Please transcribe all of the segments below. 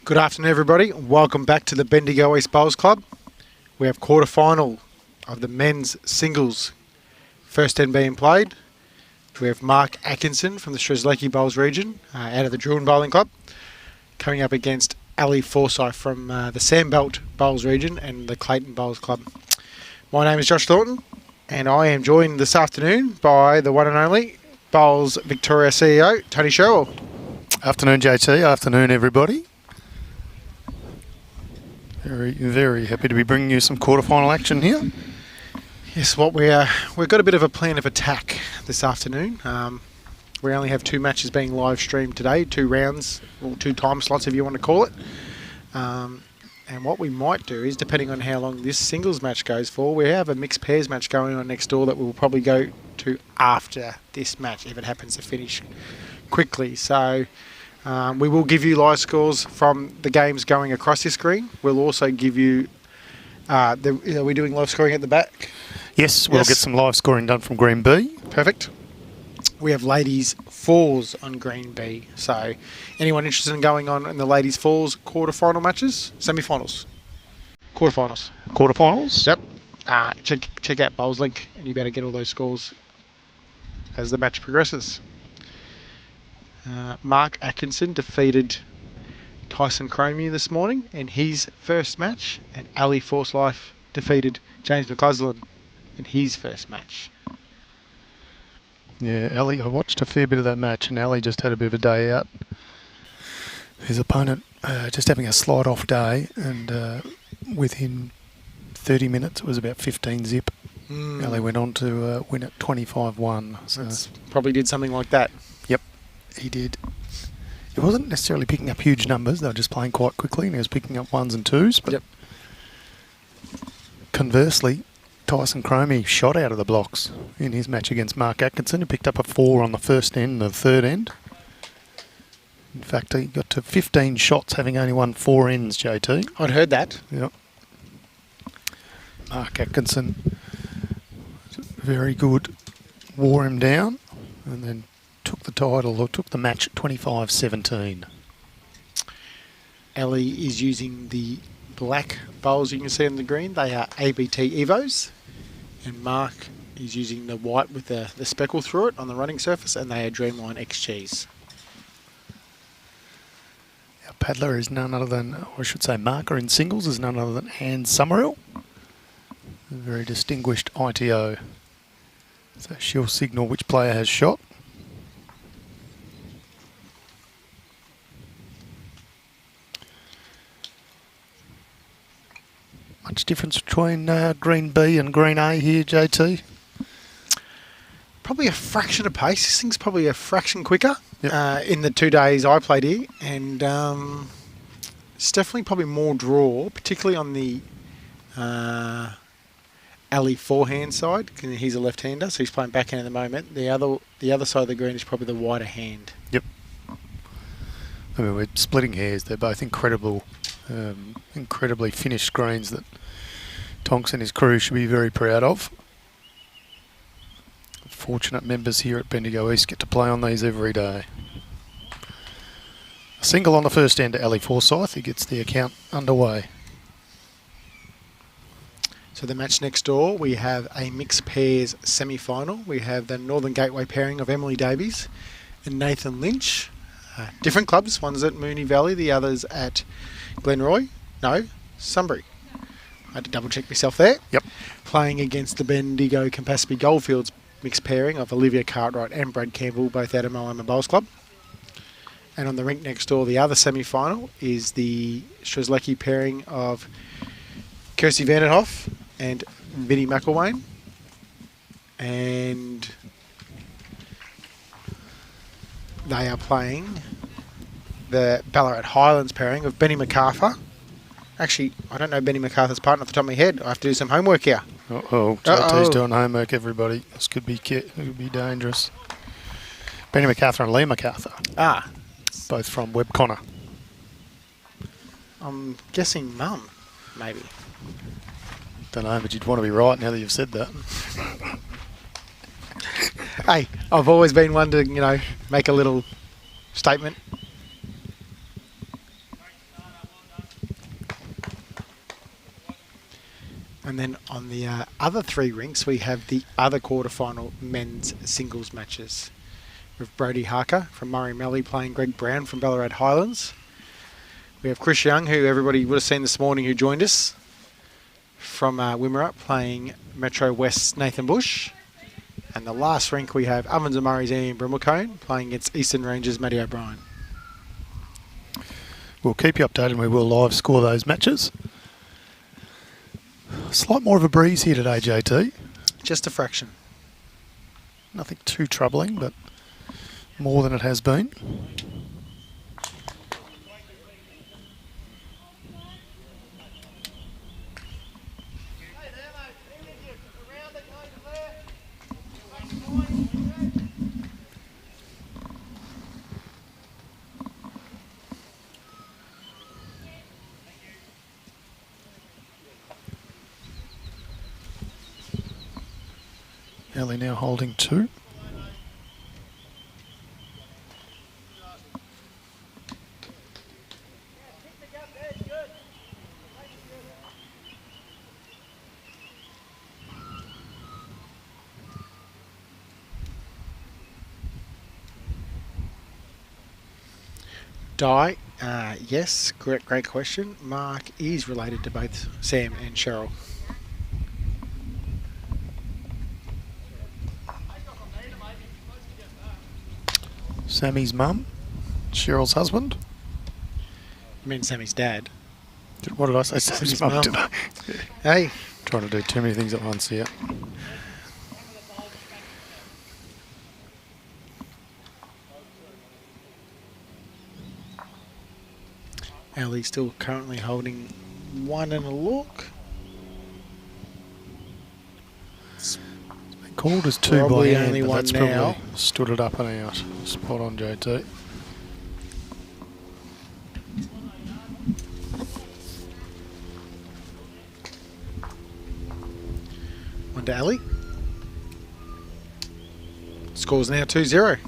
Good afternoon, everybody. Welcome back to the Bendigo East Bowls Club. We have quarter-final of the men's singles first end being played. We have Mark Atkinson from the Strzelecki Bowls region out of the Druin Bowling Club coming up against Ali Forsyth from the Sandbelt Bowls region and the Clayton Bowls Club. My name is Josh Thornton and I am joined this afternoon by the one and only Bowls Victoria CEO, Tony Sherwell. Afternoon, JT. Afternoon, everybody. Very, very happy to be bringing you some quarterfinal action here. Yes, we've got a bit of a plan of attack this afternoon. We only have two matches being live streamed today, 2 rounds, or 2 time slots if you want to call it. And what we might do is, depending on how long this singles match goes for, we have a mixed pairs match going on next door that we'll probably go to after this match if it happens to finish quickly. So we will give you live scores from the games going across this screen. We'll also give you, are we doing live scoring at the back? Yes, we'll get some live scoring done from Green B. Perfect. We have ladies fours on Green B. So anyone interested in going on in the ladies fours quarter-final matches? Semi-finals? Quarter-finals. Quarterfinals? Yep. Check out Bowls Link and you better get all those scores as the match progresses. Mark Atkinson defeated Tyson Cromie this morning in his first match, and Ali Forsyth defeated James McCuslin in his first match. Yeah, Ali, I watched a fair bit of that match, and Ali just had a bit of a day out. His opponent just having a slight off day, and within 30 minutes it was about 15 zip. Ali went on to win at 25-1. So that's probably did something like that. Yep, he did. He wasn't necessarily picking up huge numbers, they were just playing quite quickly, and he was picking up 1s and 2s. But conversely, Tyson Cromie shot out of the blocks in his match against Mark Atkinson. He picked up a 4 on the first end and the third end. In fact, he got to 15 shots, having only won 4 ends, JT. I'd heard that. Yep. Mark Atkinson, very good, wore him down, and then took the title, or took the match at 25-17. Ellie is using the black bowls you can see on the green. They are ABT Evos. And Mark is using the white with the speckle through it on the running surface, and they are Dreamline XGs. Our paddler is none other than, or I should say marker in singles, is none other than Hans Summerhill. A very distinguished ITO. So she'll signal which player has shot. Much difference between Green B and Green A here, JT? Probably a fraction of pace. This thing's probably a fraction quicker Yep. in the 2 days I played here. And it's definitely probably more draw, particularly on the Ali forehand side. He's a left-hander, so he's playing backhand at the moment. The other side of the green is probably the wider hand. Yep. I mean, we're splitting hairs. They're both incredibly finished screens that Tonks and his crew should be very proud of. Fortunate members here at Bendigo East get to play on these every day. A single on the first end to Ali Forsyth, who gets the account underway. So the match next door, we have a mixed pairs semi-final. We have the Northern Gateway pairing of Emily Davies and Nathan Lynch. Different clubs, one's at Moonee Valley, the other's at Glenroy. No, Sunbury. I had to double check myself there. Yep. Playing against the Bendigo Campaspe Goldfields mixed pairing of Olivia Cartwright and Brad Campbell, both out of Moama Bowls Club. And on the rink next door, the other semi-final is the Strzelecki pairing of Kirsty Vandenhoff and Vinnie McElwain. And they are playing the Ballarat Highlands pairing of Benny MacArthur. Actually, I don't know Benny MacArthur's partner off the top of my head. I have to do some homework here. JT's doing homework, everybody. This could be dangerous. Benny MacArthur and Lee MacArthur. Both from Webb Connor. I'm guessing mum, maybe. Don't know, but you'd want to be right now that you've said that. Hey, I've always been one to, make a little statement. And then on the other 3 rinks, we have the other quarterfinal men's singles matches with Brody Harker from Murray Melly playing Greg Brown from Ballarat Highlands. We have Chris Young, who everybody would have seen this morning, who joined us from Wimmera, playing Metro West's Nathan Bush. And the last rink we have Ovens and Murray's Ian Brimmelcone playing against Eastern Rangers' Matty O'Brien. We'll keep you updated and we will live score those matches. Slight more of a breeze here today, JT. Just a fraction. Nothing too troubling, but more than it has been. Ellie now holding 2. Di, yes, great question. Mark is related to both Sam and Cheryl. Sammy's mum, Cheryl's husband. You mean Sammy's dad? What did I say? Sammy's mum, did I? Hey. Trying to do too many things at once here. Ali still currently holding 1 and a look. Called as 2 by Probably hand, only but one that's now. probably stood it up and out. Spot on, JT. One to Ali. Score's now 2-0.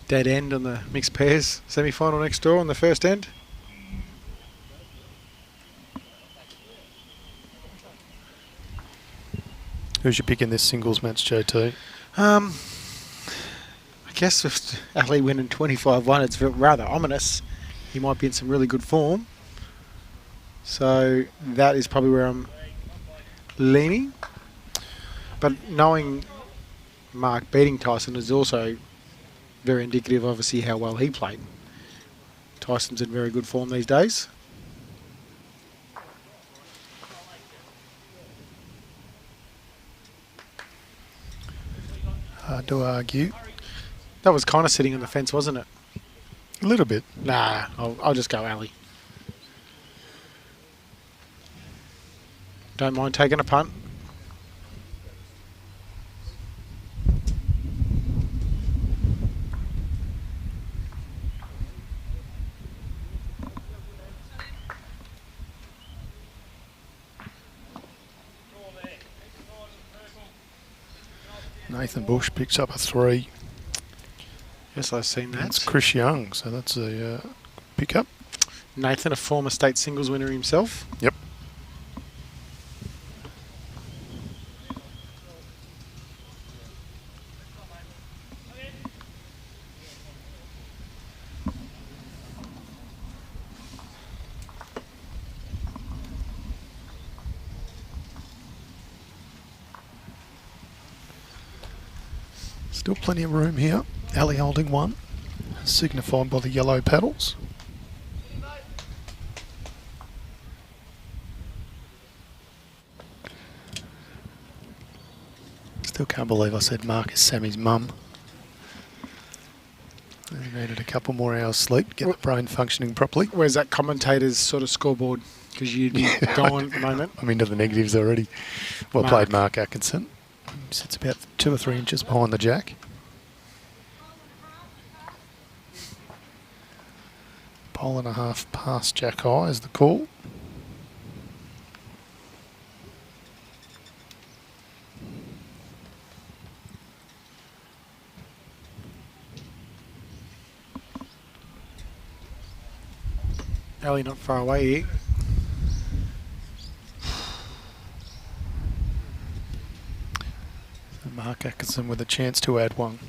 Dead end on the mixed pairs semi-final next door on the first end. Who's your pick in this singles match, JT? I guess with Ali winning 25-1, it's rather ominous. He might be in some really good form. So that is probably where I'm leaning. But knowing Mark beating Tyson is also very indicative, obviously, how well he played. Tyson's in very good form these days. Hard to argue. That was kind of sitting on the fence, wasn't it? A little bit. Nah, I'll just go Ali. Don't mind taking a punt. Nathan Bush picks up a 3. Yes, I've seen that. That's Chris Young, so that's a pickup. Nathan, a former state singles winner himself. Yep. Still plenty of room here. Ali holding 1, signified by the yellow paddles. Still can't believe I said Mark is Sammy's mum. He needed a couple more hours sleep, get the brain functioning properly. Where's that commentator's sort of scoreboard because you'd be going at the moment. I'm into the negatives already. Well Mark. played, Mark Atkinson. Sits about 2 or 3 inches behind the jack. Pole and a half past jack high is the call. Ellie not far away here. Mark Atkinson with a chance to add one.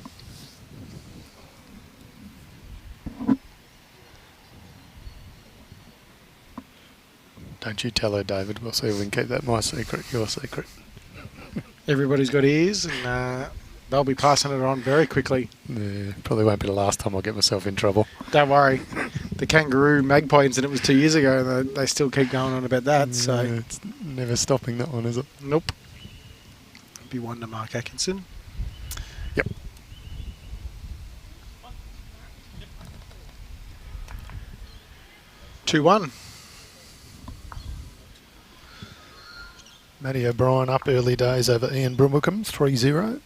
Don't you tell her, David. We'll see if we can keep that my secret, your secret. Everybody's got ears, and they'll be passing it on very quickly. Yeah, probably won't be the last time I'll get myself in trouble. Don't worry. The kangaroo magpie incident was 2 years ago, and they still keep going on about that. Yeah, So it's never stopping, that one, is it? nope. Be one to Mark Atkinson. Yep. Two-one. Matty O'Brien up early days over Ian Brumwickham, 3-0.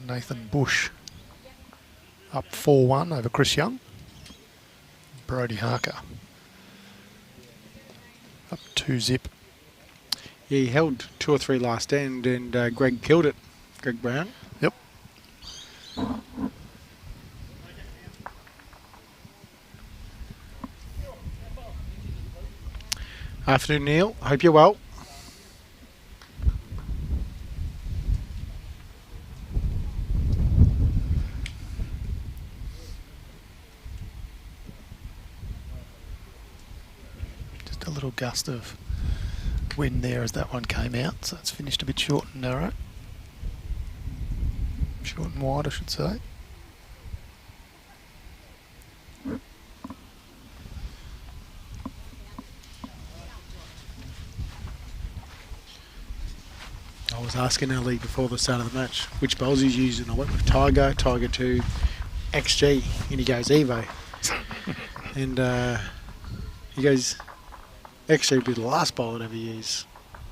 Nathan Bush up 4-1 over Chris Young. Brody Harker up 2-zip. Yeah, he held 2 or 3 last end, and Greg killed it. Greg Brown. Yep. Afternoon, Neil. Hope you're well. Just a little gust of wind there as that one came out, so it's finished a bit short and narrow. Short and wide, I should say. I was asking Ellie before the start of the match which bowls he's using. I went with Tiger, Tiger 2, XG, and he goes Evo. And he goes, XG would be the last bowl I'd ever use.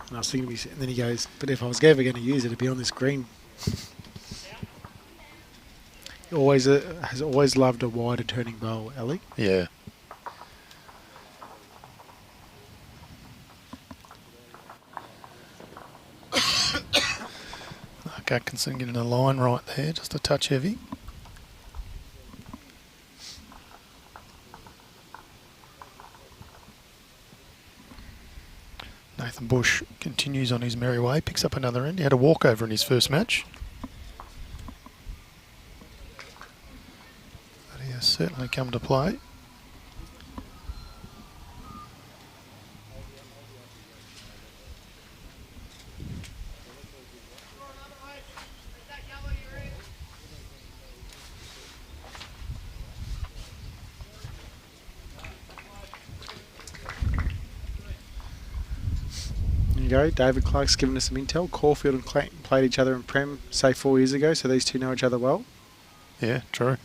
And I was thinking, and then he goes, but if I was ever going to use it, it'd be on this green. He has always loved a wider turning bowl, Ellie. Yeah. Mark Atkinson getting a line right there, just a touch heavy. Nathan Bush continues on his merry way, picks up another end. He had a walkover in his first match. But he has certainly come to play. There you go. David Clark's given us some intel. Caulfield and Clayton played each other in Prem, say 4 years ago, so these two know each other well. Yeah, true.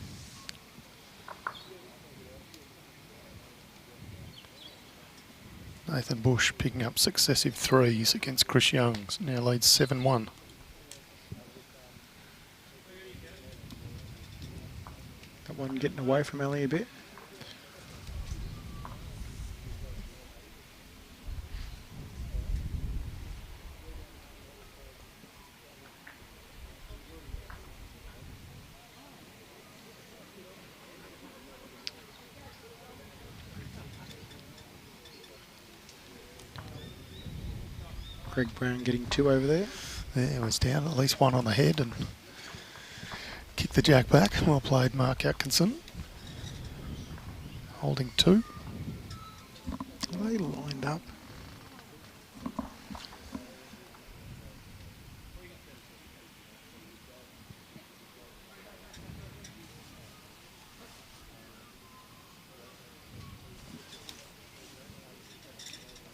Nathan Bush picking up successive threes against Chris Young. Now leads 7-1. That one getting away from Ellie a bit. Greg Brown getting 2 over there. There it was down, at least one on the head and kick the jack back. Well played, Mark Atkinson. Holding 2. Are they lined up?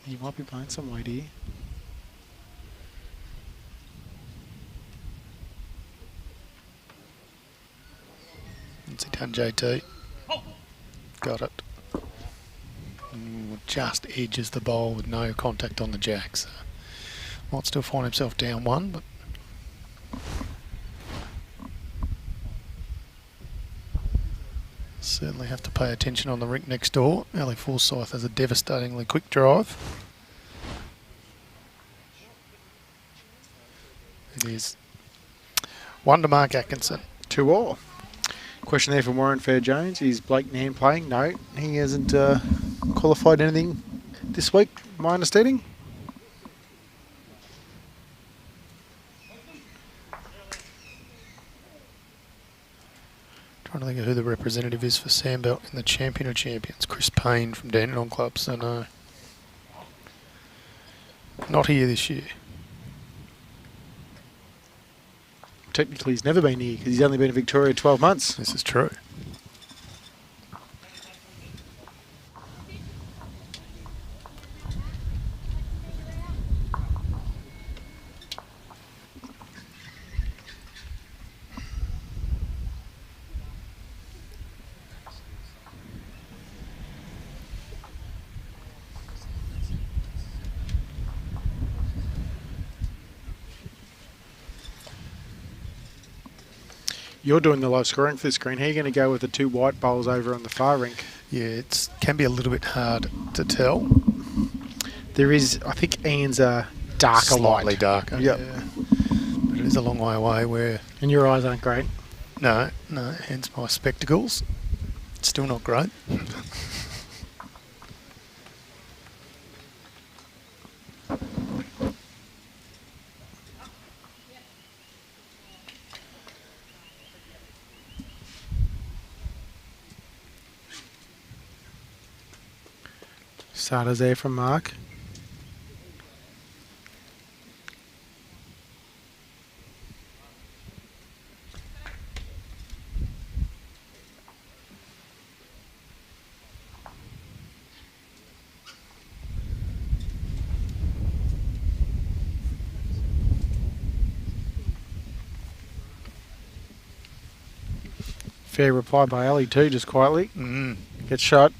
He might be playing some wide here. What's he done, JT? Got it. just edges the bowl with no contact on the jack. So might still find himself down one, but certainly have to pay attention on the rink next door. Ali Forsyth has a devastatingly quick drive. It is 1 to Mark Atkinson. 2-all. Question there from Warren Fair-Jones. Is Blake Nan playing? No, he hasn't qualified anything this week, my understanding. Trying to think of who the representative is for Sandbelt in the Champion of Champions. Chris Payne from Dandenong Club, so no. Not here this year. Technically, he's never been here because he's only been in Victoria 12 months. This is true. You're doing the live scoring for the screen. How are you going to go with the 2 white bowls over on the far rink? Yeah, it can be a little bit hard to tell. There is, I think Ian's a darker Slightly light. darker, Yep. yeah. But it is a long way away where... And your eyes aren't great. No, hence my spectacles. Still not great. Starters there from Mark. Fair reply by Ali too, just quietly. Gets shot.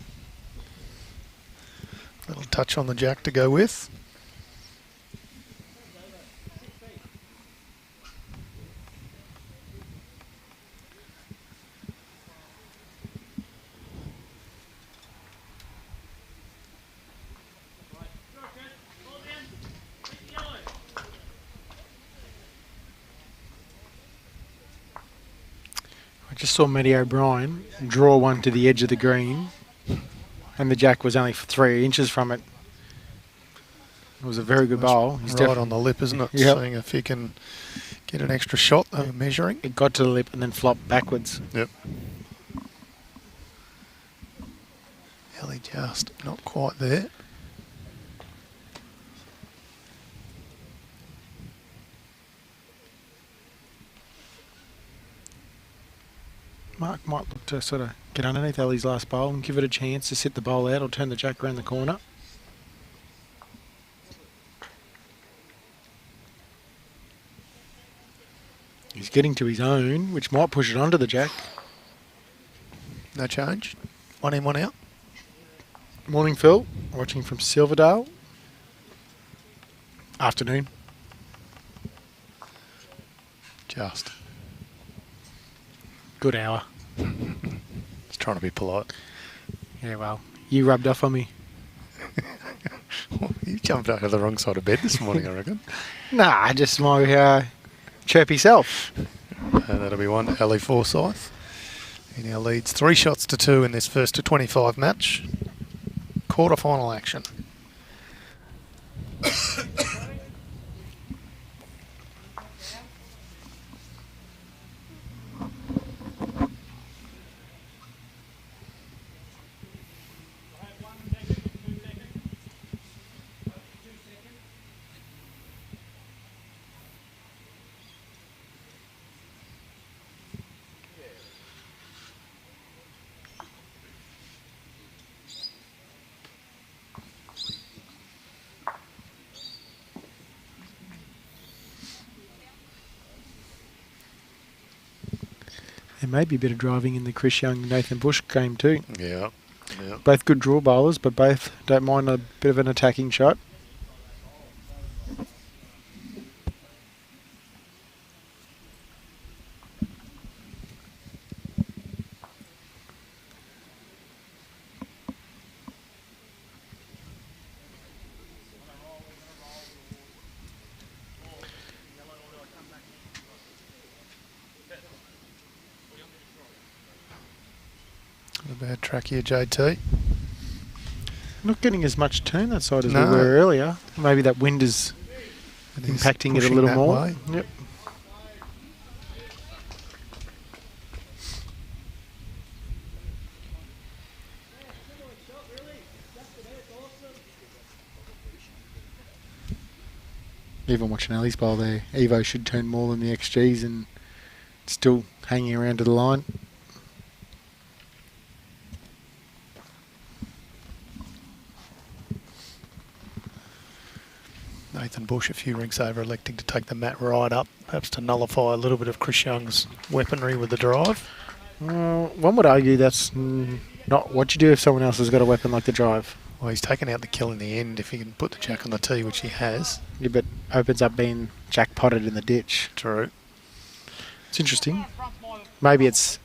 Little touch on the jack to go with. I just saw Matty O'Brien draw one to the edge of the green, and the jack was only 3 inches from it. It was a very good bowl. He's right on the lip, isn't it? Yep. Seeing if he can get an extra shot, they were measuring. It got to the lip and then flopped backwards. Yep. Ellie just not quite there. Mark might look to sort of get underneath Ellie's last bowl and give it a chance to sit the bowl out or turn the jack around the corner. He's getting to his own, which might push it onto the jack. No change. 1 in, 1 out. Morning, Phil. Watching from Silverdale. Afternoon. Just. Good hour. Just trying to be polite. Yeah, well, you rubbed off on me. You jumped out of the wrong side of bed this morning, I reckon. Nah, just my chirpy self. And that'll be 1, Ali Forsyth. He now leads 3 shots to 2 in this first to 25 match. Quarter-final action. There may be a bit of driving in the Chris Young, Nathan Bush game too. Yeah. Yeah. Both good draw bowlers, but both don't mind a bit of an attacking shot. A bad track here, JT. Not getting as much turn that side as No. we were earlier. Maybe that wind is impacting it a little more. Way. Yep. Even watching Ali's bowl there, Evo should turn more than the XGs and still hanging around to the line. Nathan Bush a few rings over, electing to take the mat right up, perhaps to nullify a little bit of Chris Young's weaponry with the drive. One would argue that's not what you do if someone else has got a weapon like the drive. Well, he's taken out the kill in the end if he can put the jack on the tee, which he has. Yeah, but opens up being jackpotted in the ditch. True. It's interesting. Maybe it's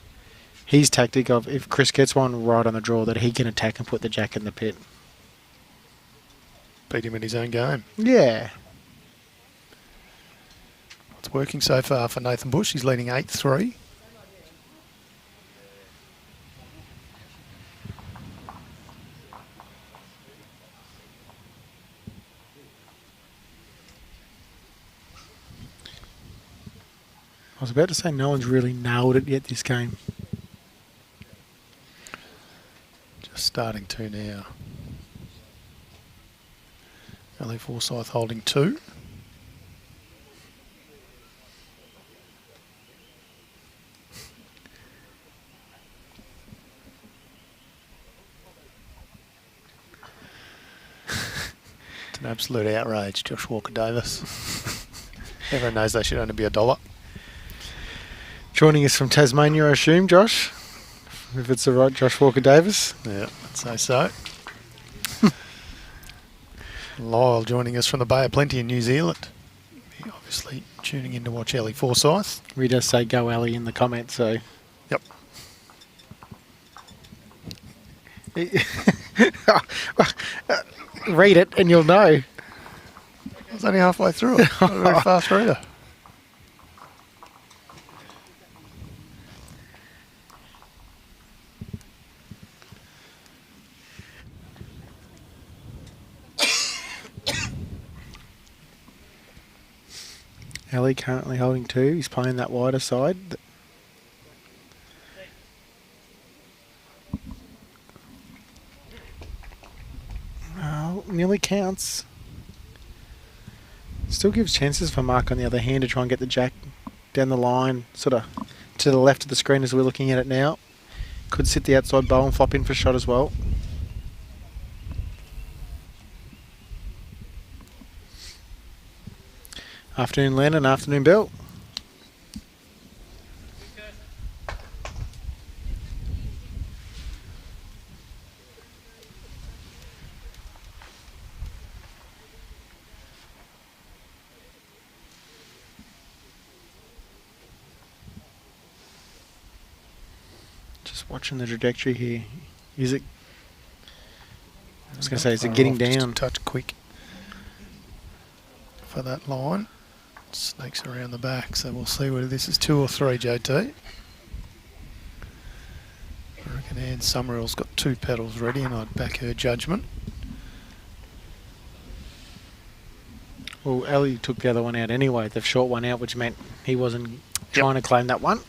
his tactic of if Chris gets one right on the draw that he can attack and put the jack in the pit. Beat him in his own game. Yeah. It's working so far for Nathan Bush. He's leading 8-3. I was about to say no one's really nailed it yet this game. Just starting to now. Ali Forsyth holding 2. It's an absolute outrage, Josh Walker-Davis. Everyone knows they should only be $1. Joining us from Tasmania, I assume, Josh? If it's the right Josh Walker-Davis. Yeah, I'd say so. Lyle joining us from the Bay of Plenty in New Zealand. He obviously tuning in to watch Ali Forsyth. We just say go Ali in the comments, so. Yep. Read it and you'll know. I was only halfway through it. Not a very fast reader. Ali currently holding 2. He's playing that wider side. Oh, nearly counts. Still gives chances for Mark on the other hand to try and get the jack down the line, sort of to the left of the screen as we're looking at it now. Could sit the outside bowl and flop in for a shot as well. Afternoon, Landon. Afternoon, Bill. Just watching the trajectory here. Is it? I was going to say, is it getting down? Just a touch quick for that line. Snakes around the back, so we'll see whether this is 2 or 3, JT. I reckon Anne Summerall's got 2 pedals ready, and I'd back her judgment. Well, Ali took the other one out anyway, the short one out, which meant he wasn't trying to claim that one.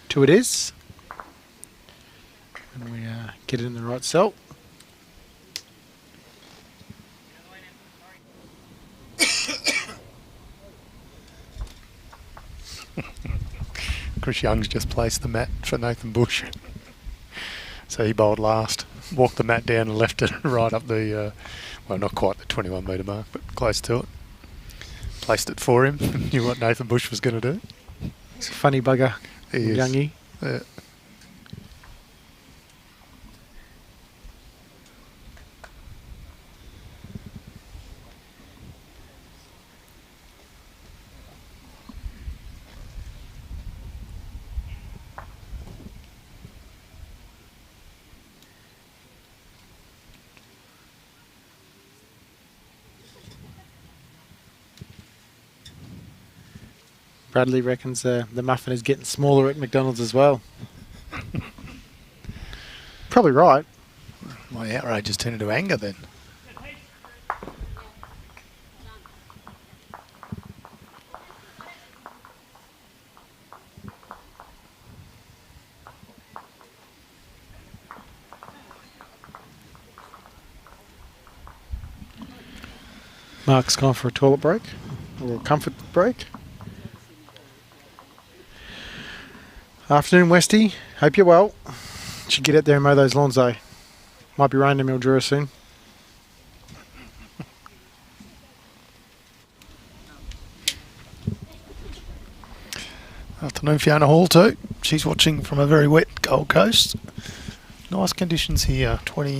2 it is. And we get it in the right cell. Chris Young's just placed the mat for Nathan Bush. So he bowled last, walked the mat down and left it right up the, well, not quite the 21 metre mark, but close to it. Placed it for him, knew what Nathan Bush was going to do. He's a funny bugger, He is. Youngie. Yeah. Bradley reckons the muffin is getting smaller at McDonald's as well. Probably right. My outrage has turned into anger then. Mark's gone for a toilet break or a comfort break. Afternoon, Westy. Hope you're well. Should get out there and mow those lawns though. Might be raining in Mildura soon. Afternoon, Fiona Hall too. She's watching from a very wet Gold Coast. Nice conditions here. About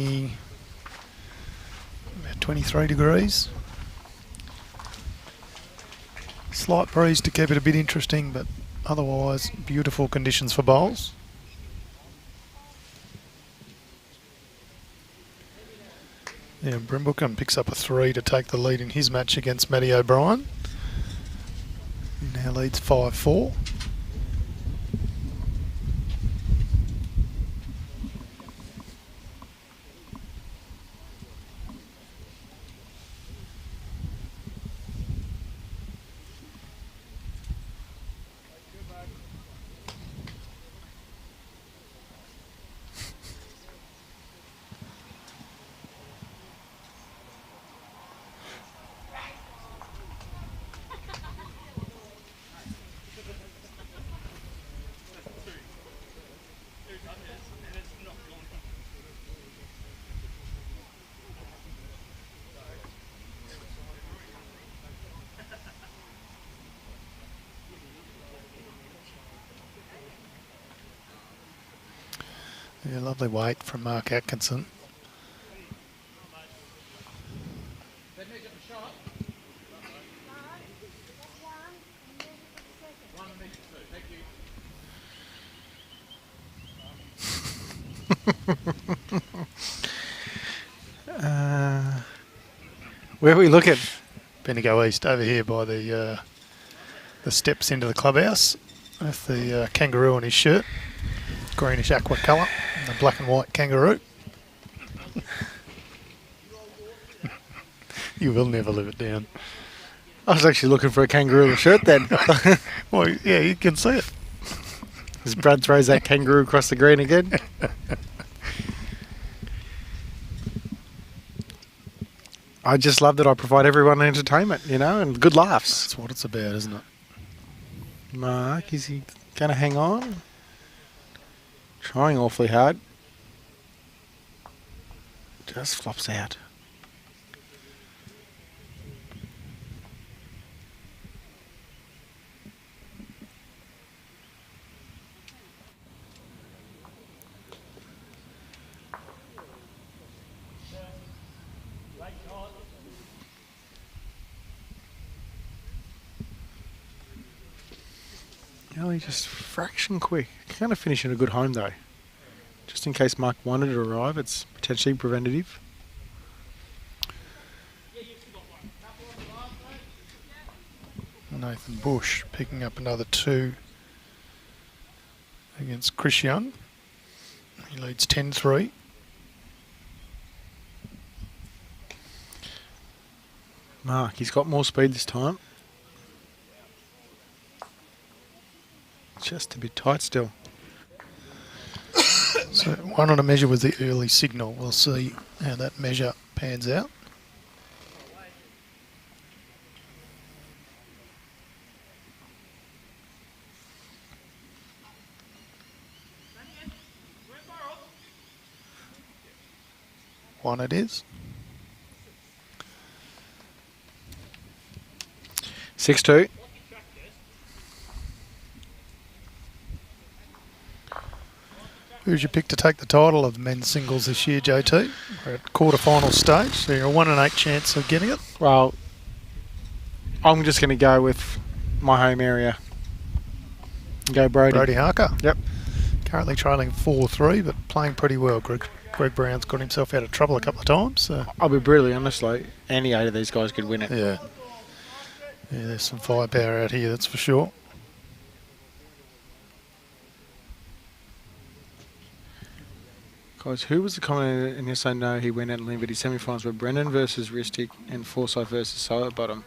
23 degrees. Slight breeze to keep it a bit interesting, but otherwise beautiful conditions for bowls. Yeah, Brimbookham picks up a 3 to take the lead in his match against Matty O'Brien. He now leads 5-4. Yeah, lovely weight from Mark Atkinson. Where are we looking? Bendigo East over here by the steps into the clubhouse with the kangaroo on his shirt. Greenish aqua colour, the black and white kangaroo. You will never live it down. I was actually looking for a kangaroo shirt then. Well, yeah, you can see it. As Brad throws that kangaroo across the green again. I just love that I provide everyone entertainment, you know, and good laughs. That's what it's about, isn't it? Mark, is he going to hang on? Trying awfully hard. Just flops out. Really just fraction quick. Kind of finishing a good home though. Just in case Mark wanted to arrive, it's potentially preventative. Nathan Bush picking up another 2 against Chris Young. He leads 10-3. Mark, he's got more speed this time. Just a bit tight still. So one on a measure was the early signal. We'll see how that measure pans out. One it is. 6-2. Who's your pick to take the title of men's singles this year, JT? We're at quarter-final stage, so you're a 1 in 8 chance of getting it. Well, I'm just going to go with my home area. Go Brody. Brody Harker. Yep. Currently trailing 4-3, but playing pretty well. Greg Brown's got himself out of trouble a couple of times. So. I'll be brutally honest, like, any 8 of these guys could win it. Yeah. Yeah, there's some firepower out here, that's for sure. Guys, who was the commentator? And yes, I know he went out and limited his semi-finals were Brennan versus Ristic and Forsyth versus Bottom.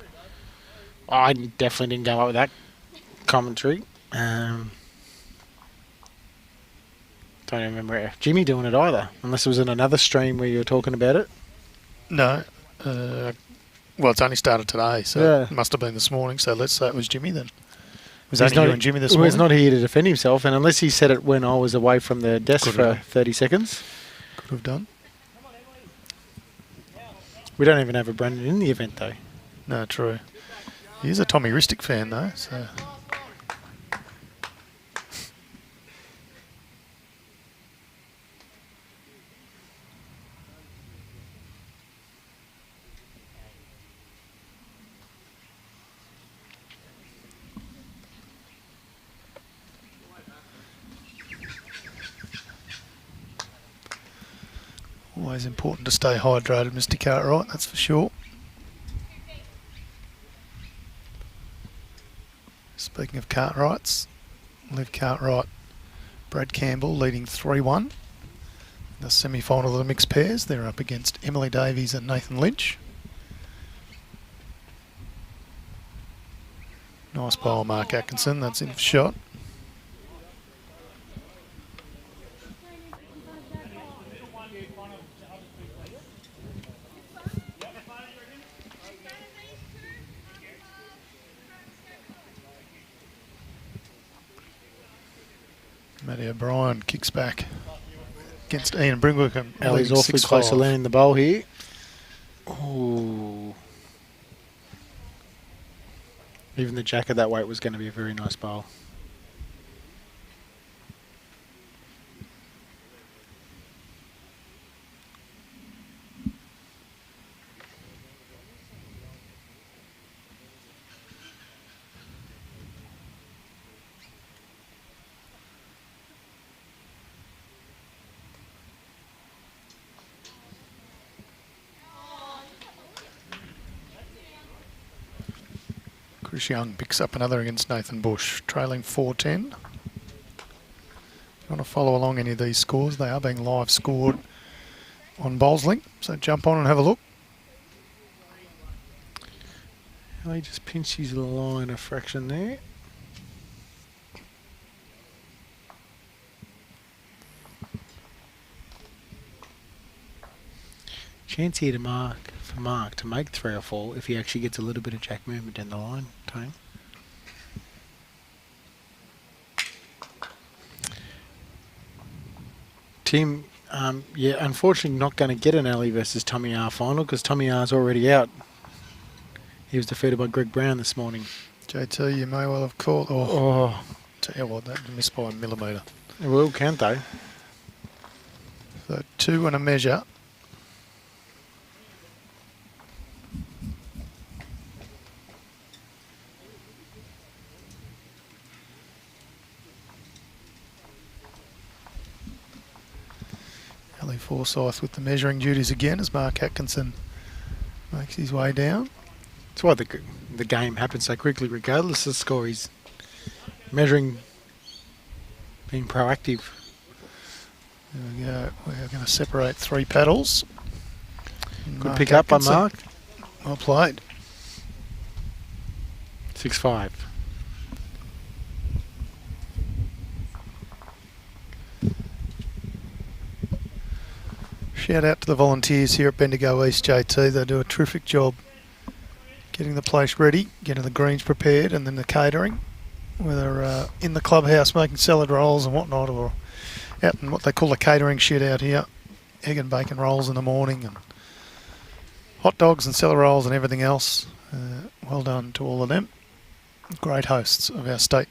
I definitely didn't go up with that commentary. Don't remember Jimmy doing it either, unless it was in another stream where you were talking about it. No. Well, it's only started today, so it must have been this morning. So let's say it was Jimmy then. Was that you and Jimmy this morning? He's not here to defend himself, and unless he said it when I was away from the desk for 30 seconds. Could have done. We don't even have a Brendan in the event, though. No, true. He is a Tommy Ristic fan, though, so... Always important to stay hydrated, Mr. Cartwright, that's for sure. Speaking of Cartwrights, Liv Cartwright, Brad Campbell leading 3-1. The semi-final of the mixed pairs, they're up against Emily Davies and Nathan Lynch. Nice bowl, Mark Atkinson, that's in for shot. Matty O'Brien kicks back against Ian Brinkwick. Ellie's awfully close to landing the bowl here. Ooh. Even the jack of that weight was going to be a very nice bowl. Chris Young picks up another against Nathan Bush, trailing 4-10. If you want to follow along any of these scores, they are being live scored on Bowlslink, so jump on and have a look. He just pinched his line a fraction there. Chance here to Mark to make 3 or 4 if he actually gets a little bit of jack movement down the line, Tone. Tim, yeah, unfortunately not going to get an Alley versus Tommy R final because Tommy R's already out. He was defeated by Greg Brown this morning. JT, you may well have caught. Oh. Tell you what, that missed by a millimetre. It will count though. So 2 and a measure. Forsyth with the measuring duties again as Mark Atkinson makes his way down. That's why the game happens so quickly regardless of the score. He's measuring, being proactive. There we go. We're going to separate 3 paddles. Good pick up by Mark. Well played. 6-5. Shout out to the volunteers here at Bendigo East, JT. They do a terrific job getting the place ready, getting the greens prepared, and then the catering, whether in the clubhouse making salad rolls and whatnot, or out in what they call the catering shed out here, egg and bacon rolls in the morning, and hot dogs and salad rolls and everything else. Well done to all of them. Great hosts of our state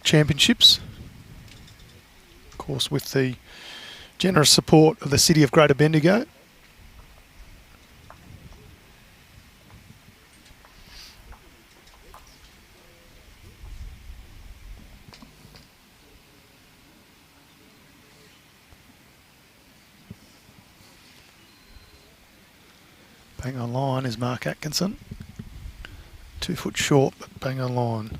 championships. Of course, with the generous support of the City of Greater Bendigo. Bang on line is Mark Atkinson. 2 foot short, but bang on line.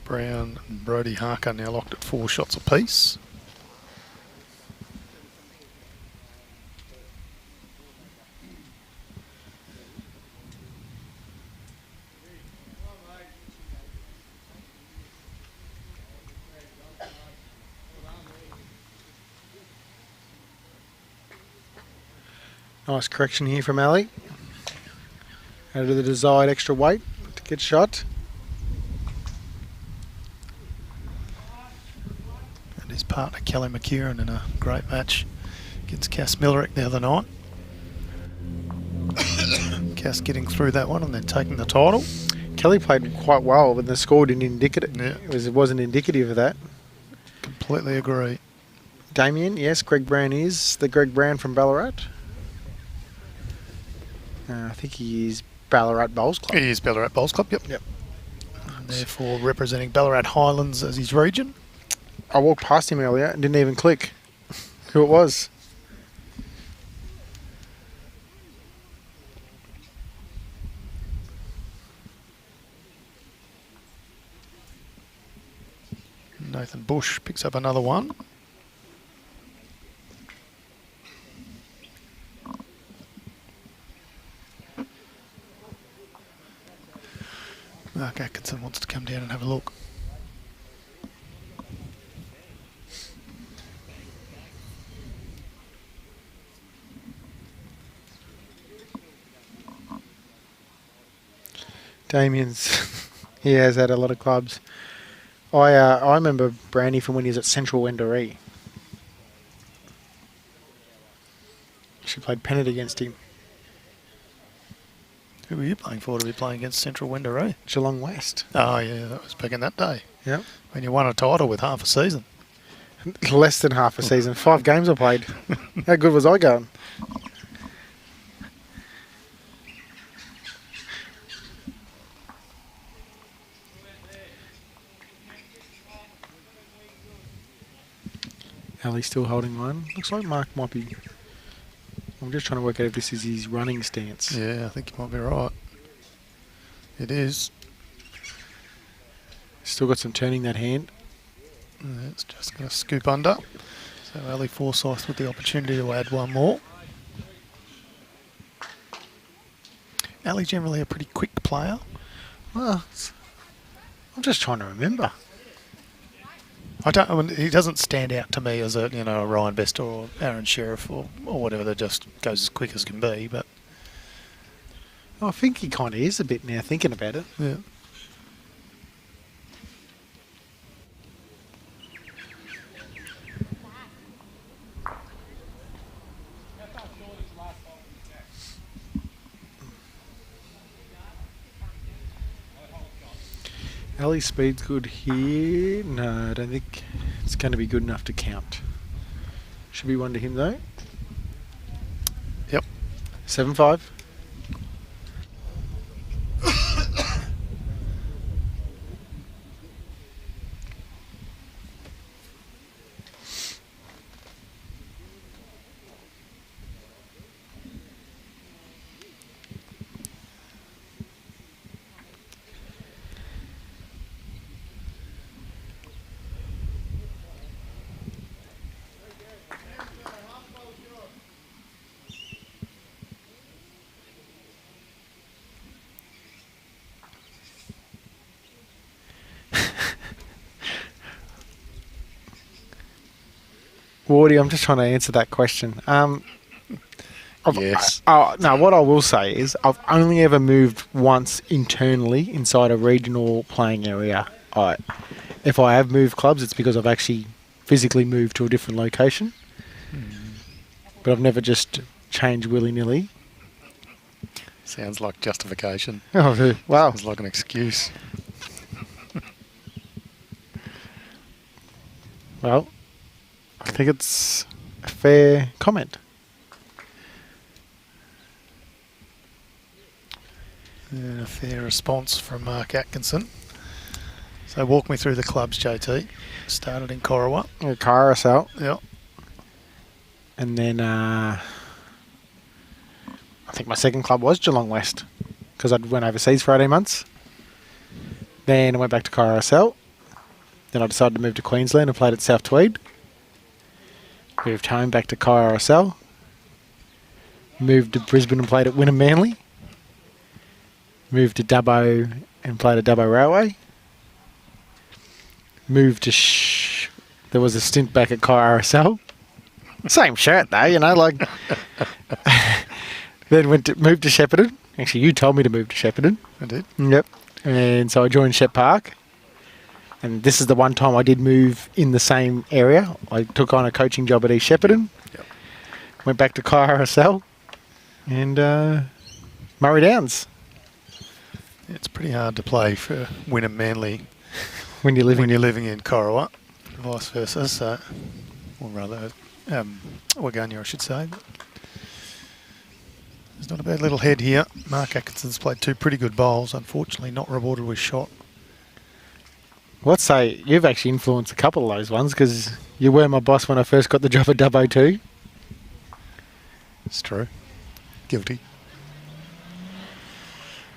Brown and Brodie Harker now locked at 4 shots apiece. Nice correction here from Ali. Out of the desired extra weight to get shot. And his partner Kelly McKieran in a great match against Cass Millerick the other night. Cass getting through that one and then taking the title. Kelly played quite well, but the score didn't indicate it. Yeah. It wasn't indicative of that. Completely agree. Damien, yes, Greg Brown is the Greg Brown from Ballarat. I think he is Ballarat Bowls Club. He is Ballarat Bowls Club, yep. Yep. And therefore representing Ballarat Highlands as his region. I walked past him earlier and didn't even click who it was. Nathan Bush picks up another one. Mark Atkinson wants to come down and have a look. Damien's, he has had a lot of clubs. I remember Brandy from when he was at Central Wendouree. She played pennant against him. Who were you playing for to be playing against Central Wendouree? Geelong West. Oh, yeah, that was back in that day. Yep. When you won a title with half a season. Less than half a season. 5 games I played. How good was I going? Ali's still holding one. Looks like Mark might be... I'm just trying to work out if this is his running stance. Yeah, I think you might be right. It is. Still got some turning that hand. It's just going to scoop under. So Ali Forsyth with the opportunity to add one more. Ali generally a pretty quick player. Well, I'm just trying to remember. I mean, he doesn't stand out to me as a a Ryan Bester or Aaron Sheriff or whatever that just goes as quick as can be. But I think he kind of is a bit now, thinking about it. yeah. Ali's speed's good here. No, I don't think it's going to be good enough to count. Should be one to him though. Yep. 7-5. Wardy, I'm just trying to answer that question. Yes. No, what I will say is I've only ever moved once internally inside a regional playing area. If I have moved clubs, it's because I've actually physically moved to a different location. But I've never just changed willy-nilly. Sounds like justification. Oh, wow. Sounds like an excuse. Well, I think it's a fair comment. A fair response from Mark Atkinson. So walk me through the clubs, JT. Started in Corowa. KRSL. Yep. And then I think my second club was Geelong West because I went overseas for 18 months. Then I went back to KRSL Then I decided to move to Queensland and played at South Tweed. Moved home back to KRSL. Moved to Brisbane and played at Wynnum Manly. Moved to Dubbo and played at Dubbo Railway. Moved to there was a stint back at KRSL. Same shirt though, you know, like. Then moved to Shepparton. Actually, you told me to move to Shepparton. I did. Yep. And so I joined Shep Park. And this is the one time I did move in the same area. I took on a coaching job at East Shepparton. Yep. Went back to KRSL. And Murray Downs. It's pretty hard to play for Wynnum Manly when you're living in Corowa, vice versa. So, or rather, Waganya, I should say. There's not a bad little head here. Mark Atkinson's played 2 pretty good bowls, unfortunately not rewarded with shot. Let's say you've actually influenced a couple of those ones because you were my boss when I first got the job at Dubbo too. It's true. Guilty.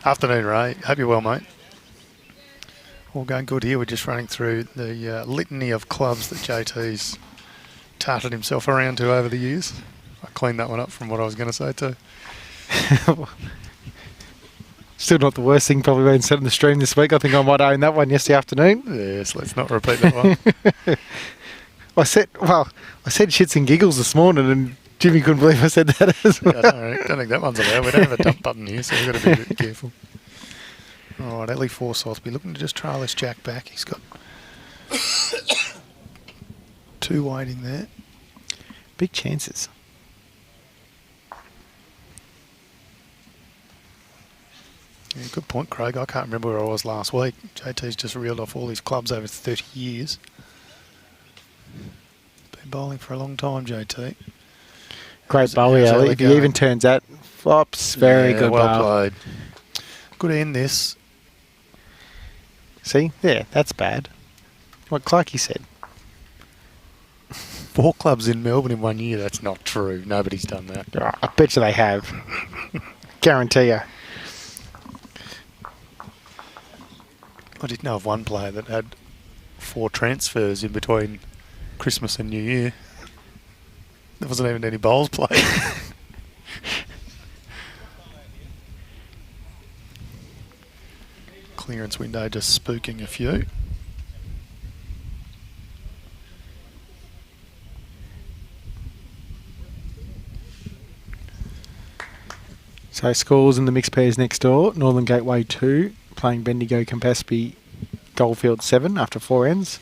Afternoon, Ray. Hope you're well, mate. All going good here. We're just running through the litany of clubs that JT's tarted himself around to over the years. I cleaned that one up from what I was going to say too. Still not the worst thing probably been said in the stream this week. I think I might own that one yesterday afternoon. Yes, let's not repeat that one. I said shits and giggles this morning and Jimmy couldn't believe I said that as well. I don't think that one's allowed. We don't have a dump button here, so we've got to be a bit careful. All right, Ellie Forsyth be looking to just trail this Jack back. He's got 2 waiting there. Big chances. Yeah, good point, Craig. I can't remember where I was last week. JT's just reeled off all these clubs over 30 years. Been bowling for a long time, JT. Great bowling, Ellie. If he even turns that, flops. Very good well bowl. played. Good end this. See? Yeah, that's bad. What Clarkey said. 4 clubs in Melbourne in 1 year. That's not true. Nobody's done that. Oh, I bet you they have. Guarantee you. I did know of one player that had 4 transfers in between Christmas and New Year. There wasn't even any bowls played. Clearance window just spooking a few. So scores in the mixed pairs next door. Northern Gateway 2 playing Bendigo Campaspe Goldfield 7 after 4 ends.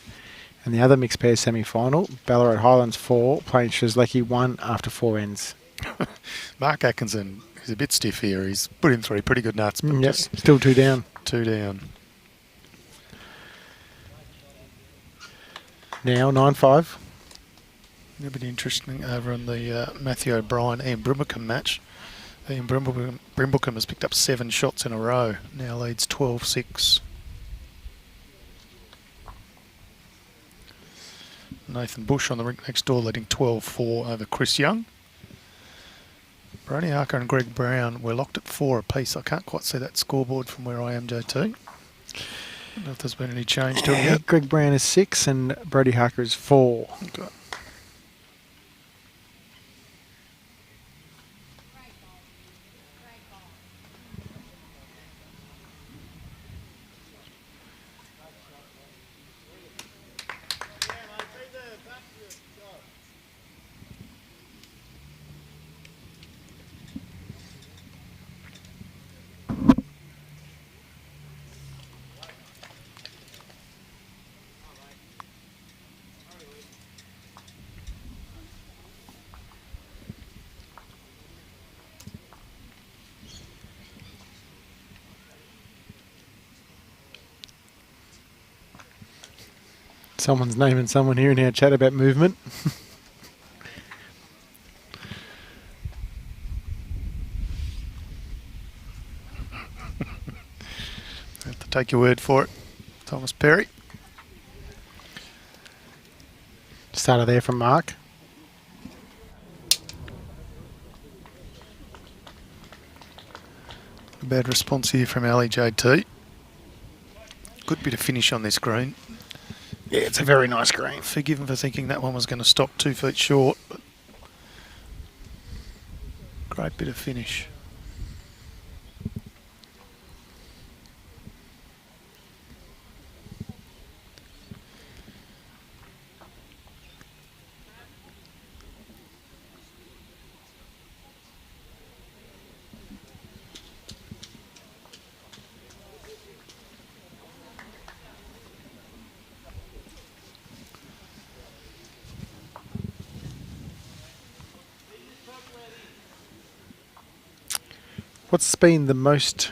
And the other mixed pairs semi-final, Ballarat Highlands 4 playing Shisleki 1 after 4 ends. Mark Atkinson is a bit stiff here. He's put in 3 pretty good nuts, but Yep, just still 2 down. 2 down. Now 9-5. A bit interesting over on the Matthew O'Brien Ian Brimblecombe match. Ian Brimblecombe has picked up 7 shots in a row. Now leads 12-6. Nathan Bush on the rink next door leading 12-4 over Chris Young. Brody Harker and Greg Brown were locked at 4 apiece. I can't quite see that scoreboard from where I am, JT. I don't know if there's been any change to it yet. Greg Brown is 6 and Brody Harker is 4. Okay. Someone's naming someone here in our chat about movement. I have to take your word for it. Thomas Perry. Starter there from Mark. A bad response here from Ali JT. Good bit of finish on this green. Yeah, it's a very nice green. Forgive him for thinking that one was going to stop 2 feet short. But great bit of finish. What's been the most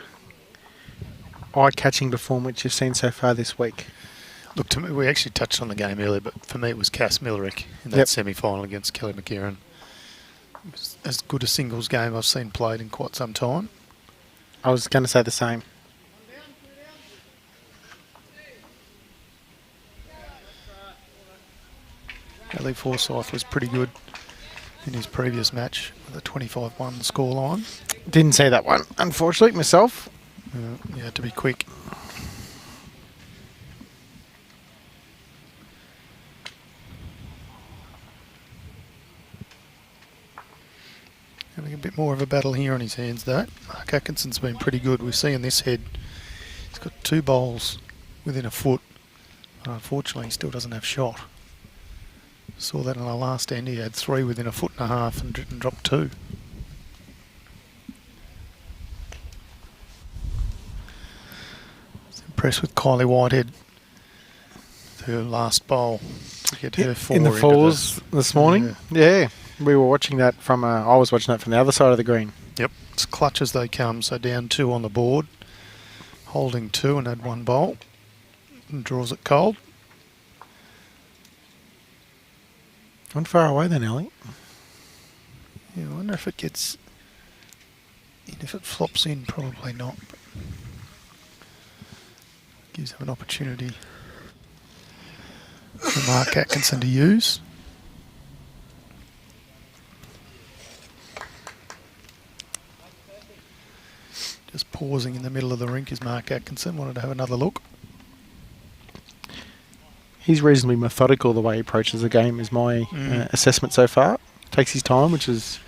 eye-catching performance you've seen so far this week? Look, to me, we actually touched on the game earlier, but for me it was Cass Millerick in that semi-final against Kelly McKieran. It was as good a singles game I've seen played in quite some time. I was going to say the same. Ali Forsyth was pretty good in his previous match with a 25-1 scoreline. Didn't see that one, unfortunately, myself. You had to be quick. Having a bit more of a battle here on his hands, though. Mark Atkinson's been pretty good. We see in this head he's got 2 bowls within a foot. But unfortunately, he still doesn't have shot. Saw that in the last end. He had 3 within a foot and a half and dropped 2. Impressed with Kylie Whitehead, her last bowl to get her 4 in the fours this morning. Yeah, we were watching that from. I was watching that from the other side of the green. Yep, it's clutch as they come. So down 2 on the board, holding 2 and had 1 bowl, and draws it cold. Not far away then, Ellie. Yeah, I wonder if it gets in. If it flops in, probably not. Gives him an opportunity for Mark Atkinson to use. Just pausing in the middle of the rink is Mark Atkinson. Wanted to have another look. He's reasonably methodical the way he approaches the game, is my assessment so far. Takes his time, which is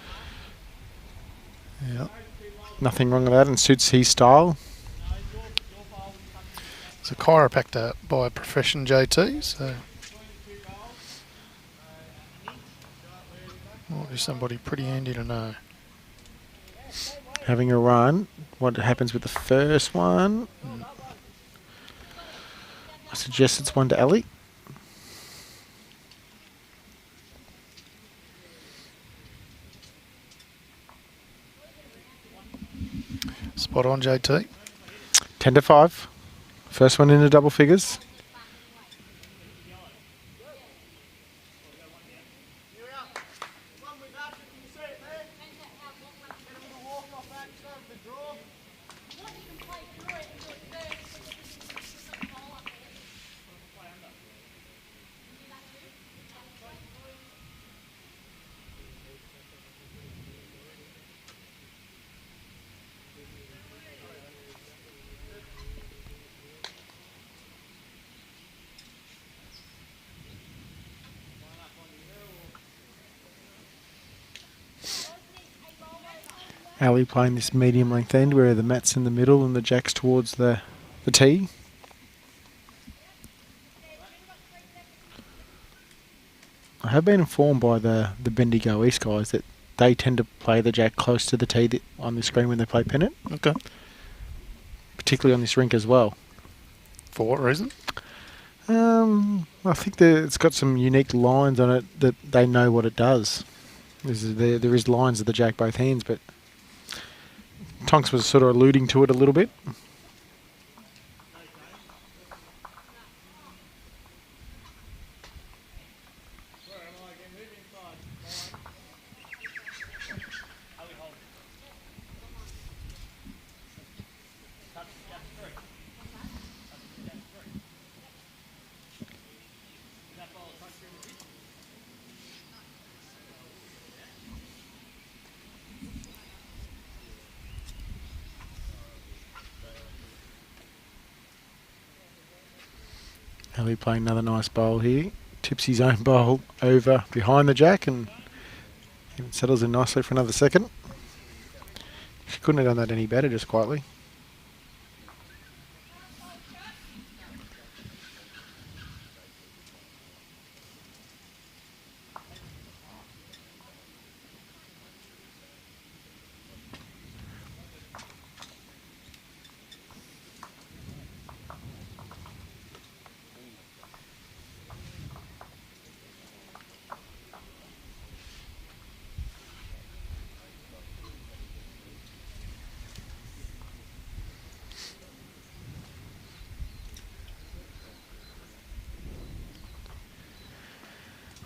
nothing wrong with that, and suits his style. He's a chiropractor by profession, JT, so might be somebody pretty handy to know. Having a run. What happens with the first one? I suggest it's one to Ellie. Spot on, JT. 10 to 5. First one into double figures. Ali playing this medium length end where the mat's in the middle and the jack's towards the tee. I have been informed by the Bendigo East guys that they tend to play the jack close to the tee on the screen when they play pennant. Okay. Particularly on this rink as well. For what reason? I think that it's got some unique lines on it that they know what it does. There is lines of the jack both hands, but Tonks was sort of alluding to it a little bit. Ellie playing another nice bowl here. Tips his own bowl over behind the jack and even settles in nicely for another second. She couldn't have done that any better, just quietly.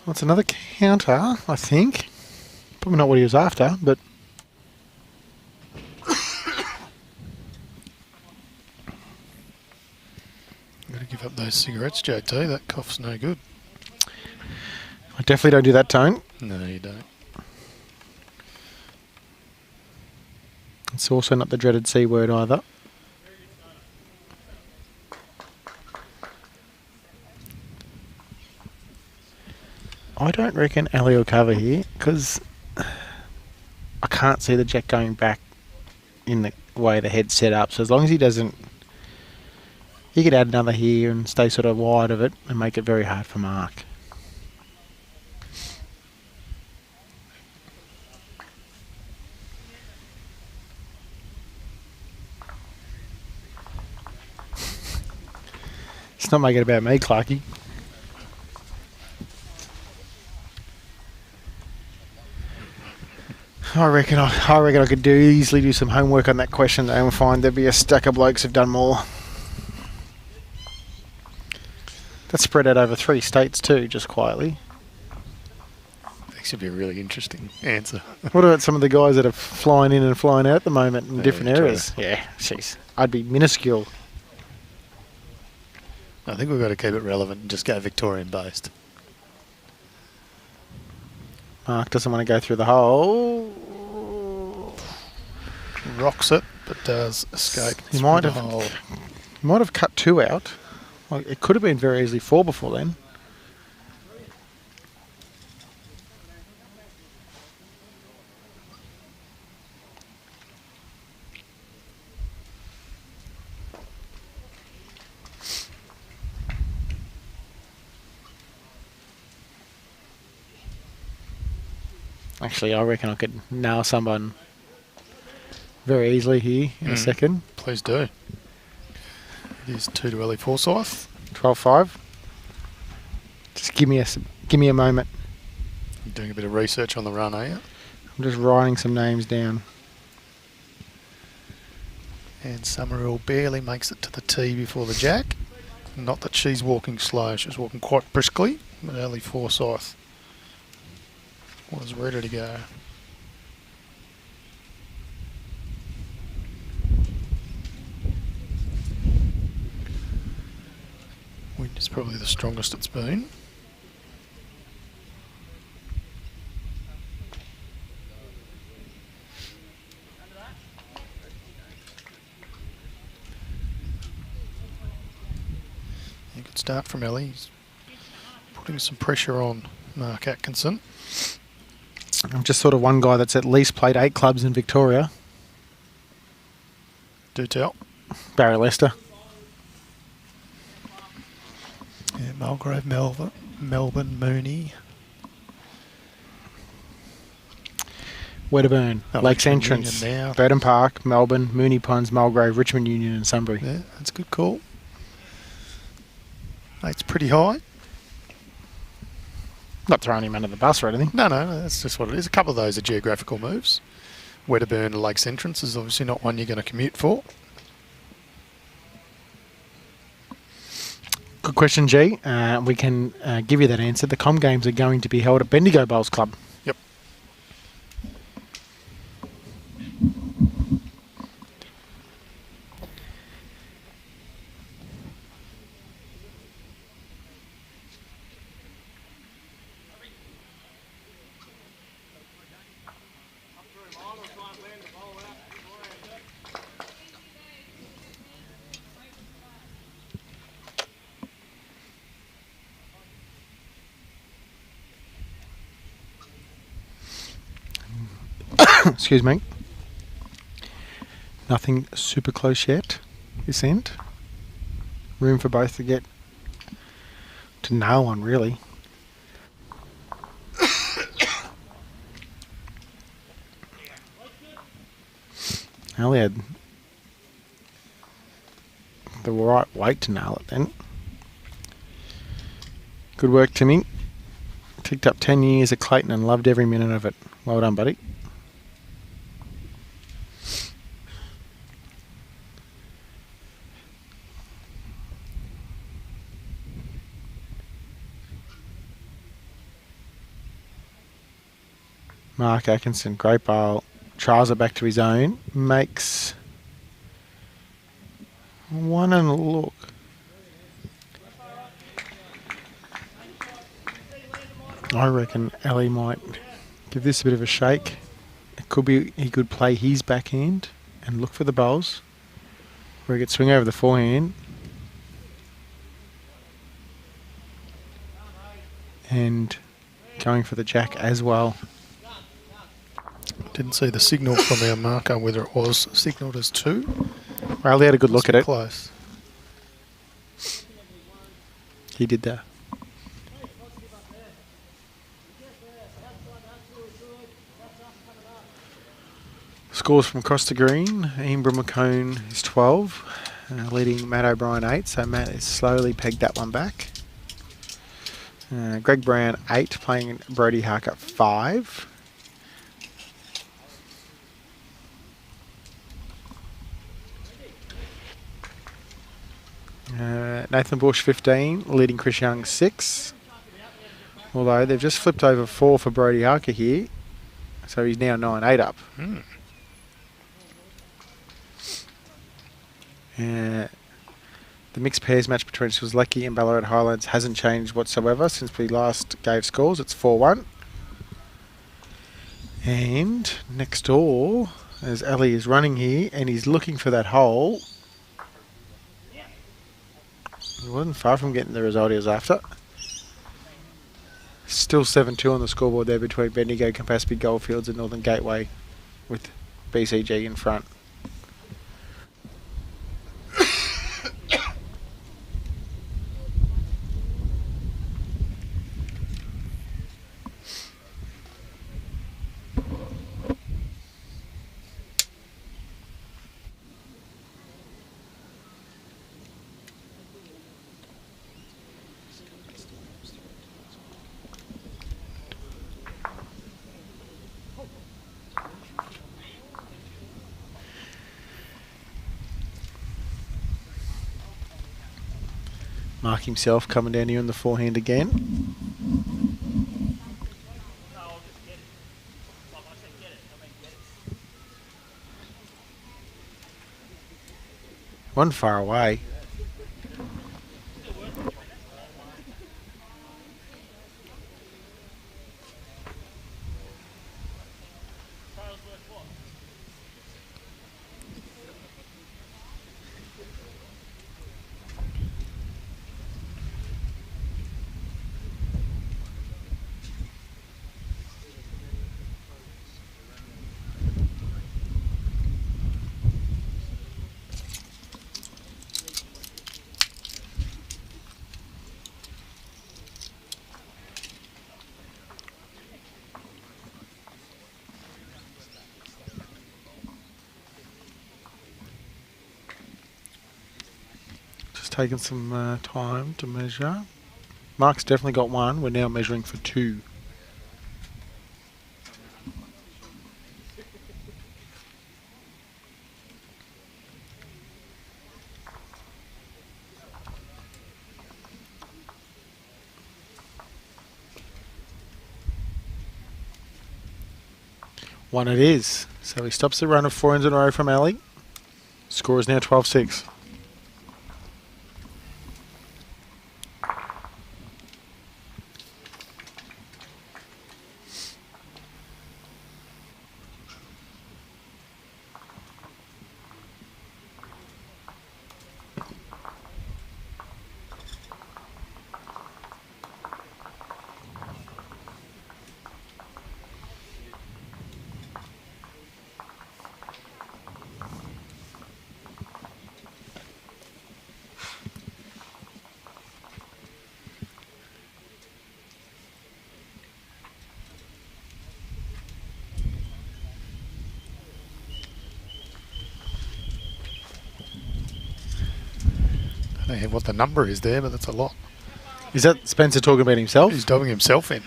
Well, it's another counter, I think. Probably not what he was after, but... Got to give up those cigarettes, JT. That cough's no good. I definitely don't do that, Tone. No, you don't. It's also not the dreaded C word either. I don't reckon Ali will cover here because I can't see the jack going back in the way the head's set up. So as long as he doesn't, he could add another here and stay sort of wide of it and make it very hard for Mark. It's not making it about me, Clarkie. I reckon I could easily do some homework on that question and find there'd be a stack of blokes who've done more. That's spread out over 3 states too, just quietly. That should be a really interesting answer. What about some of the guys that are flying in and flying out at the moment in Yeah, different true. areas? Yeah, jeez. I'd be minuscule. I think we've got to keep it relevant and just go Victorian based. Mark doesn't want to go through the hole. Rocks it, but does escape. He through might the have- hole. Might have cut 2 out. Well, it could have been very easily 4 before then. Actually, I reckon I could nail someone very easily here in a second. Please do. It is 2 to Ellie Forsyth. 12-5. Just give me a moment. You're doing a bit of research on the run, are you? I'm just writing some names down. And Summerall barely makes it to the tee before the jack. Not that she's walking slow, she's walking quite briskly, but Ellie Forsyth was ready to go. Wind is probably the strongest it's been. A good start from Ellie. He's putting some pressure on Mark Atkinson. I'm just sort of one guy that's at least played 8 clubs in Victoria. Do tell. Barry Lester. Yeah, Mulgrave, Melbourne, Mooney. Wedderburn, Oh, Lakes Richmond Entrance, Union now. Burton Park, Melbourne, Mooney Ponds, Mulgrave, Richmond Union and Sunbury. Yeah, that's a good call. It's pretty high. Not throwing him under the bus or anything. No, that's just what it is. A couple of those are geographical moves. Wedderburn to Lakes Entrance is obviously not one you're going to commute for. Good question, G. We can give you that answer. The Com Games are going to be held at Bendigo Bowls Club. Yep. Excuse me. Nothing super close yet this end. Room for both to get to nail one, really. Ali had the right weight to nail it then. Good work, Timmy. Picked up 10 years at Clayton and loved every minute of it. Well done, buddy. Mark Atkinson, great bowl. Trials it back to his own. Makes one and a look. I reckon Ali might give this a bit of a shake. It could be he could play his backhand and look for the bowls where he could swing over the forehand and going for the jack as well. Didn't see the signal from our marker whether it was signalled as 2. Well, he had a good look at it. Close. He did that. Scores from across the green. Ian McCone is 12, leading Matt O'Brien 8, so Matt has slowly pegged that one back. Greg Brown 8, playing Brody Harker 5. Nathan Bush 15, leading Chris Young 6. Although they've just flipped over 4 for Brody Harker here, so he's now 9-8 up. The mixed pairs match between Swisleki and Ballarat Highlands hasn't changed whatsoever since we last gave scores. It's 4-1. And next door, as Ali is running here and he's looking for that hole, he wasn't far from getting the result he was after. Still 7-2 on the scoreboard there between Bendigo, Campaspe, Goldfields and Northern Gateway with BCG in front. Mark himself coming down here in the forehand again. One far away. Taking some time to measure. Mark's definitely got 1. We're now measuring for 2. One it is. So he stops the run of 4 ends in a row from Ali. Score is now 12-6. I don't know what the number is there, but that's a lot. Is that Spencer talking about himself? He's dobbing himself in.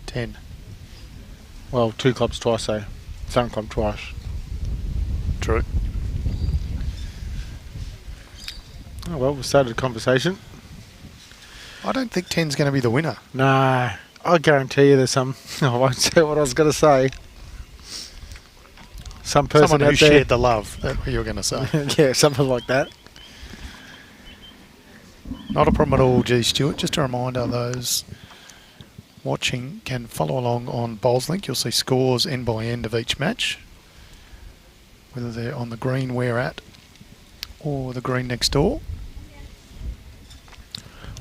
10. Well, 2 clubs twice, so Sun Club twice. True. Oh, well, we started a conversation. I don't think 10's going to be the winner. Nah, I guarantee you there's some... I won't say what I was going to say. Some person Someone who out there, shared the love, that's what you were going to say. yeah, something like that. Not a problem at all, G. Stewart. Just a reminder, those watching can follow along on Bowls Link. You'll see scores end by end of each match, whether they're on the green we're at or the green next door.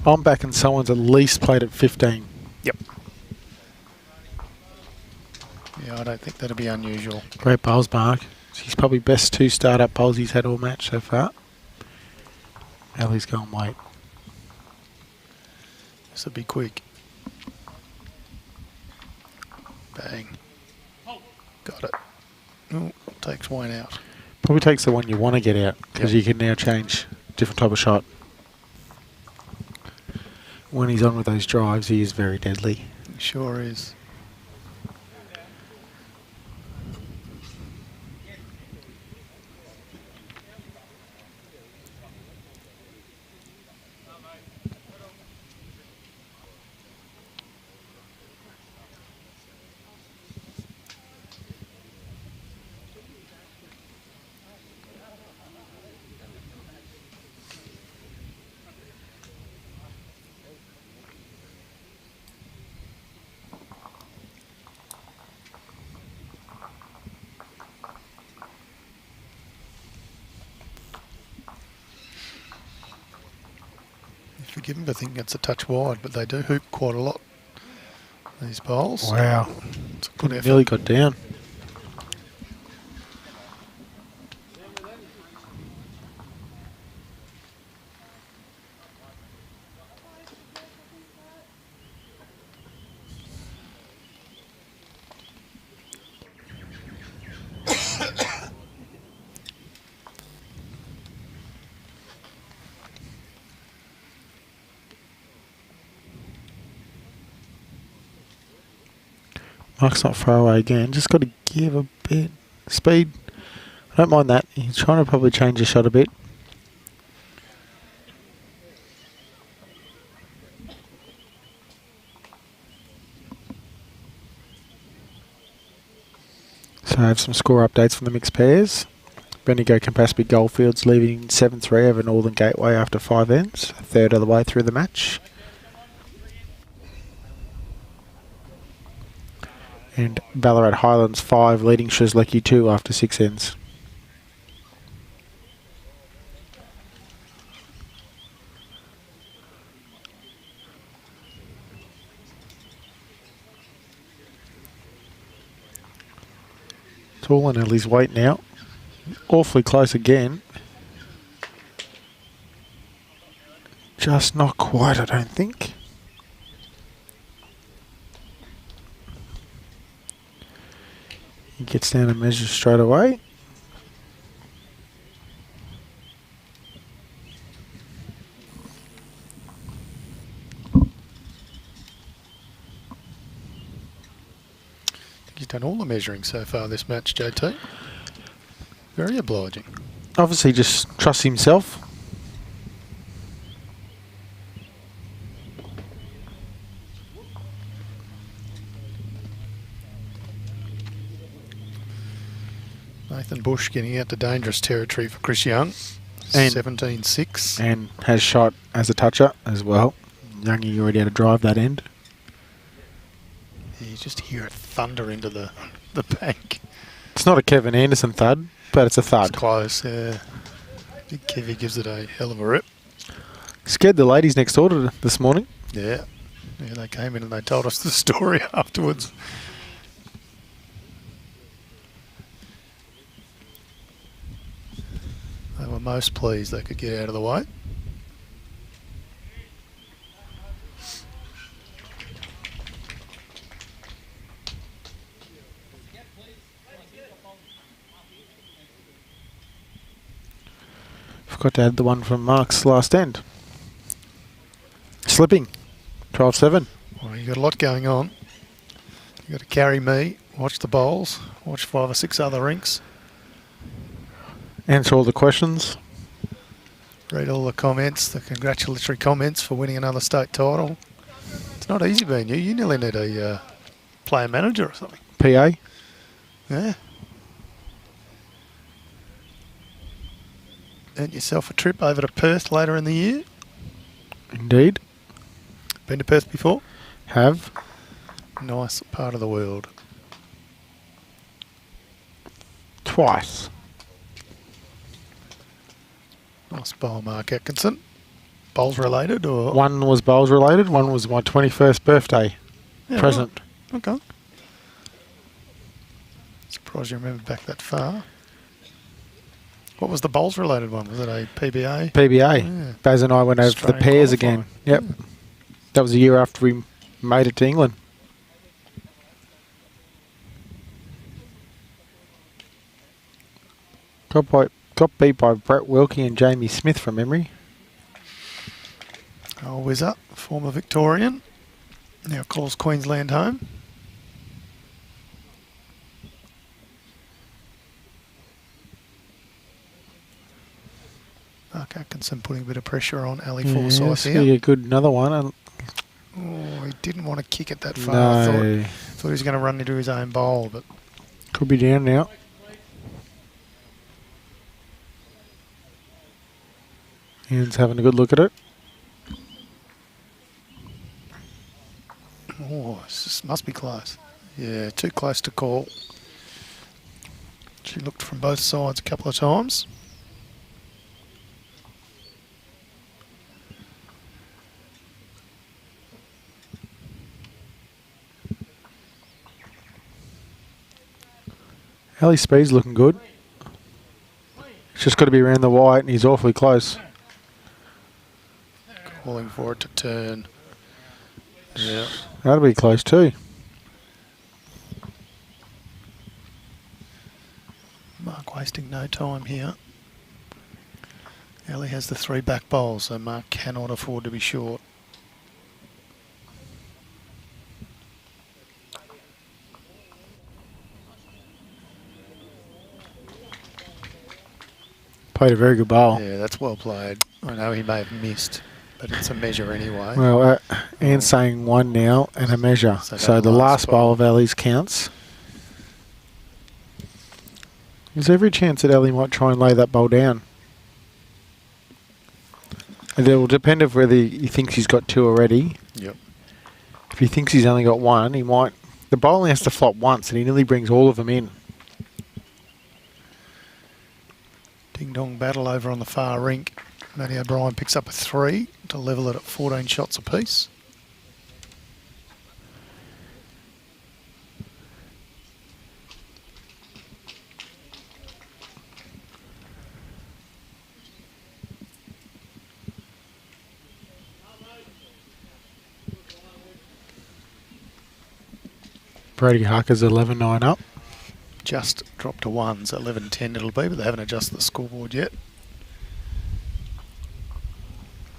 I'm backing someone's at least played at 15. Yep. Yeah, I don't think that'll be unusual. Great bowls, Mark. He's probably best 2 start-up bowls he's had all match so far. Ellie's going late. This will be quick. Bang. Got it. Oh, takes one out. Probably takes the one you want to get out because you can now change different type of shot. When he's on with those drives, he is very deadly. He sure is. Forgive him for thinking it's a touch wide, but they do hoop quite a lot, these bowls. Wow. It's a good effort. Nearly got down. Mark's not far away again. Just got to give a bit speed. I don't mind that. He's trying to probably change his shot a bit. So I have some score updates from the mixed pairs. Bendigo Campaspe Goldfields leaving 7-3 over Northern Gateway after 5 ends, a third of the way through the match. And Ballarat Highlands 5 leading Shisleki 2 after 6 ends. It's all on Ellie's weight now. Awfully close again. Just not quite, I don't think. He gets down and measures straight away. He's done all the measuring so far this match, JT. Very obliging. Obviously just trusts himself. Nathan Bush getting out to dangerous territory for Chris Young. And 17-6. And has shot as a toucher as well. Youngie already had to drive that end. You just hear it thunder into the bank. It's not a Kevin Anderson thud, but it's a thud. It's close, yeah. Big Kevy gives it a hell of a rip. Scared the ladies next door this morning. Yeah. Yeah, they came in and they told us the story afterwards. They were most pleased they could get out of the way. Forgot to add the one from Mark's last end. Slipping. 12-7. Well, you've got a lot going on. You've got to carry me, watch the bowls, watch 5 or 6 other rinks. Answer all the questions. Read all the comments, the congratulatory comments for winning another state title. It's not easy being you. You nearly need a player manager or something. PA. Yeah. Earn yourself a trip over to Perth later in the year. Indeed. Been to Perth before? Have. Nice part of the world. Twice. Nice bowl, Mark Atkinson. Bowls related or? One was bowls related, one was my 21st birthday present. Right. Okay. Surprised you remember back that far. What was the bowls related one? Was it a PBA? PBA. Yeah. Baz and I went over for the Australian pairs qualifying. again. Yep. Yeah. That was a year after we made it to England. Got beat by Brett Wilkie and Jamie Smith from memory. Oh, Whizzer, former Victorian. Now calls Queensland home. Mark Atkinson putting a bit of pressure on Ali Forsyth Yes, here. a good another one. Oh, he didn't want to kick it that far. No. I thought he was going to run into his own bowl, but Could be down now. Ian's having a good look at it. oh, this must be close. Yeah, too close to call. She looked from both sides a couple of times. Ali Speed's looking good. It's just got to be around the white and he's awfully close. Calling for it to turn. Yeah. That'll be close too. Mark wasting no time here. Ali has the 3 back bowls, so Mark cannot afford to be short. Played a very good bowl. Yeah, that's well played. I know he may have missed, but it's a measure anyway. Well, Ian's saying 1 now and a measure. So the last bowl of Ali's counts. There's every chance that Ali might try and lay that bowl down. And it will depend on whether he thinks he's got 2 already. Yep. If he thinks he's only got 1, he might. The bowl only has to flop once and he nearly brings all of them in. Ding-dong battle over on the far rink. Matty O'Brien picks up a 3 to level it at 14 shots apiece. Brady Harker's 11-9 up. Just dropped to 1s, 11-10 it'll be, but they haven't adjusted the scoreboard yet.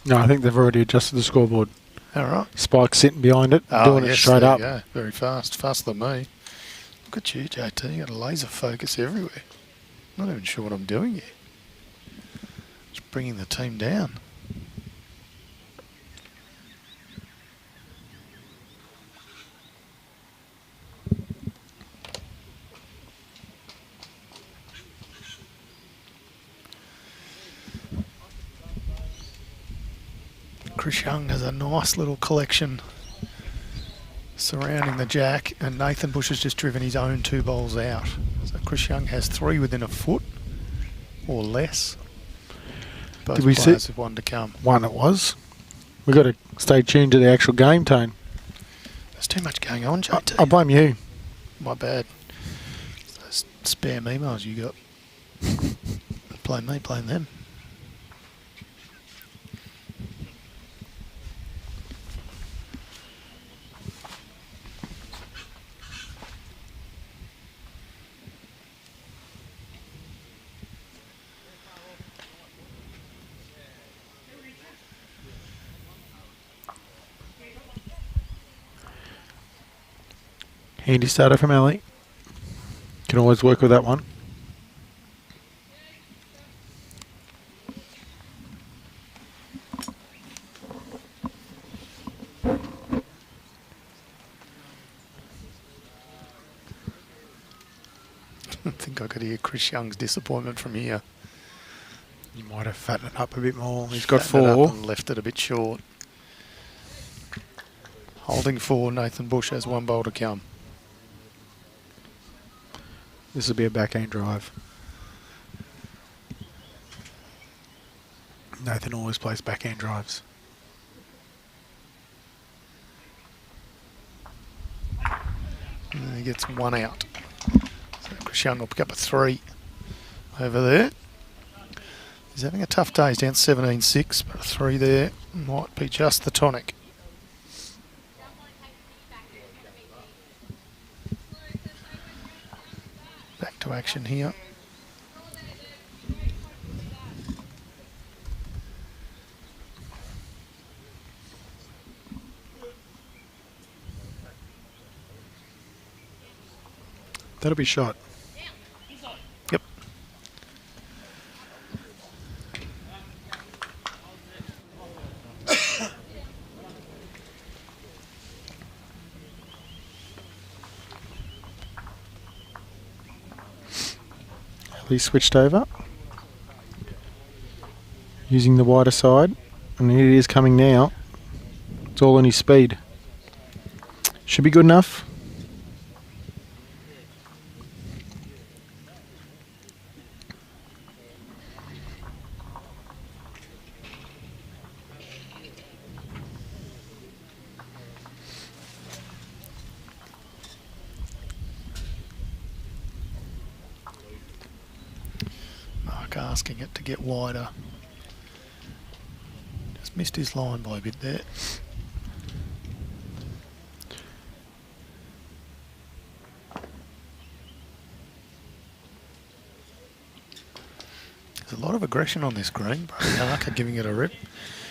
No, I think they've already adjusted the scoreboard. All right. Spike's sitting behind it, doing it straight there up. you go. Very fast, faster than me. Look at you, JT. You got a laser focus everywhere. Not even sure what I'm doing here. Just bringing the team down. Chris Young has a nice little collection surrounding the jack, and Nathan Bush has just driven his own 2 bowls out. So Chris Young has 3 within a foot or less. Both Did we players see have 1 to come. 1 it was. We've got to stay tuned to the actual game tone. There's too much going on, JT. I blame you. My bad. Those spam emails you got. Blame me, blame them. Handy starter from Ali. Can always work with that one. I think I could hear Chris Young's disappointment from here. You might have fattened it up a bit more. He's got Fattened it 4. up and left it a bit short. Holding 4, Nathan Bush has 1 bowl to come. This will be a backhand drive. Nathan always plays backhand drives. And he gets 1 out. So Chris Young will pick up a 3 over there. He's having a tough day. He's down 17-6, but a 3 there might be just the tonic. Back to action here. That'll be shot. Yep. He switched over. Using the wider side. And here it is coming now. It's all in his speed. Should be good enough. Asking it to get wider. Just missed his line by a bit there. There's a lot of aggression on this green. Brody Harker giving it a rip.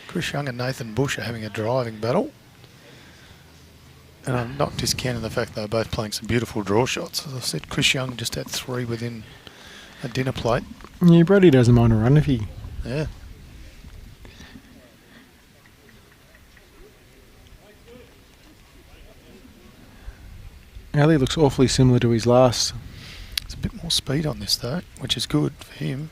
Chris Young and Nathan Bush are having a driving battle. And I'm not discounting the fact they're both playing some beautiful draw shots. As I said, Chris Young just had 3 within a dinner plate. Yeah, Brody doesn't mind a run if he... Yeah. Ali looks awfully similar to his last. There's a bit more speed on this though, which is good for him.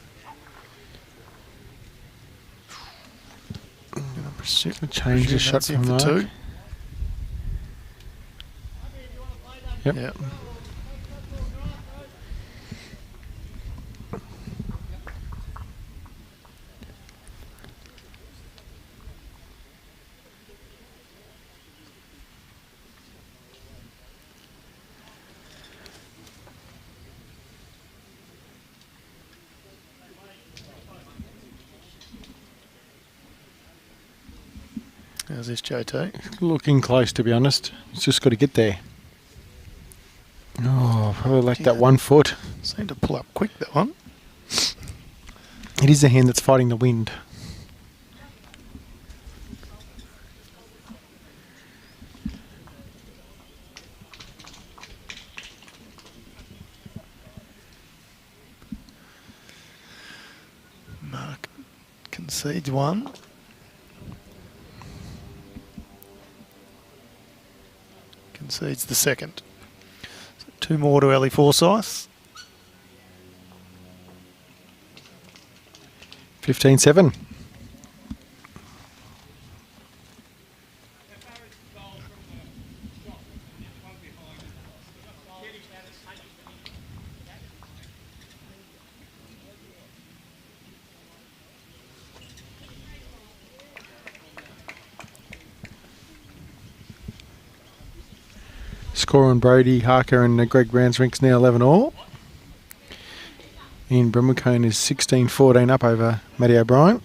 Change the shot from Mark. 2. Yep. Yep. How's this, JT? Looking close, to be honest. He's just got to get there. Oh, probably like that 1 foot. Seemed to pull up quick, that one. It is a hand that's fighting the wind. Mark concedes 1. Concedes the second. So 2 more to Ellie Forsyth. 15-7. Score on Brody, Harker and Greg Branswink's now 11 all. Ian Brimacone is 16-14 up over Matty O'Brien.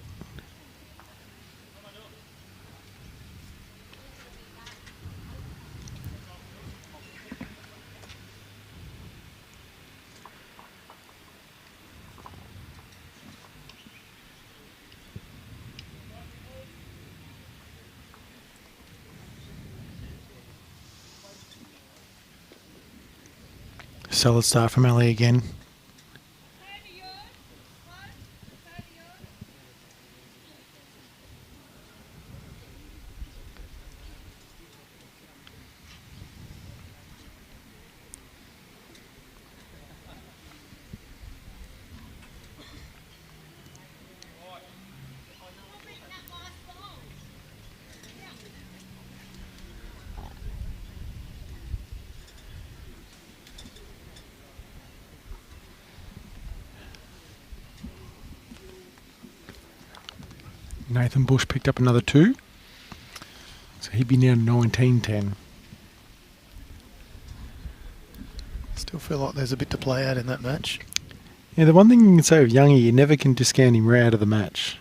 solid start from Ali again. Nathan Bush picked up another 2. So he'd be now 19-10. Still feel like there's a bit to play out in that match. Yeah, the one thing you can say of Youngie, you never can discount him right out of the match.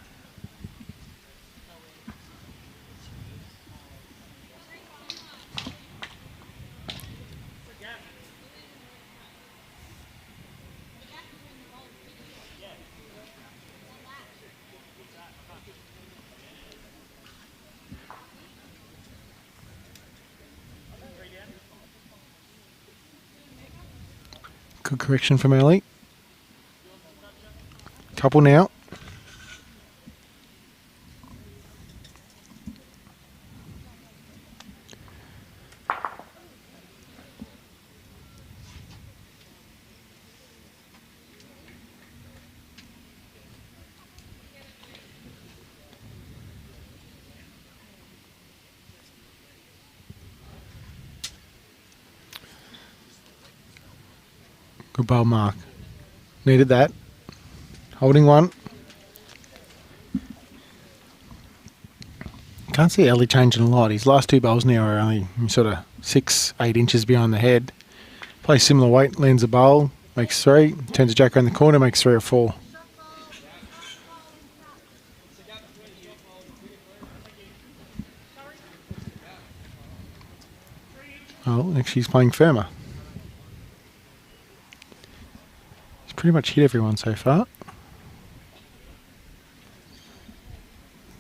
Good correction from Ali. Couple now. Good ball, Mark. Needed that. Holding one. Can't see Ali changing a lot. His last 2 bowls now are only sort of 6-8 inches behind the head. Plays similar weight, lands the bowl, makes 3, turns a jack around the corner, makes 3 or 4. Oh, actually he's playing firmer. He's pretty much hit everyone so far.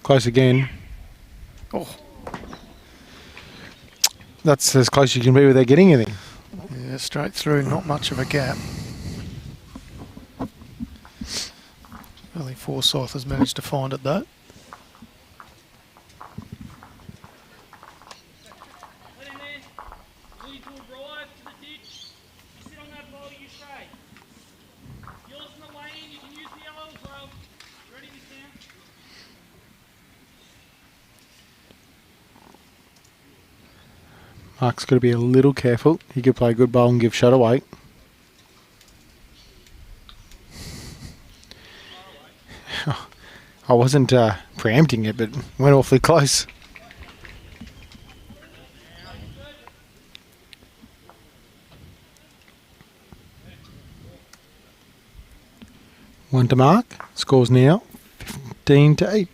Close again. Oh, that's as close as you can be without getting anything. yeah, straight through, not much of a gap. Only Forsyth has managed to find it though. Mark's got to be a little careful. He could play a good bowl and give shot away. I wasn't preempting it, but went awfully close. One to Mark. Scores now 15-8.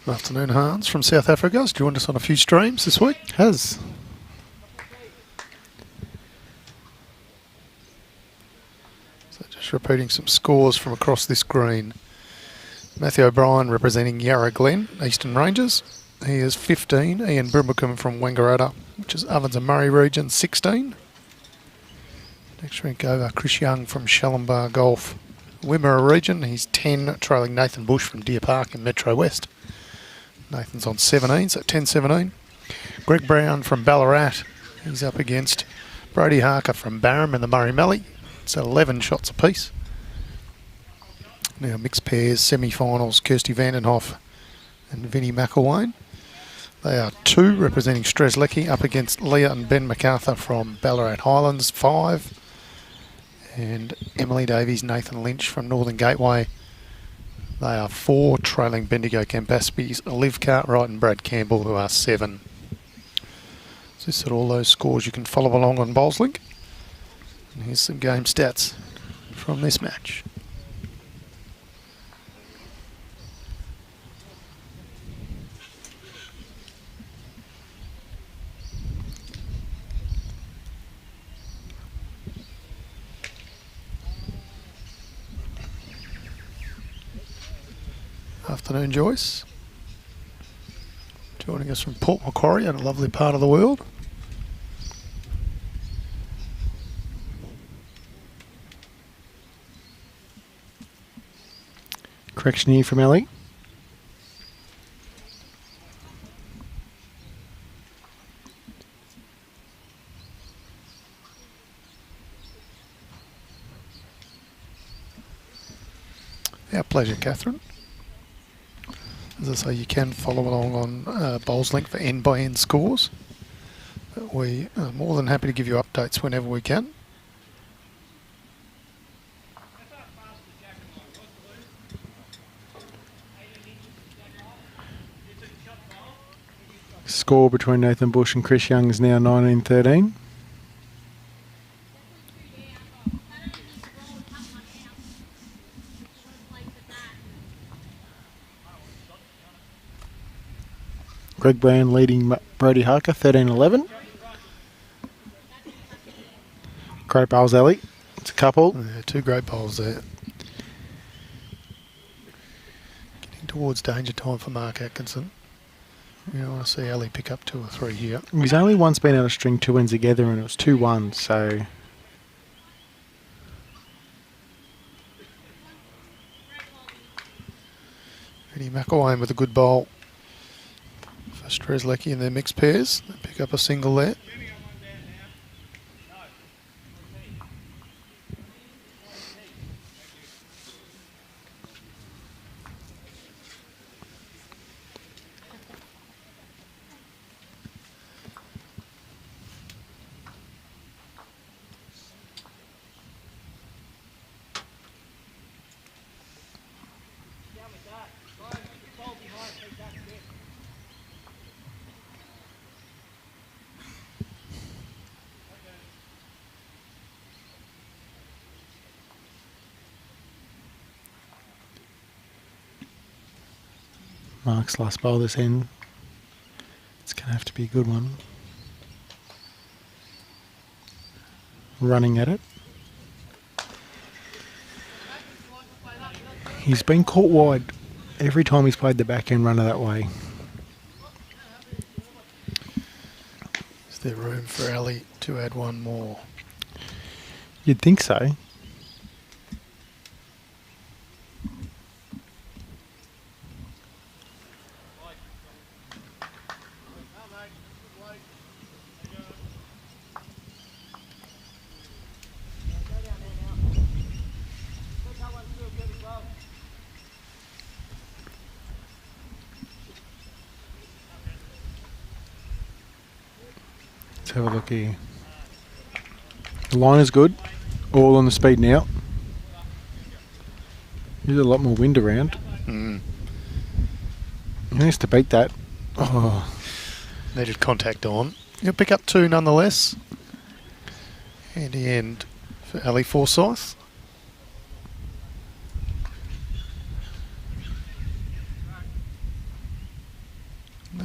Afternoon, Hans from South Africa. Has joined us on a few streams this week. Has. So just repeating some scores from across this green. Matthew O'Brien representing Yarra Glen, Eastern Ranges. He is 15. Ian Brimacombe from Wangaratta, which is Ovens and Murray region, 16. Next rank over, Chris Young from Shallumbar Golf, Wimmera region. He's 10, trailing Nathan Bush from Deer Park in Metro West. Nathan's on 17, so 10-17. Greg Brown from Ballarat. He's up against Brody Harker from Barham in the Murray Mallee. It's 11 shots apiece. Now mixed pairs, semi-finals, Kirsty Vandenhoff and Vinnie McElwain. They are 2, representing Strzelecki, up against Leah and Ben MacArthur from Ballarat Highlands, 5. And Emily Davies, Nathan Lynch from Northern Gateway. They are 4, trailing Bendigo Campaspe's Liv Cartwright and Brad Campbell, who are 7. So this are all those scores you can follow along on BowlsLink. And here's some game stats from this match. Afternoon, Joyce. Joining us from Port Macquarie, a lovely part of the world. Correction here from Ellie. Our pleasure, Catherine. As I say, you can follow along on Bowls Link for end-by-end scores. But we are more than happy to give you updates whenever we can. Score between Nathan Bush and Chris Young is now 19-13. Greg Brown leading Brody Harker 13-11. Great bowls, Ellie. It's a couple. Yeah, 2 great bowls there. Getting towards danger time for Mark Atkinson. You want to see Ali pick up 2 or 3 here. He's only once been able to string 2 wins together, and it was 2-1, so... Eddie McElwain with a good bowl for Strzelecki in their mixed pairs. They pick up a single there. Mark's last bowl this end. It's going to have to be a good one. Running at it. He's been caught wide every time he's played the backhand runner that way. Is there room for Ali to add one more? You'd think so. Let's have a look here. The line is good. All on the speed now. There's a lot more wind around. He needs to beat that. Oh. Needed contact on. He'll pick up 2 nonetheless. Handy end for Ali Forsyth.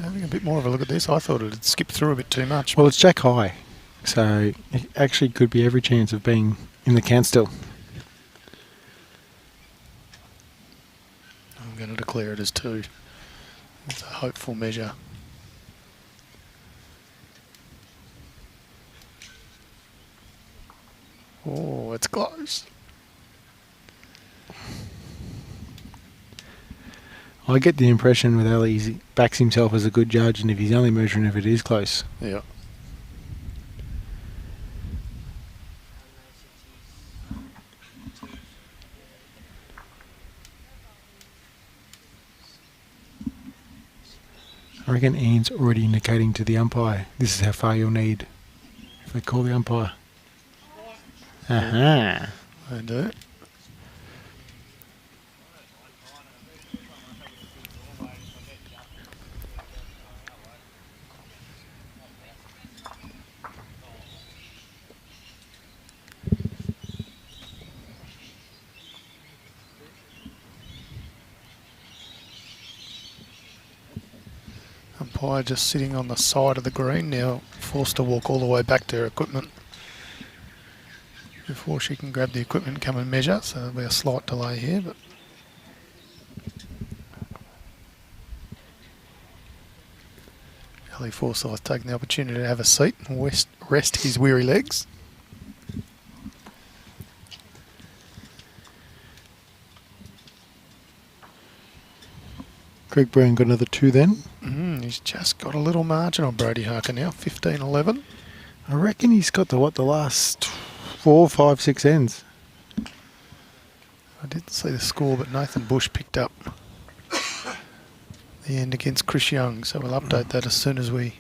Having a bit more of a look at this, I thought it had skipped through a bit too much. Well, it's Jack High, so it actually could be every chance of being in the can still. I'm going to declare it as 2. It's a hopeful measure. Oh, it's close. I get the impression with Ali, he backs himself as a good judge, and if he's only measuring if it is close. Yeah. I reckon Ian's already indicating to the umpire, this is how far you'll need if they call the umpire. Aha. I do. Umpire just sitting on the side of the green now, forced to walk all the way back to her equipment before she can grab the equipment and come and measure, so there'll be a slight delay here. But Ellie Forsyth taking the opportunity to have a seat and rest his weary legs. Greg Brown got another 2 then. He's just got a little margin on Brody Harker now, 15-11. I reckon he's got the last 4, 5, 6 ends. I didn't see the score, but Nathan Bush picked up the end against Chris Young, so we'll update that as soon as we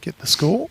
get the score.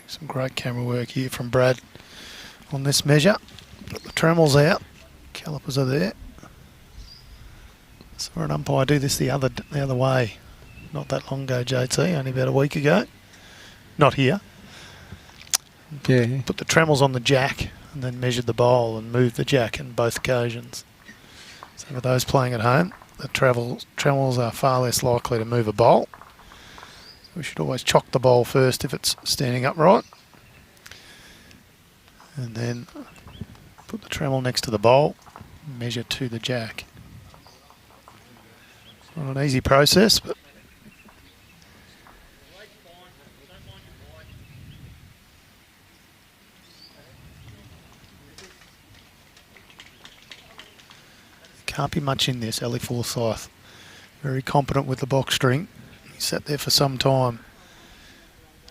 Some great camera work here from Brad on this measure. Got the tremels out, calipers are there. Saw an umpire do this the other way not that long ago, JT, only about a week ago. Not here. Yeah. Put the tremels on the jack and then measured the bowl and moved the jack in both occasions. So for those playing at home, the tremels are far less likely to move a bowl. We should always chock the bowl first if it's standing upright. And then put the tremel next to the bowl, measure to the jack. Not an easy process, but can't be much in this. Ellie Forsyth, very competent with the box string. He sat there for some time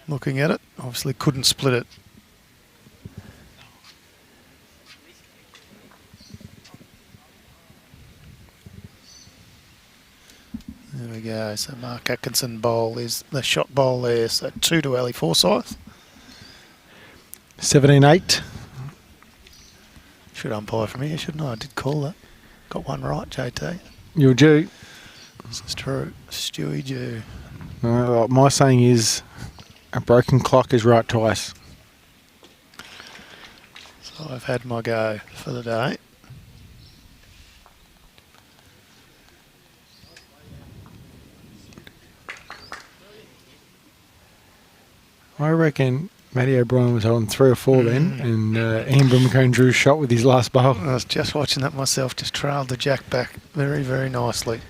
looking at it. Obviously couldn't split it. There we go. So Mark Atkinson bowl is the shot bowl there. So 2 to Ellie Forsyth. 17-8. Should umpire from here, shouldn't I? I did call that. Got one right, JT. You're due. This is true. Stewie Jew. My saying is a broken clock is right twice. So I've had my go for the day. I reckon Matty O'Brien was on 3 or 4 then, and Ian Brimacone drew a shot with his last bowl. I was just watching that myself, just trailed the jack back very, very nicely.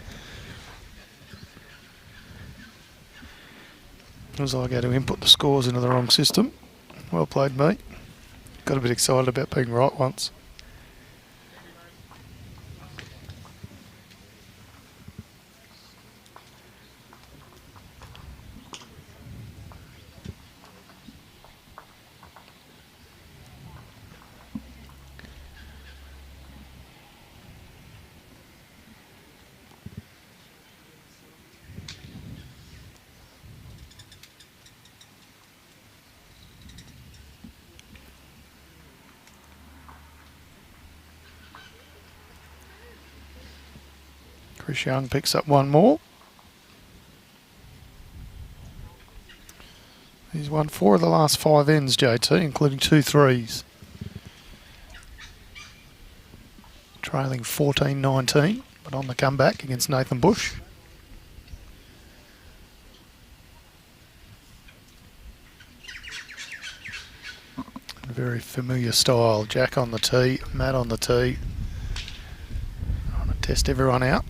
As I go to input the scores into the wrong system. Well played, mate. Got a bit excited about being right once. Chris Young picks up one more. He's won 4 of the last 5 ends, JT, including 2 threes. Trailing 14-19, but on the comeback against Nathan Bush. A very familiar style. Jack on the tee, Matt on the tee. Trying to test everyone out.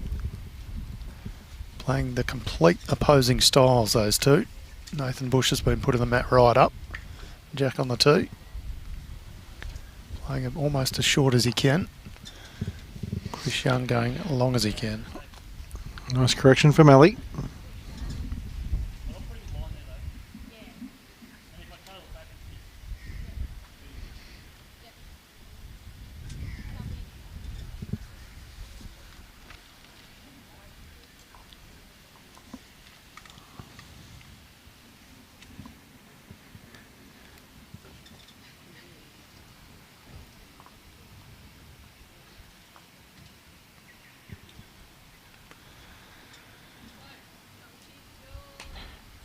Playing the complete opposing styles, those two. Nathan Bush has been putting the mat right up. Jack on the tee. Playing him almost as short as he can. Chris Young going as long as he can. Nice correction from Ellie.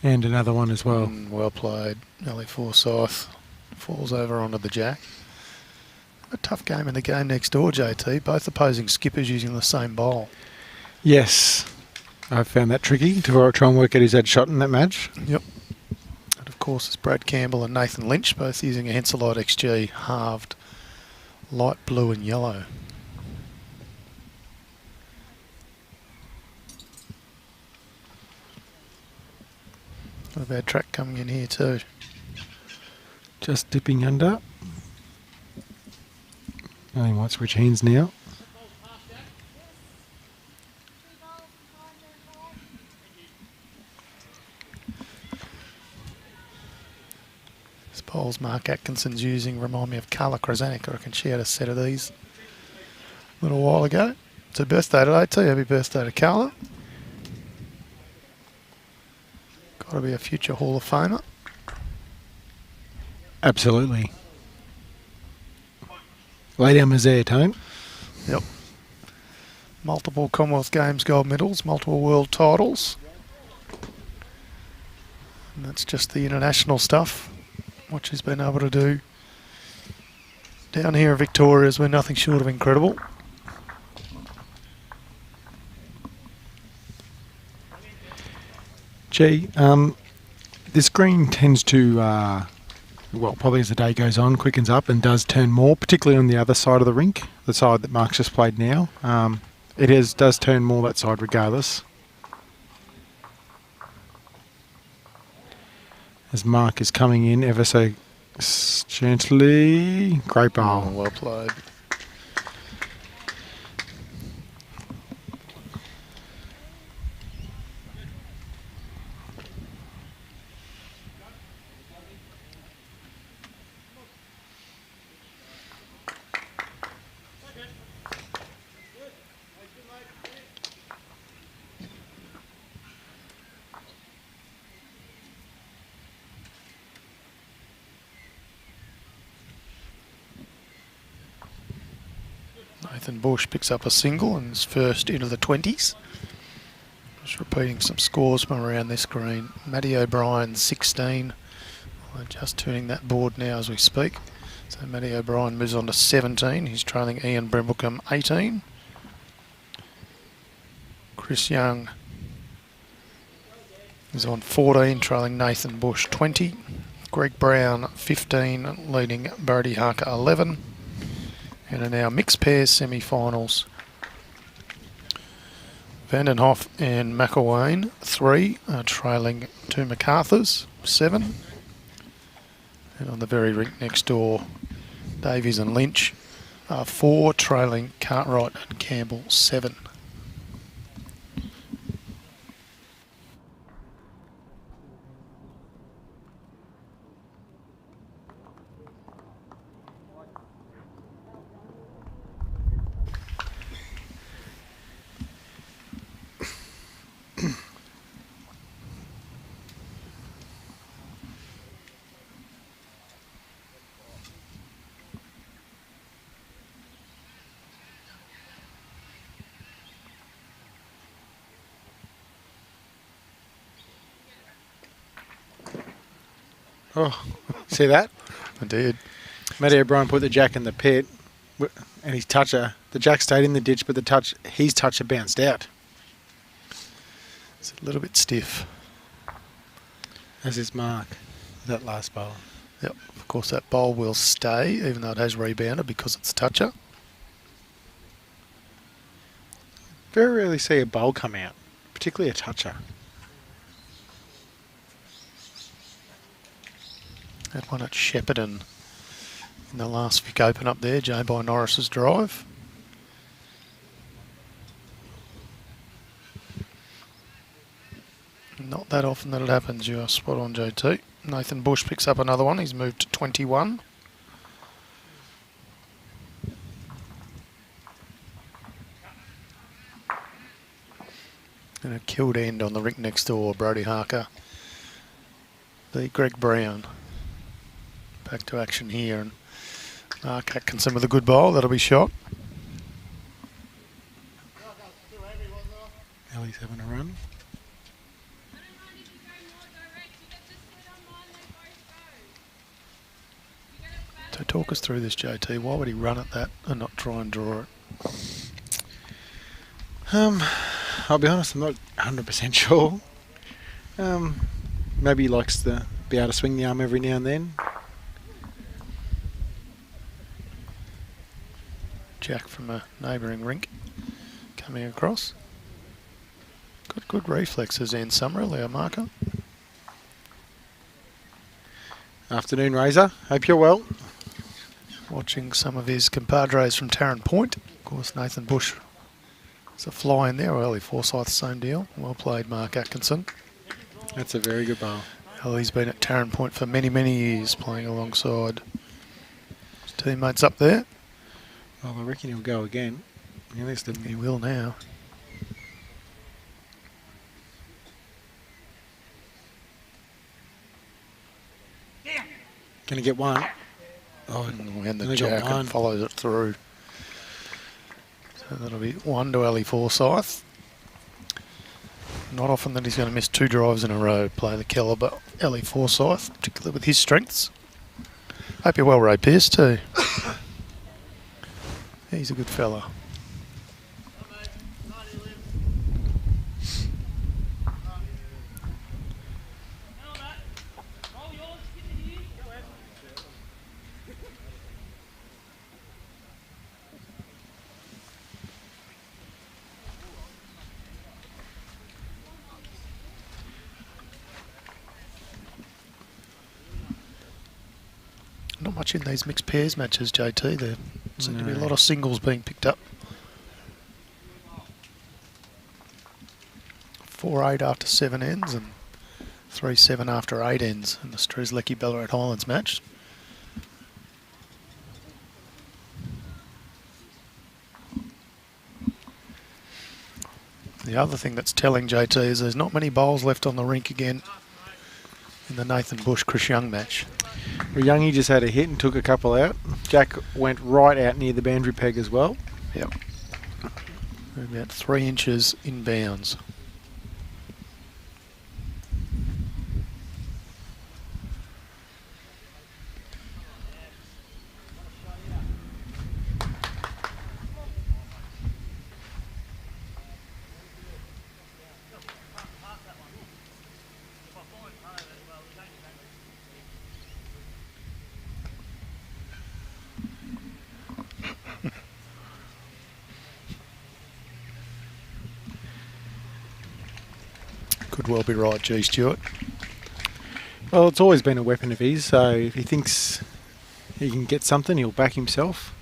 And another one as well. Well played. Ellie Forsyth falls over onto the jack. A tough game in the game next door, JT. Both opposing skippers using the same bowl. Yes. I found that tricky to try and work out who's had shot in that match. Yep. And of course, it's Brad Campbell and Nathan Lynch, both using a Henselite XG halved light blue and yellow. Got a bad track coming in here too. Just dipping under. I might switch hands now. This bowls Mark Atkinson's using remind me of Carla Krasanik. I reckon she had a set of these a little while ago. It's her birthday today too. Happy birthday to Carla. Got to be a future Hall of Famer. Absolutely. Lay down Mazare, Tone. Yep. Multiple Commonwealth Games gold medals, multiple world titles. And that's just the international stuff. What she's been able to do down here in Victoria has been nothing short of incredible. Gee, this green tends to, well, probably as the day goes on, quickens up and does turn more, particularly on the other side of the rink, the side that Mark's just played now. Does turn more that side regardless. As Mark is coming in ever so gently. Great bowl. Oh, well played. Nathan Bush picks up a single and is first into the 20s. Just repeating some scores from around this green. Matty O'Brien 16. We're just turning that board now as we speak. So Matty O'Brien moves on to 17. He's trailing Ian Bremblecombe 18. Chris Young is on 14, trailing Nathan Bush 20. Greg Brown 15, leading Brody Harker 11. And are now mixed pairs semi-finals. Vandenhoff and McElwain 3 are trailing two MacArthurs 7. And on the very rink next door, Davies and Lynch are 4, trailing Cartwright and Campbell 7. Oh, see that? I did. Matty O'Brien put the jack in the pit, and his toucher, the jack stayed in the ditch, but his toucher bounced out. It's a little bit stiff. As is Mark, that last bowl. Yep. Of course, that bowl will stay, even though it has rebounded because it's toucher. Very rarely see a bowl come out, particularly a toucher. Had one at Shepparton in the last Vic Open up there, J by Norris's drive. Not that often that it happens. You are spot on, JT. Nathan Bush picks up another one. He's moved to 21. And a killed end on the rink next door, Brody Harker. The Greg Brown. Back to action here, and Mark Atkinson with a good bowl. That'll be shot. Ellie's having a run. So talk us through this, JT. Why would he run at that and not try and draw it? I'll be honest, I'm not 100% sure. Maybe he likes to be able to swing the arm every now and then. Jack from a neighbouring rink coming across. Got good reflexes, Ian Summerall, our marker. Afternoon, Razor. Hope you're well. Watching some of his compadres from Tarrant Point. Of course, Nathan Bush is a fly in there. Early Forsyth, same deal. Well played, Mark Atkinson. That's a very good ball. Well, he's been at Tarrant Point for many, many years, playing alongside his teammates up there. Well, I reckon he'll go again. He will now. Going to get one. Oh, and the jack and follows it through. So that'll be one to Ellie Forsyth. Not often that he's going to miss 2 drives in a row. Play the calibre Ellie Forsyth, particularly with his strengths. Hope you're well, Ray Pearce, too. He's a good fella. Not much in these mixed pairs matches, JT. There seem to be a lot of singles being picked up. 4-8 after 7 ends and 3-7 after 8 ends in the Strzelecki Ballarat Highlands match. The other thing that's telling, JT, is there's not many bowls left on the rink again in the Nathan Bush-Chris Young match. Well, Youngie just had a hit and took a couple out. Jack went right out near the boundary peg as well. Yep. About 3 inches in bounds. Could well be right, G. Stewart. Well, it's always been a weapon of his, so if he thinks he can get something, he'll back himself.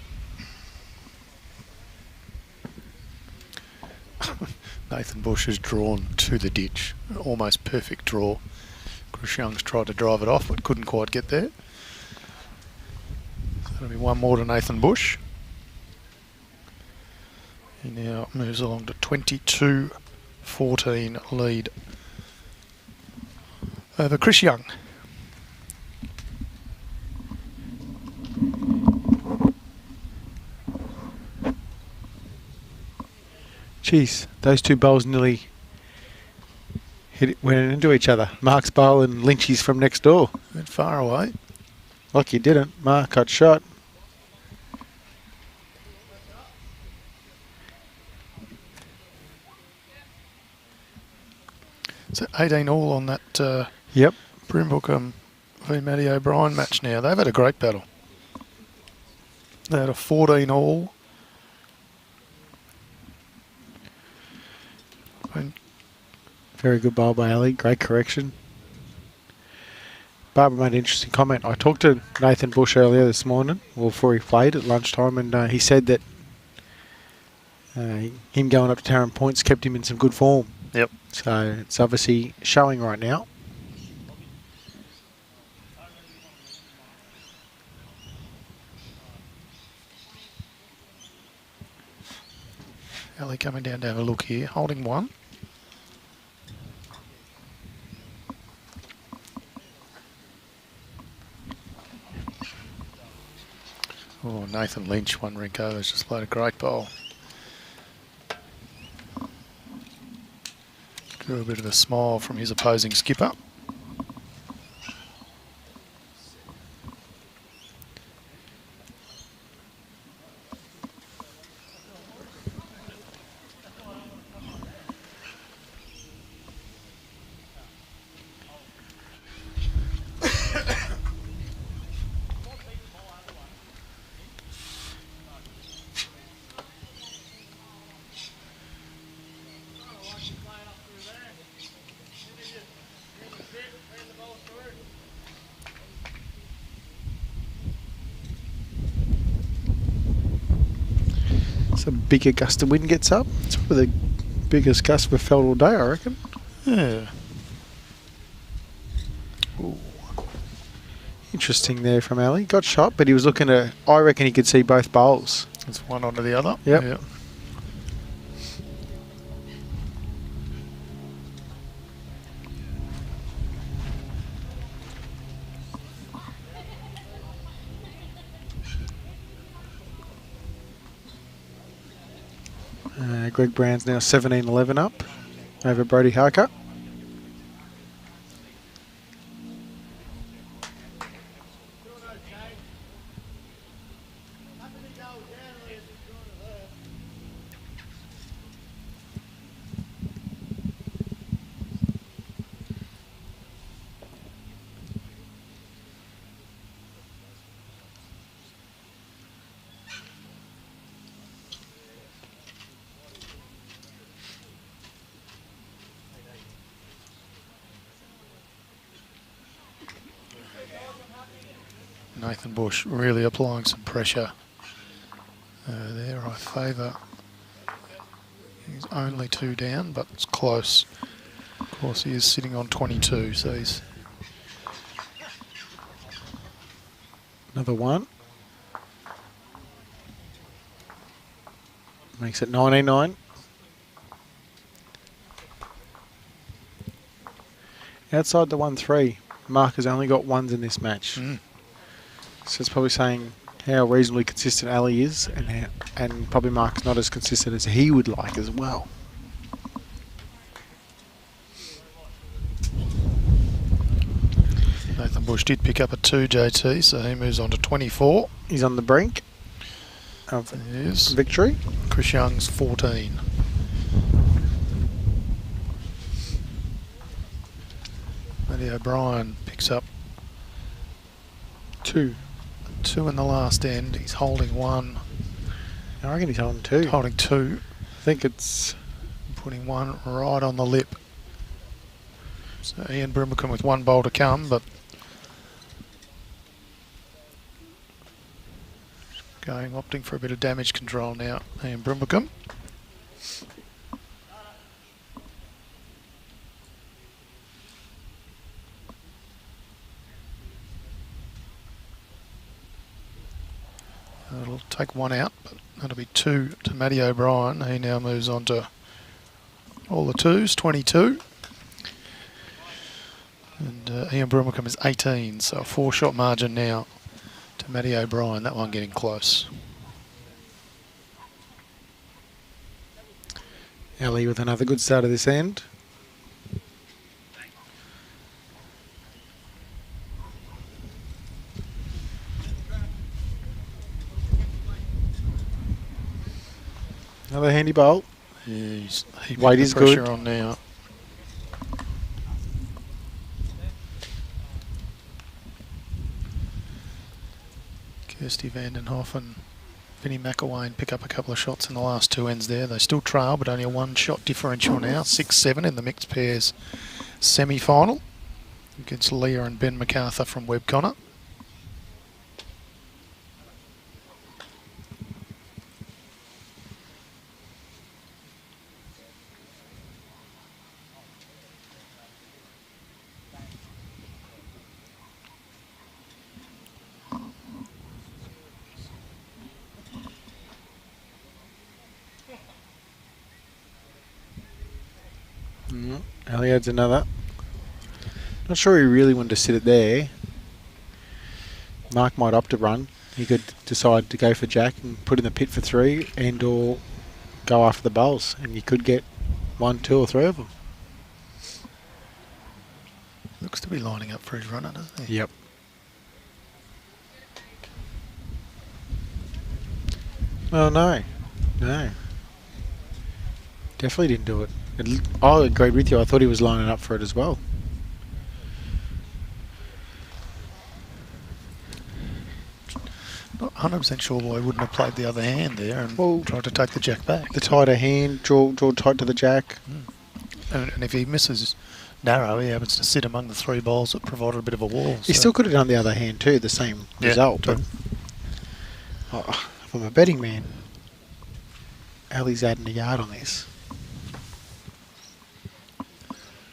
Nathan Bush has drawn to the ditch. Almost perfect draw. Chris Young's tried to drive it off, but couldn't quite get there. So that'll be one more to Nathan Bush. He now moves along to 22-14 lead over Chris Young. Jeez, those two bowls nearly went into each other. Mark's bowl and Lynchy's from next door. Went far away. Like you didn't. Mark cut shot. So 18 all on that Yep. Brimbrook v Matty O'Brien match now. They've had a great battle. They had a 14 all. Very good bowl by Ali. Great correction. Barbara made an interesting comment. I talked to Nathan Bush earlier this morning, well, before he played at lunchtime, and he said that him going up to Tarrant Point's kept him in some good form. Yep. So it's obviously showing right now. Ali coming down to have a look here, holding one. Oh, Nathan Lynch, one rink over, has just played a great bowl. Drew a bit of a smile from his opposing skipper. It's a bigger gust of wind gets up. It's probably the biggest gust we've felt all day, I reckon. Yeah. Ooh. Interesting there from Ali. Got shot, but he was looking to... I reckon he could see both bowls. It's one onto the other. Yep. Yep. Greg Brown's now 17-11 up over Brody Harker. Nathan Bush really applying some pressure there. I favour. He's only 2 down, but it's close. Of course, he is sitting on 22, so he's... Another one. Makes it 99. Outside the 1-3, Mark has only got ones in this match. So it's probably saying how reasonably consistent Ali is, and probably Mark's not as consistent as he would like as well. Nathan Bush did pick up a 2, JT, so he moves on to 24. He's on the brink of victory. Chris Young's 14. Matty O'Brien picks up 2 in the last end. He's holding 1. I reckon he's holding 2. Holding 2. I think it's... Putting 1 right on the lip. So Ian Brimacombe with 1 bowl to come, but... opting for a bit of damage control now, Ian Brimacombe. It'll take 1 out, but that'll be 2 to Matty O'Brien. He now moves on to all the 2s, 22. And Ian Brimacombe is 18, so a 4-shot margin now to Matty O'Brien. That one getting close. Ali with another good start of this end. Another handy bowl. He's Weight is pressure good. On now. Kirsty Vandenhoff and Vinnie McElwain pick up a couple of shots in the last 2 ends there. They still trail, but only a 1-shot differential now. 6-7 in the mixed pairs semi-final against Leah and Ben MacArthur from Webb Connor. Ali adds another. Not sure he really wanted to sit it there. Mark might opt to run. He could decide to go for Jack and put in the pit for 3 and or go after the bowls, and you could get 1, 2 or 3 of them. Looks to be lining up for his runner, doesn't he? Yep. Oh no. Definitely didn't do it. I agreed with you. I thought he was lining up for it as well. Not 100% sure why he wouldn't have played the other hand there and tried to take the Jack back. The tighter hand, draw tight to the Jack. And if he misses narrow, he happens to sit among the 3 balls that provided a bit of a wall. He still could have done the other hand too, the same result. But if I'm a betting man, Ali's adding a yard on this.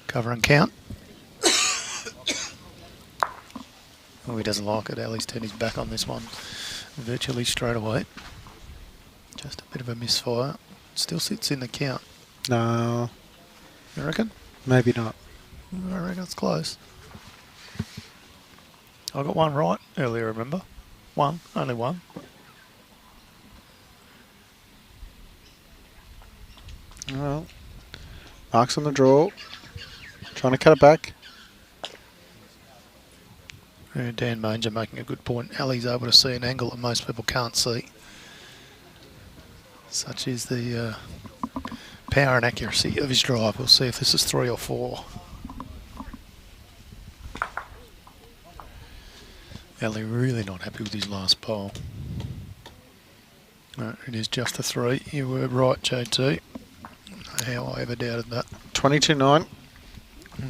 Cover and count. Oh, he doesn't like it. Ali's turned his back on this one virtually straight away. Just a bit of a misfire. Still sits in the count. No. You reckon? Maybe not. I reckon it's close. I got one right earlier, remember? One. Only one. Well, Mark's on the draw. Trying to cut it back. Dan Manger making a good point. Ali's able to see an angle that most people can't see. Such is the power and accuracy of his drive. We'll see if this is 3 or 4. Ali really not happy with his last pole. No, it is just a 3. You were right, JT. How I ever doubted that. 22-9.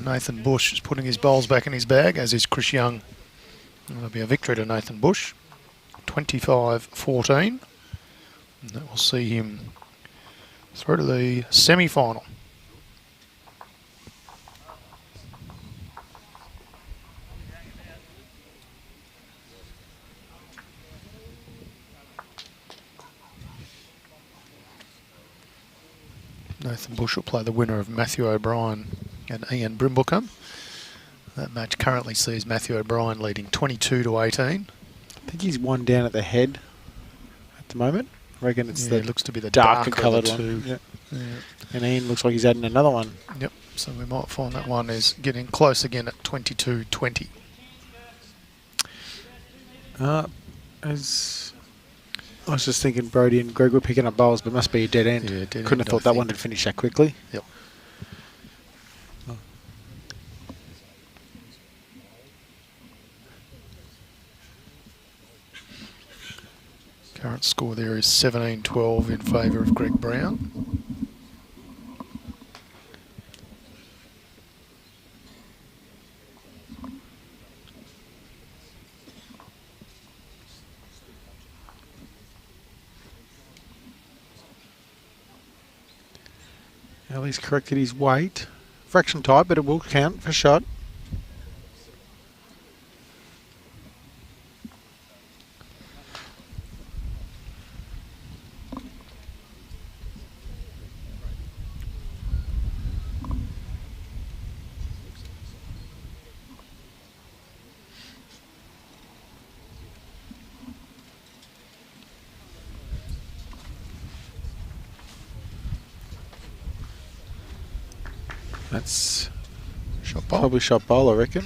Nathan Bush is putting his bowls back in his bag, as is Chris Young. That'll be a victory to Nathan Bush. 25-14. And that will see him through to the semi-final. Nathan Bush will play the winner of Matthew O'Brien and Ian Brimbleham. That match currently sees Matthew O'Brien leading 22-18. I think he's one down at the head at the moment. I reckon it's it looks to be the darker darker coloured of the one. two. Yep. Yeah. And Ian looks like he's adding another one. Yep, so we might find that one is getting close again at 22-20. As I was just thinking Brody and Greg were picking up bowls, but must be a dead end. Yeah, dead Couldn't end, have thought I that one think. would finish that quickly. Yep. Oh. Current score there is 17-12 in favour of Greg Brown. Ali's corrected his weight. Fraction tight, but it will count for shot. That's Shot bowl. probably shot bowl, I reckon.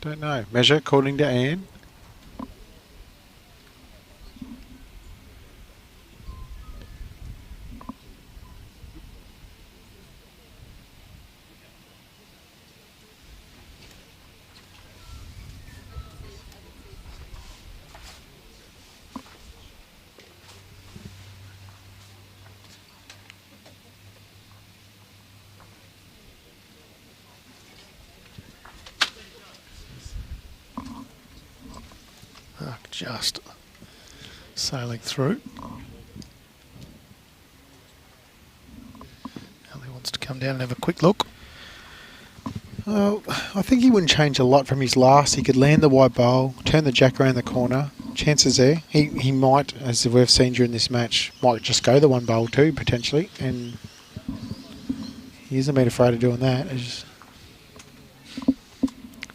Don't know. Measure according to Anne. Just sailing through. Ali wants to come down and have a quick look. Well, I think he wouldn't change a lot from his last. He could land the wide bowl, turn the jack around the corner. Chances there. He might, as we've seen during this match, might just go the one bowl too, potentially. And he hasn't been afraid of doing that. If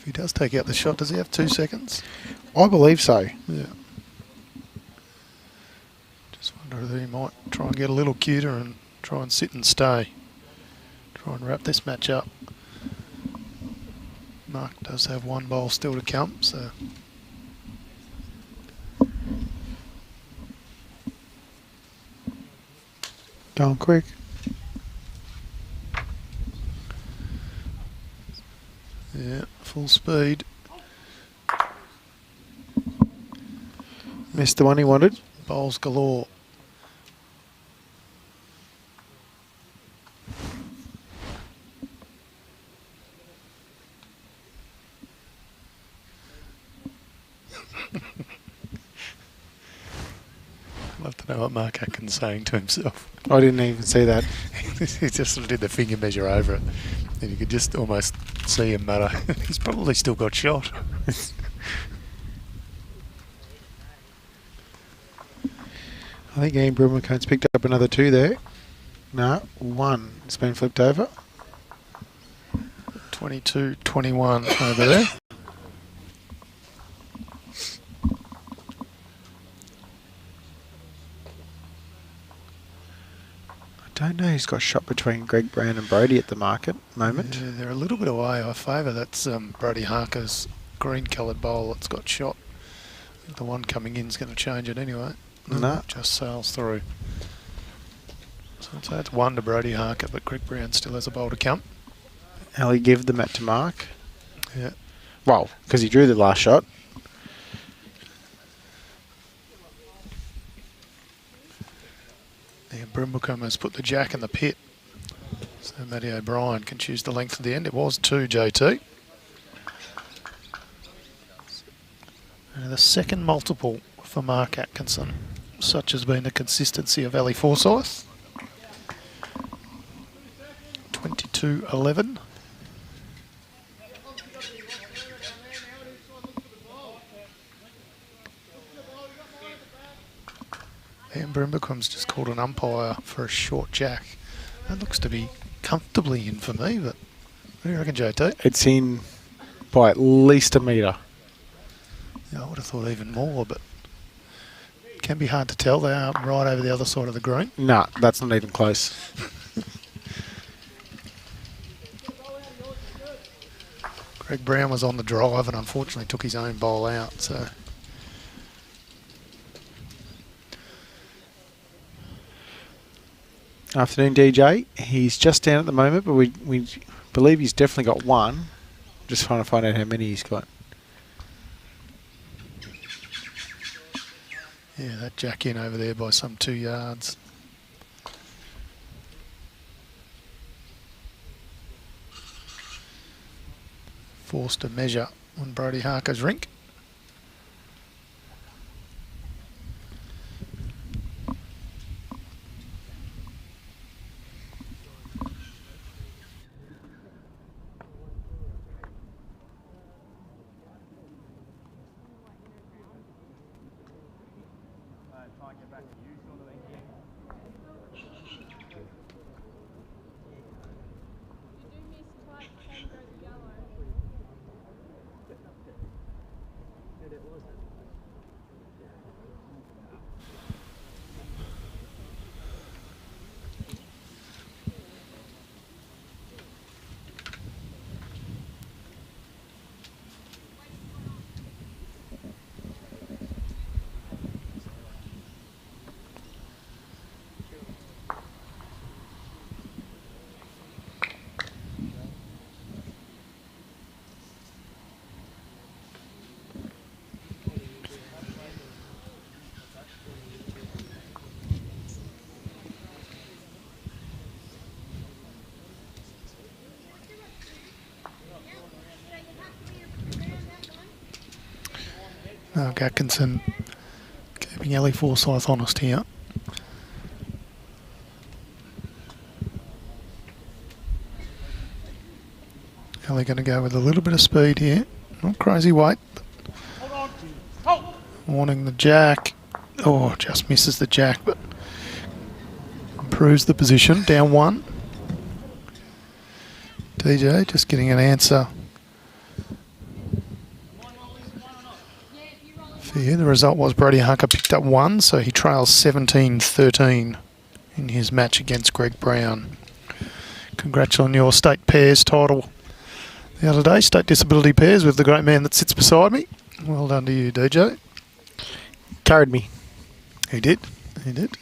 he does take out the shot, does he have 2 seconds? I believe so. Yeah. Just wonder if he might try and get a little cuter and try and sit and stay. Try and wrap this match up. Mark does have one bowl still to come, so. Going quick. Yeah, full speed. Missed the one he wanted. Bowls galore. I'd love to know what Mark Atkinson's saying to himself. I didn't even see that. He just sort of did the finger measure over it. And you could just almost see him mutter, he's probably still got shot. I think Ian Brimmelcone's picked up another 2 there. No, 1. It's been flipped over. 22-21 over there. I don't know who's got shot between Greg Brown and Brody at the moment. Yeah, they're a little bit away. I favour that's Brody Harker's green coloured bowl that's got shot. I think the one coming in is going to change it anyway. No. Just sails through. So that's 1 to Brody Harker, but Greg Brown still has a bowl to come. Ali give the mat to Mark. Yeah. Well, because he drew the last shot. Yeah, Brimblecombe has put the jack in the pit. So Matty O'Brien can choose the length of the end. It was 2, JT. And the second multiple for Mark Atkinson. Such has been the consistency of Ali Forsyth. 22-11. And Brimblecombe's just called an umpire for a short jack. That looks to be comfortably in for me, but what do you reckon, JT? It's in by at least a metre. Yeah, I would have thought even more, but it can be hard to tell. They are right over the other side of the green. Nah, that's not even close. Greg Brown was on the drive and unfortunately took his own bowl out, so... Afternoon, DJ. He's just down at the moment, but we believe he's definitely got 1. Just trying to find out how many he's got. Yeah, that jack in over there by some 2 yards. Forced to measure on Brody Harker's rink. Atkinson keeping Ali Forsyth honest here. Ali going to go with a little bit of speed here. Not crazy weight. Wanting the jack. Oh, just misses the jack, but improves the position. Down 1. DJ just getting an answer. For you, the result was Brody Harker picked up 1, so he trails 17-13 in his match against Greg Brown. Congrats on your state pairs title the other day, state disability pairs with the great man that sits beside me. Well done to you, DJ. Carried me. He did. He did.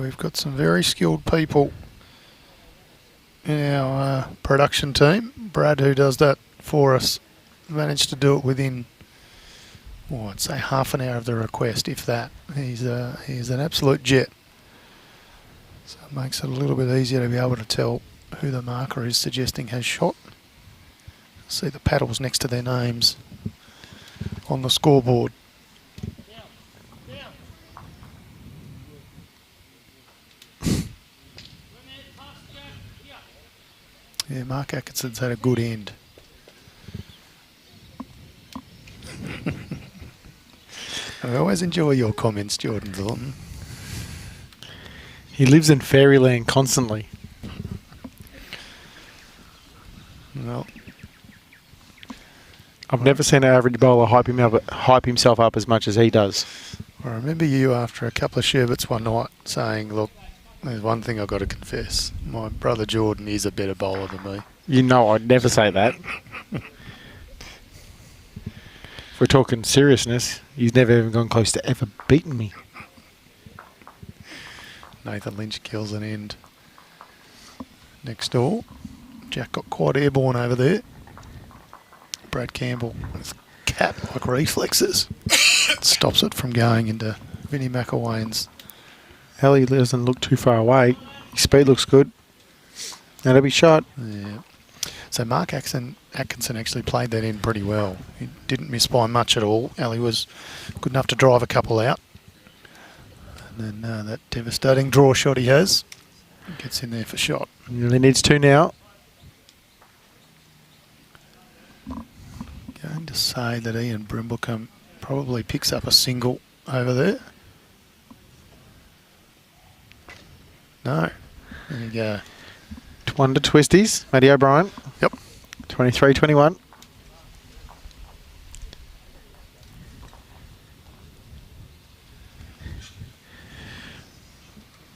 we've got some very skilled people in our production team. Brad, who does that for us, managed to do it within, I'd say half an hour of the request, if that. He's an absolute jet. So it makes it a little bit easier to be able to tell who the marker is suggesting has shot. See the paddles next to their names on the scoreboard. Yeah, Mark Atkinson's had a good end. I always enjoy your comments, Jordan Thornton. He lives in fairyland constantly. Well, I've never seen an average bowler hype himself up as much as he does. I remember you after a couple of sherbets one night saying, look, there's one thing I've got to confess. My brother Jordan is a better bowler than me. You know I'd never say that. If we're talking seriousness, he's never even gone close to ever beating me. Nathan Lynch kills an end next door. Jack got quite airborne over there. Brad Campbell with cat-like reflexes stops it from going into Vinnie McElwain's. Ellie doesn't look too far away. His speed looks good. That'll be shot. Yeah. So Mark Atkinson actually played that in pretty well. He didn't miss by much at all. Ali was good enough to drive a couple out. And then that devastating draw shot he has gets in there for shot. He only needs two now. Going to say that Ian Brimblecombe probably picks up a single over there. No. There you go. One to twisties. Matty O'Brien. Yep. 23-21.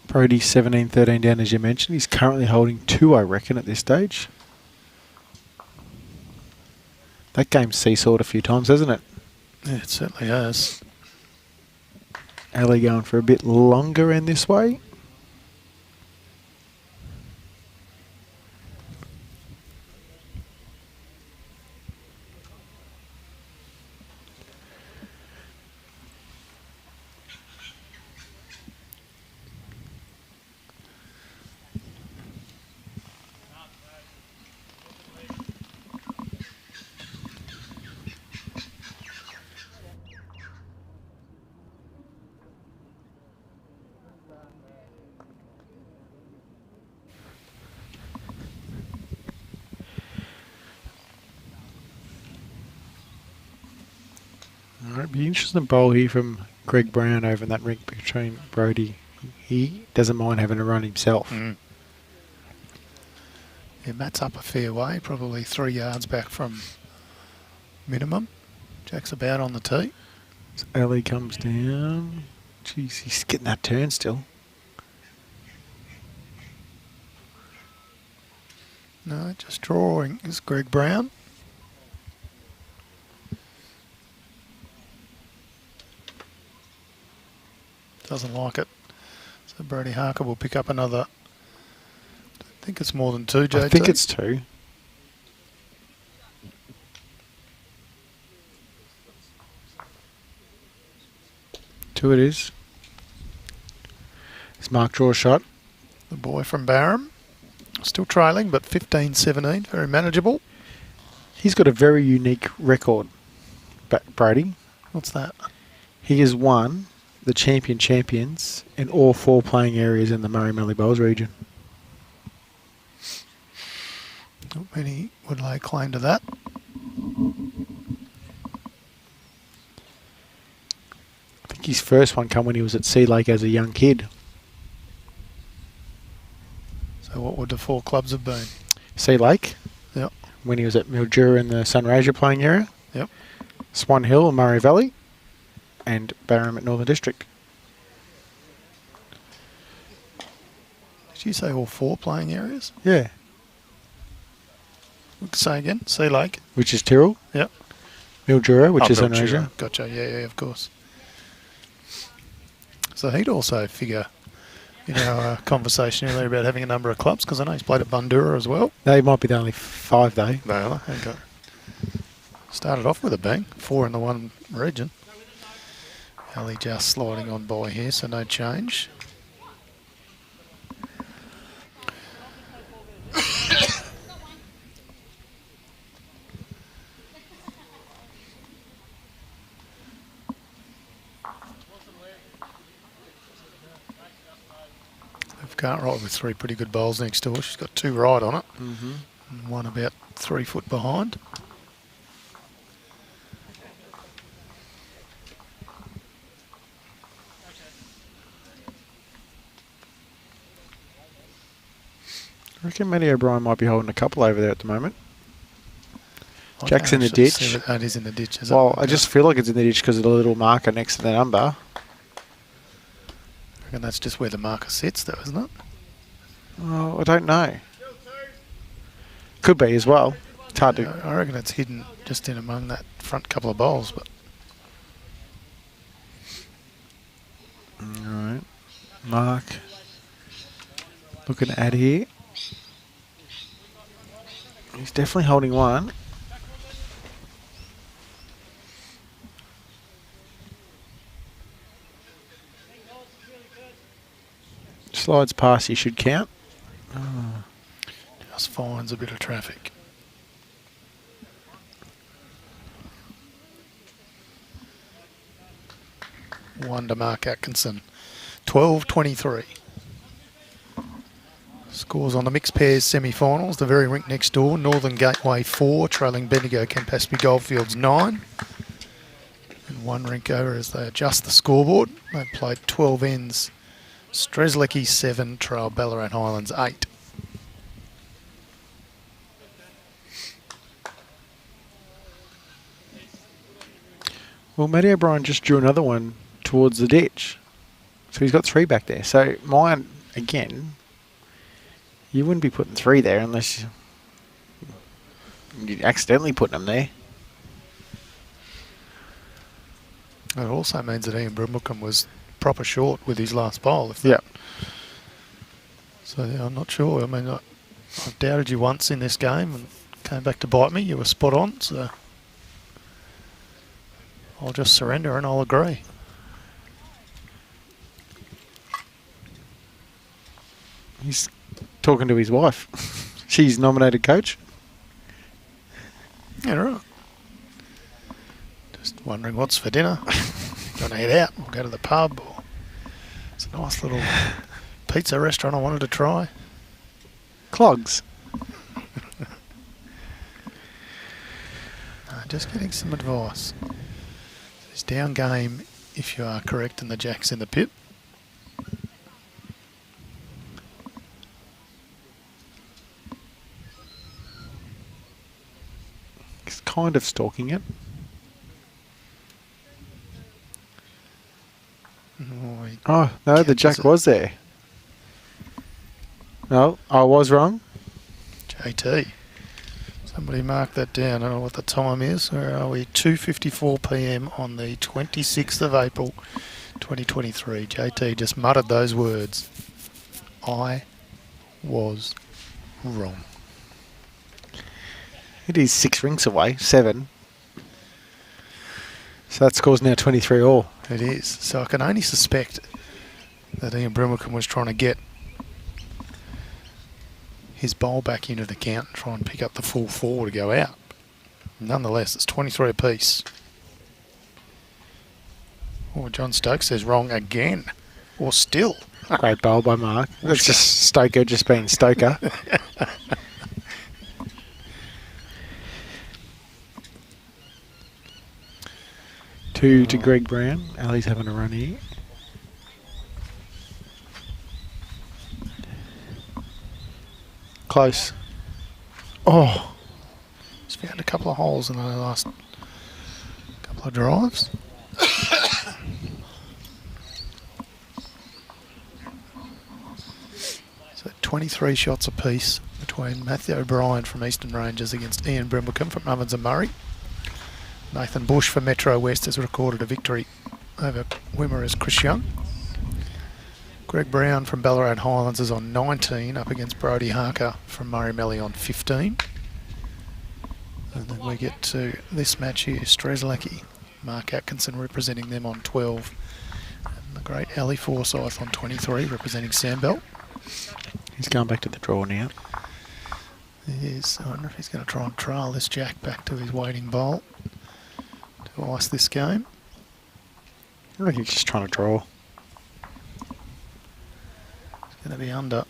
Brody 17-13 down as you mentioned. He's currently holding 2, I reckon, at this stage. That game's seesawed a few times, hasn't it? Yeah, it certainly has. Ali going for a bit longer in this way. Alright, be interesting bowl here from Greg Brown over in that rink between Brody. He doesn't mind having a run himself. Mm. Yeah, Matt's up a fair way, probably 3 yards back from minimum. Jack's about on the tee. So Ali comes down. Jeez, he's getting that turn still. No, just drawing is Greg Brown. Doesn't like it. So Brody Harker will pick up another. I think it's more than 2, JT. I think it's 2. Two it is. It's Mark draw shot. The boy from Barham. Still trailing, but 15-17. Very manageable. He's got a very unique record, Brody. What's that? He has won the champions in all 4 playing areas in the Murray-Mallee Bowls region. Not many would lay claim to that. I think his first one come when he was at Sea Lake as a young kid. So what would the 4 clubs have been? Sea Lake. Yep. When he was at Mildura in the Sunraysia playing area. Yep. Swan Hill and Murray Valley. And Barham at Northern District. Did you say all 4 playing areas? Yeah. Say again. Sea Lake. Which is Tyrrell. Yep. Mildura, which is Mildura. Sunraysia. Gotcha. Yeah, of course. So he'd also figure in our conversation earlier about having a number of clubs, because I know he's played at Bundoora as well. They might be the only 5 though. No, okay. Started off with a bang, 4 in the one region. Ali just sliding on by here, so no change. Cartwright with 3 pretty good bowls next door. She's got 2 right on it. And 1 about 3 foot behind. I reckon Matty O'Brien might be holding a couple over there at the moment. Jack's in the ditch. It is in the ditch, is well, I just feel like it's in the ditch because of the little marker next to the number. I reckon that's just where the marker sits, though, isn't it? Oh, I don't know. Could be as well. It's hard to... I reckon it's hidden just in among that front couple of bowls. But Alright. Mark. Looking at here. He's definitely holding 1. Slides past, he should count. Oh. Just finds a bit of traffic. One to Mark Atkinson. 12-23. Scores on the mixed pairs semi-finals. The very rink next door. Northern Gateway 4, trailing Bendigo Campaspe Goldfields 9. And 1 rink over as they adjust the scoreboard. They played 12 ends. Streslecki 7, trail Ballarat Highlands 8. Well, Matty O'Brien just drew another one towards the ditch. So he's got 3 back there. So mine, again, you wouldn't be putting 3 there unless you'd accidentally put them there. It also means that Ian Brimblecombe was proper short with his last bowl. Yeah. So yeah, I'm not sure. I mean, I've doubted you once in this game and came back to bite me. You were spot on, so I'll just surrender and I'll agree. He's talking to his wife. She's nominated coach. Yeah, right. Just wondering what's for dinner. Going to head out or go to the pub, or it's a nice little pizza restaurant I wanted to try. Clogs. Just getting some advice. It's down game if you are correct and the jack's in the pit. He's kind of stalking it. Oh, no, the jack was there. No, I was wrong. JT. Somebody mark that down. I don't know what the time is. Where are we? 2:54 p.m. on the 26th of April, 2023. JT just muttered those words. I was wrong. It is 6 rings away, 7. So that score's now 23 all. It is. So I can only suspect that Ian Brimblecombe was trying to get his bowl back into the count and try and pick up the full 4 to go out. Nonetheless, it's 23 apiece. Oh, John Stokes says wrong again. Or still. Great bowl by Mark. That's just Stoker just being Stoker. Two to Greg Brown. Ali's having a run here. Close. Oh. He's found a couple of holes in the last couple of drives. So 23 shots apiece between Matthew O'Brien from Eastern Rangers against Ian Brimblecombe from Ovens and Murray. Nathan Bush for Metro West has recorded a victory over Wimmera's Chris Young. Greg Brown from Ballarat Highlands is on 19 up against Brodie Harker from Murray Melly on 15. And then we get to this match here, Strzelecki, Mark Atkinson representing them on 12. And the great Ali Forsyth on 23 representing Sandbelt. He's going back to the draw now. He is. I wonder if he's going to try and trail this jack back to his waiting bowl to ice this game. I think he's just trying to draw. It's going to be under.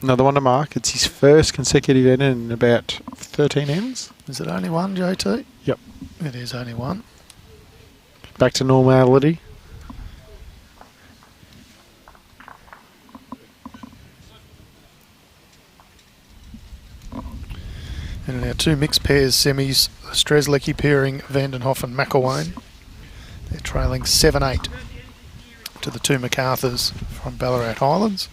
Another one to mark. It's his first consecutive end in about 13 ends. Is it only one, JT? Yep. It is only one. Back to normality. And in our two mixed pairs semis, Strzelecki pairing Vandenhoff and McElwain. They're trailing 7-8 to the two MacArthurs from Ballarat Highlands.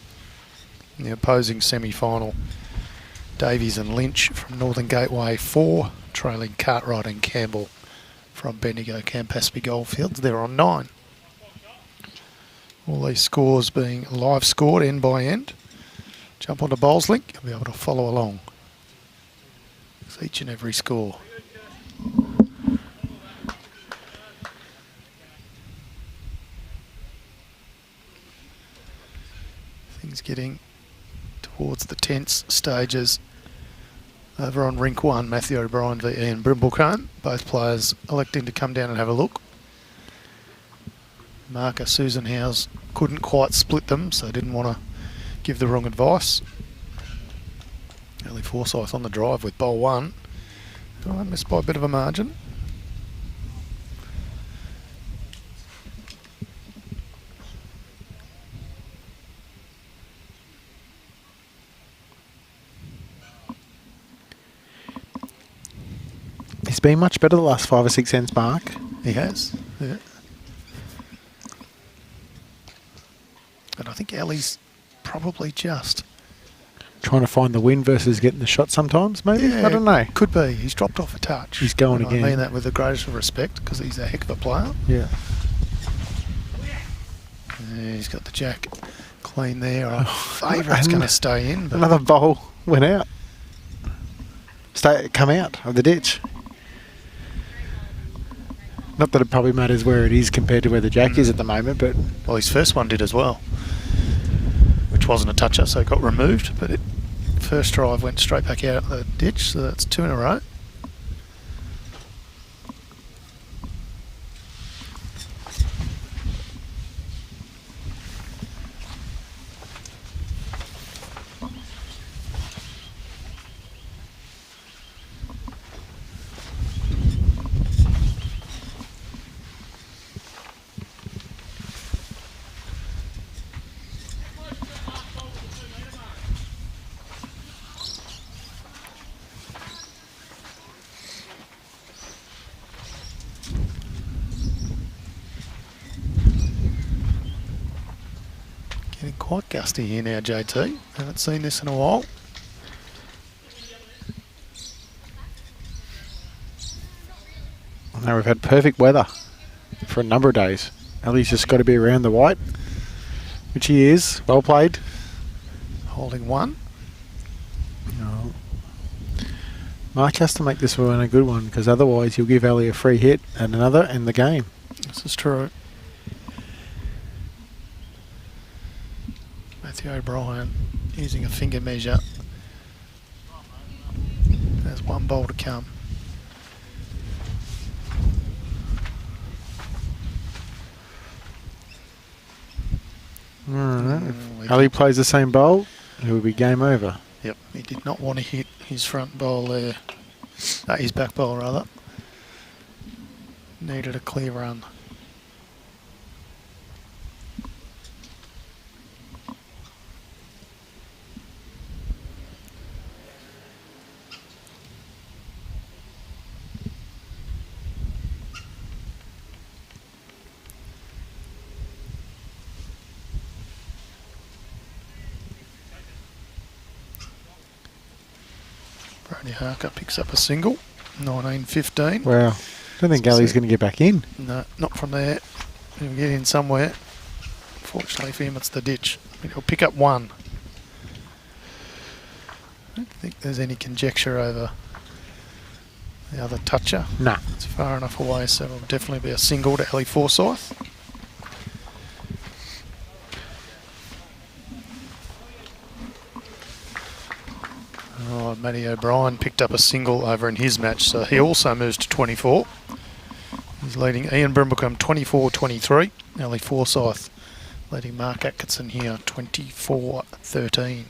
In the opposing semi-final, Davies and Lynch from Northern Gateway 4, trailing Cartwright and Campbell from Bendigo Campaspe Goldfields. They're on 9. All these scores being live scored end by end. Jump onto Bowls Link, you'll be able to follow along with each and every score. Things getting towards the tense stages. Over on rink 1, Matthew O'Brien v Ian Brimblecombe. Both players electing to come down and have a look. Marker Susan Howes couldn't quite split them, so didn't want to give the wrong advice. Ali Forsyth on the drive with bowl 1. Oh, missed by a bit of a margin. He's been much better the last 5 or 6 ends, Mark. He has, yeah. And I think Ali's probably just trying to find the win versus getting the shot sometimes, maybe? Yeah, I don't know. Could be. He's dropped off a touch. He's going and again. I mean that with the greatest of respect because he's a heck of a player. Yeah. Yeah, he's got the jack clean there. I favourite's going to stay in. But another bowl went out. Come out of the ditch. Not that it probably matters where it is compared to where the jack is at the moment, but... Well, his first one did as well, which wasn't a toucher, so it got removed, but first drive went straight back out of the ditch, so that's 2 in a row. Getting quite gusty here now, JT. Haven't seen this in a while. Now we've had perfect weather for a number of days. Ali's just got to be around the white, which he is. Well played. Holding 1. No. Mark has to make this one a good one because otherwise you'll give Ali a free hit and another in the game. This is true. Matthew O'Brien using a finger measure. There's one bowl to come. If Ali plays the same bowl, it will be game over. Yep, he did not want to hit his front bowl there. His back bowl rather. Needed a clear run. Brodie Harker picks up a single. 19-15. Wow. I don't think Ali's going to get back in. No, not from there. He'll get in somewhere. Fortunately for him, it's the ditch. He'll pick up one. I don't think there's any conjecture over the other toucher. No. It's far enough away, so it'll definitely be a single to Ali Forsyth. Oh, Matty O'Brien picked up a single over in his match, so he also moves to 24. He's leading Ian Brimblecombe 24-23. Ali Forsyth leading Mark Atkinson here 24-13.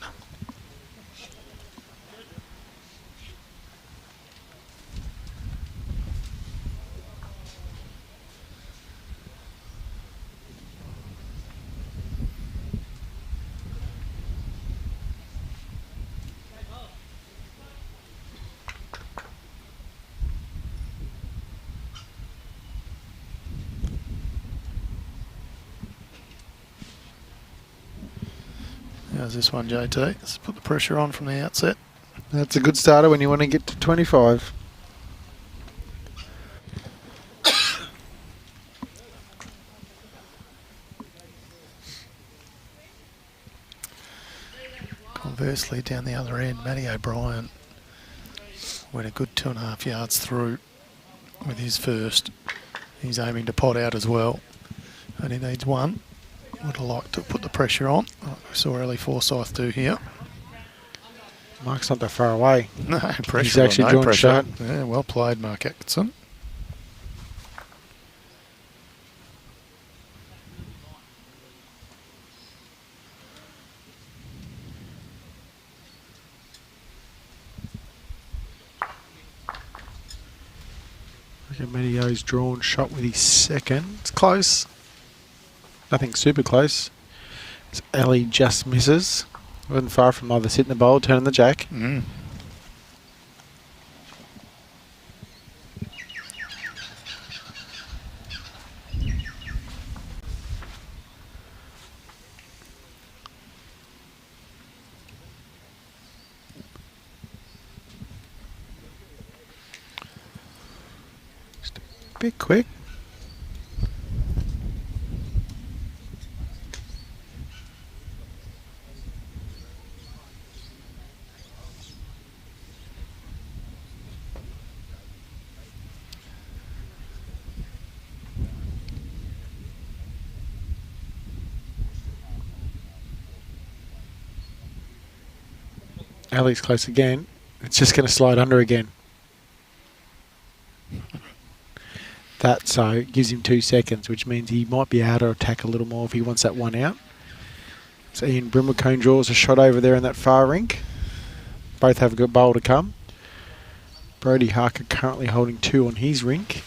How's this one, JT? Let's put the pressure on from the outset. That's a good starter when you want to get to 25. Conversely, down the other end, Matty O'Brien went a good 2.5 yards through with his first. He's aiming to pot out as well. Only needs one. Would have liked to put the pressure on, like we saw Ali Forsyth do here. Mark's not that far away. No pressure. He's actually no drawn pressure. shot. Yeah, well played, Mark Atkinson. Look at Medio's drawn shot with his second. It's close. Nothing super close. Ali just misses. Wasn't far from either sitting the bowl, turning the jack. Just a bit quick. Ali's close again. It's just going to slide under again. That so gives him 2 seconds, which means he might be able to attack a little more if he wants that one out. So Ian Brimblecombe draws a shot over there in that far rink. Both have a good bowl to come. Brody Harker currently holding 2 on his rink.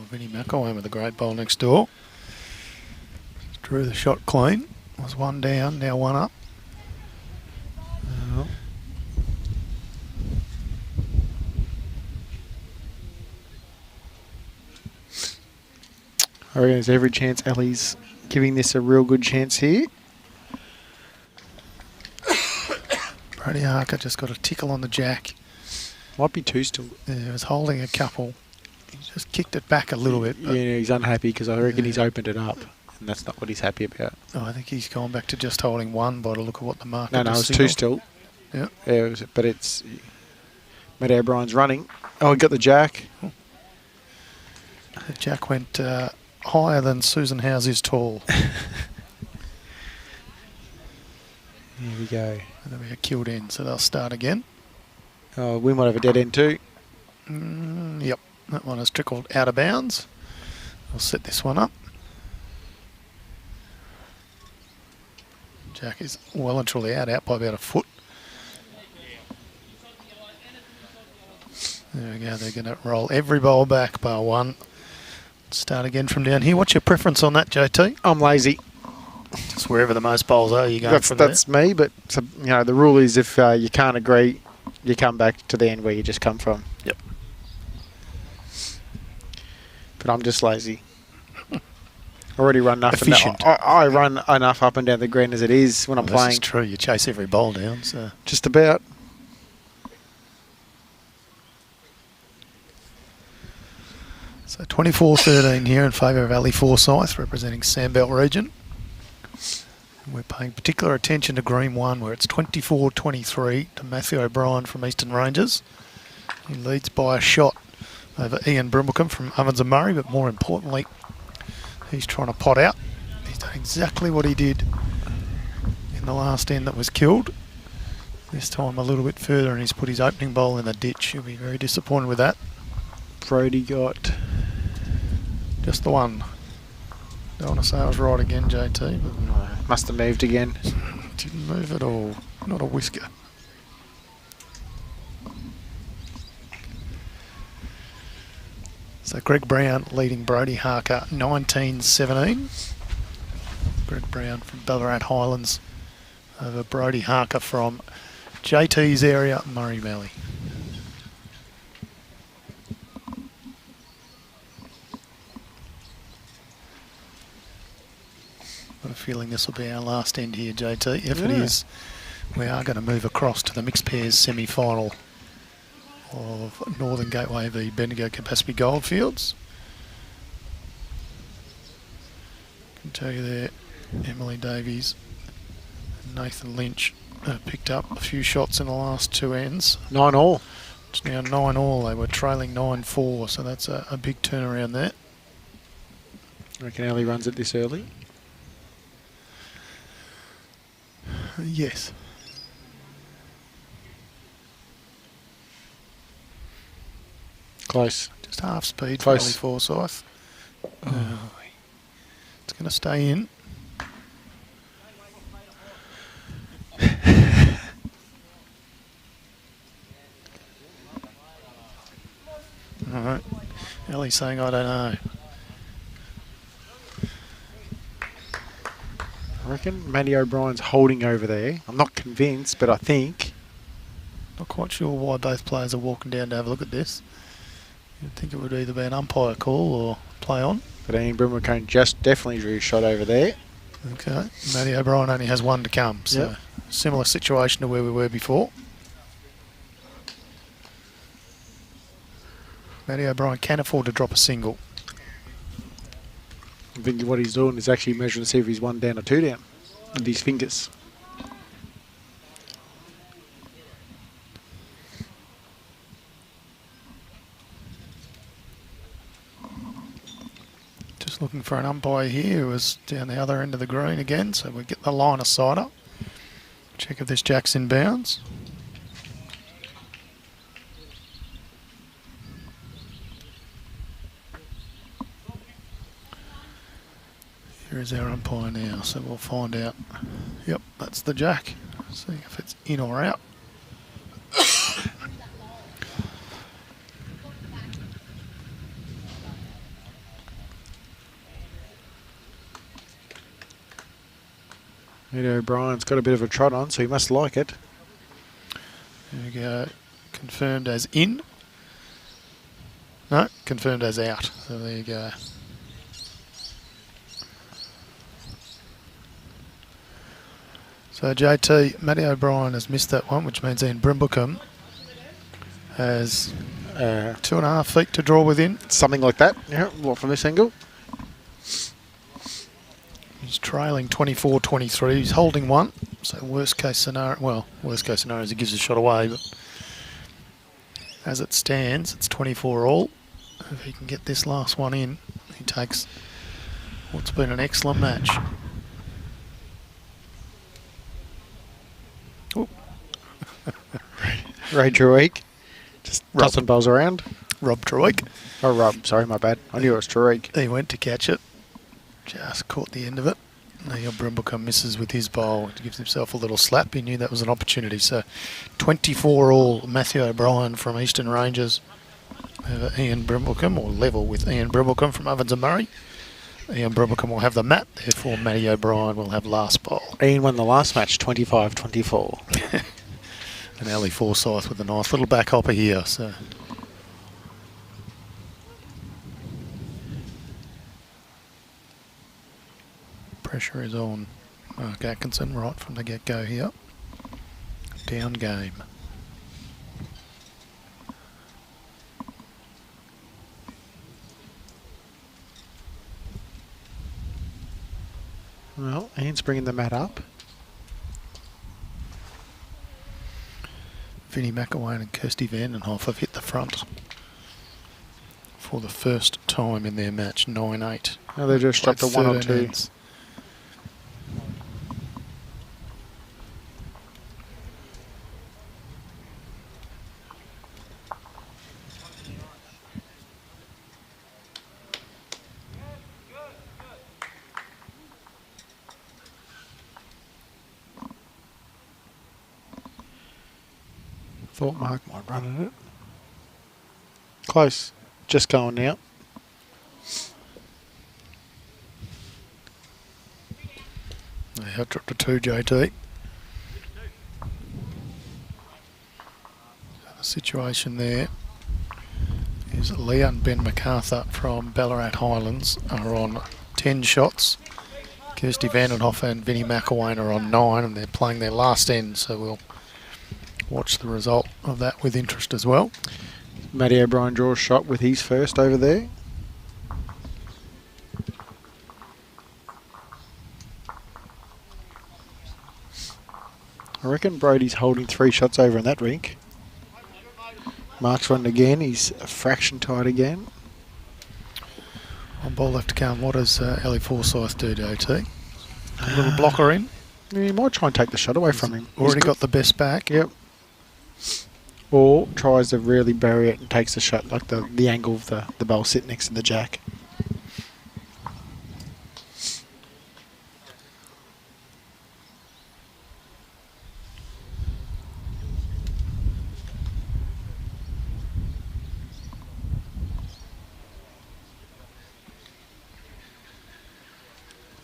Vinnie McElwain with a great bowl next door. Drew the shot clean. Was one down, now one up. I reckon there's every chance Ali's giving this a real good chance here. Brody Harker just got a tickle on the jack. Might be 2 still. Yeah, he was holding a couple. He just kicked it back a little bit. Yeah, he's unhappy because I reckon he's opened it up. And that's not what he's happy about. Oh, I think he's gone back to just holding one by the look of what the market No, has it's 2 signalled. still. Yeah. Yeah, but it's... Matt O'Brien's running. Oh, he got the jack. The jack went higher than Susan House is tall. Here we go. And then we get killed in, so they'll start again. Oh, we might have a dead end too. Yep, that one has trickled out of bounds. I'll set this one up. Jack is well and truly out by about a foot. There we go. They're going to roll every bowl back bar one. Start again from down here. What's your preference on that, JT? I'm lazy. Just wherever the most bowls are, you go from That's me, but the rule is if you can't agree, you come back to the end where you just come from. Yep. But I'm just lazy. Already run enough. Efficient. I run enough up and down the green as it is when I'm playing. This is true. You chase every bowl down. So just about. So 24-13 here in favour of Ali Forsyth, representing Sandbelt region. We're paying particular attention to green one, where it's 24-23 to Matthew O'Brien from Eastern Ranges. He leads by a shot over Ian Brimblecombe from Ovens and Murray, but more importantly, he's trying to pot out. He's done exactly what he did in the last end that was killed. This time a little bit further, and he's put his opening bowl in the ditch. He'll be very disappointed with that. Brody got just the one. Don't want to say I was right again, JT, but no, must have moved again. Didn't move at all. Not a whisker. So Greg Brown leading Brody Harker 19-17. Greg Brown from Ballarat Highlands over Brody Harker from JT's area, Murray Valley. Got a feeling this will be our last end here, JT. If it is, we are going to move across to the mixed pairs semi-final of Northern Gateway v Bendigo Campaspe Goldfields. I can tell you there, Emily Davies and Nathan Lynch picked up a few shots in the last two ends. 9 all. It's now 9 all. They were trailing 9-4, so that's a big turnaround there. I reckon Ali runs it this early. Yes. Close. Just half speed Close. for Ali Forsyth. Oh. It's going to stay in. All right. Ellie's saying, I don't know. I reckon Matty O'Brien's holding over there. I'm not convinced, but I think. Not quite sure why both players are walking down to have a look at this. You'd think it would either be an umpire call or play on. But Ian Brimblecombe just definitely drew a shot over there. Okay. Matty O'Brien only has one to come, so similar situation to where we were before. Matty O'Brien can afford to drop a single. I think what he's doing is actually measuring to see if he's 1 down or 2 down with his fingers. Just looking for an umpire here who was down the other end of the green again, so we get the line of sight up. Check if this jack's in bounds. Here is our umpire now, so we'll find out. Yep, that's the jack. See if it's in or out. Matty O'Brien's got a bit of a trot on, so he must like it. There we go. Confirmed as in. No, confirmed as out. So there you go. So JT, Matty O'Brien has missed that one, which means Ian Brimblecombe has 2.5 feet to draw within. Something like that. Yeah, what from this angle? He's trailing 24-23. He's holding one. So worst case scenario, well, worst case scenario is he gives a shot away, but as it stands, it's 24 all. If he can get this last one in, he takes what's been an excellent match. Ray Trueek. Just tossing balls around. Rob Trueek. Oh, Rob. Sorry, my bad. I knew it was Trueek. He went to catch it. Just caught the end of it. Now Brimblecombe misses with his bowl. He gives himself a little slap. He knew that was an opportunity. So 24 all, Matthew O'Brien from Eastern Ranges have Ian Brimblecombe, or level with Ian Brimblecombe from Ovens and Murray. Ian Brimblecombe will have the mat, therefore Matty O'Brien will have last bowl. Ian won the last match 25-24. And Ali Forsyth with a nice little back hopper here. So pressure is on Mark Atkinson right from the get-go here. Down game. Well, Ian's bringing the mat up. Vinnie McElwain and Kirsty Vandenhoff have hit the front for the first time in their match, 9-8. Now they've just dropped a 1 or 2. Ends. Thought Mark might run at it. Close. Just going now. They have dropped a 2, JT. The situation there is Leah and Ben MacArthur from Ballarat Highlands are on 10 shots. Kirsty Vandenhoff and Vinnie McElwain are on 9, and they're playing their last end, so we'll watch the result of that with interest as well. Matty O'Brien draws shot with his first over there. I reckon Brodie's holding 3 shots over in that rink. Mark's run again. He's a fraction tight again. On ball left to come, what does Ali Forsyth do, JT? A little blocker in. Yeah, he might try and take the shot away from him. Already got the best back. Yep. Or tries to really bury it and takes the shot, like the angle of the bowl sit next to the jack.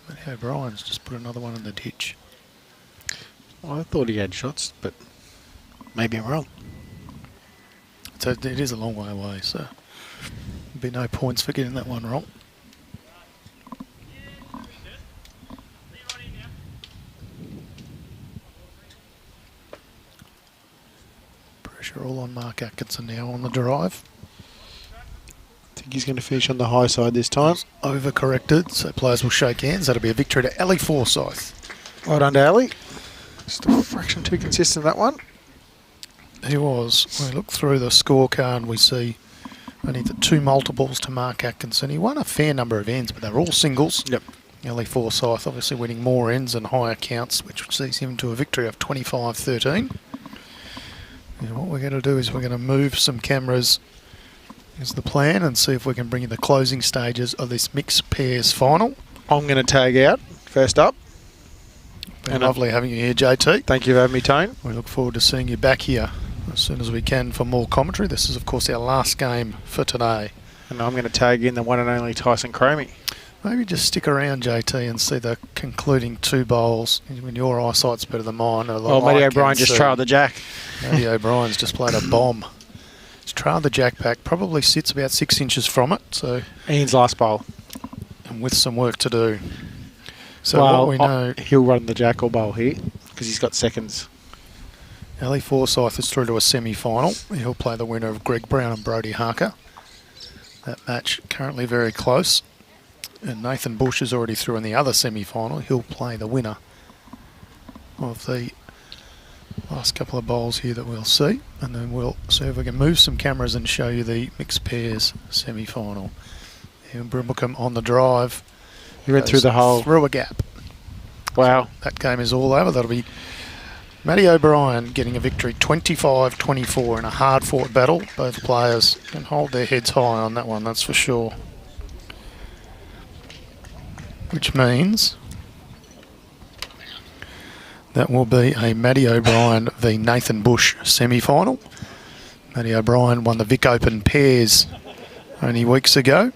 Matty O'Brien's just put another one in the ditch. Well, I thought he had shots, but maybe I'm wrong. So it is a long way away, so there'll be no points for getting that one wrong. Pressure all on Mark Atkinson now on the drive. I think he's going to finish on the high side this time. Overcorrected, so players will shake hands. That'll be a victory to Ali Forsyth. Well done to Ali. Just a fraction too consistent, that one. He was. When we look through the scorecard, we see only the 2 multiples to Mark Atkinson. He won a fair number of ends, but they were all singles. Yep. Ali Forsyth obviously winning more ends and higher counts, which sees him to a victory of 25-13. And what we're going to do is we're going to move some cameras, is the plan, and see if we can bring you the closing stages of this mixed pairs final. I'm going to tag out first up. Been lovely having you here, JT. Thank you for having me, Tone. We look forward to seeing you back here as soon as we can for more commentary. This is, of course, our last game for today. And I'm going to tag in the one and only Tyson Cromie. Maybe just stick around, JT, and see the concluding 2 bowls. When your eyesight's better than mine. Oh, Matty O'Brien just trailed the jack. Matty O'Brien's just played a bomb. He's trailed the jack back, probably sits about 6 inches from it. So Ian's last bowl. And with some work to do. So well, what we know... he'll run the jack or bowl here because he's got seconds. Ali Forsyth is through to a semi-final. He'll play the winner of Greg Brown and Brodie Harker. That match currently very close. And Nathan Bush is already through in the other semi-final. He'll play the winner of the last couple of bowls here that we'll see. And then we'll see if we can move some cameras and show you the mixed pairs semi-final. Ian Brimblecombe on the drive. He went through the hole. Through a gap. Wow. So that game is all over. That'll be Matty O'Brien getting a victory 25-24 in a hard-fought battle. Both players can hold their heads high on that one, that's for sure. Which means that will be a Matty O'Brien v Nathan Bush semi-final. Matty O'Brien won the Vic Open pairs only weeks ago.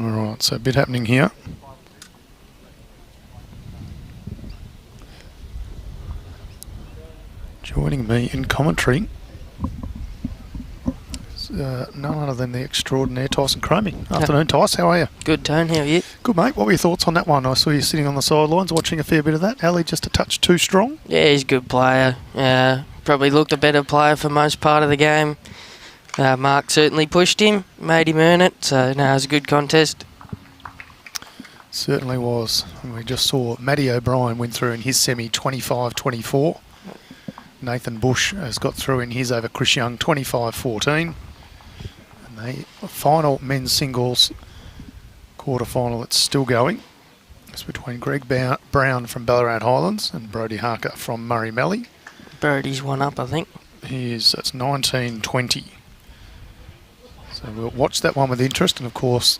All right, so a bit happening here. Joining me in commentary is none other than the extraordinaire Tyson Cromie. Afternoon, Tyce. How are you? Good, Tone. How are you? Good, mate. What were your thoughts on that one? I saw you sitting on the sidelines watching a fair bit of that. Ali just a touch too strong? Yeah, he's a good player. Probably looked a better player for most part of the game. Mark certainly pushed him, made him earn it. So, no, it was a good contest. Certainly was. And we just saw Matty O'Brien win through in his semi 25-24. Nathan Bush has got through in his over Chris Young 25-14. And the final men's singles quarter-final that's still going. It's between Greg Brown from Ballarat Highlands and Brodie Harker from Murray Mallee. Brodie's one up, I think. He is. That's 19-20. So we'll watch that one with interest. And, of course,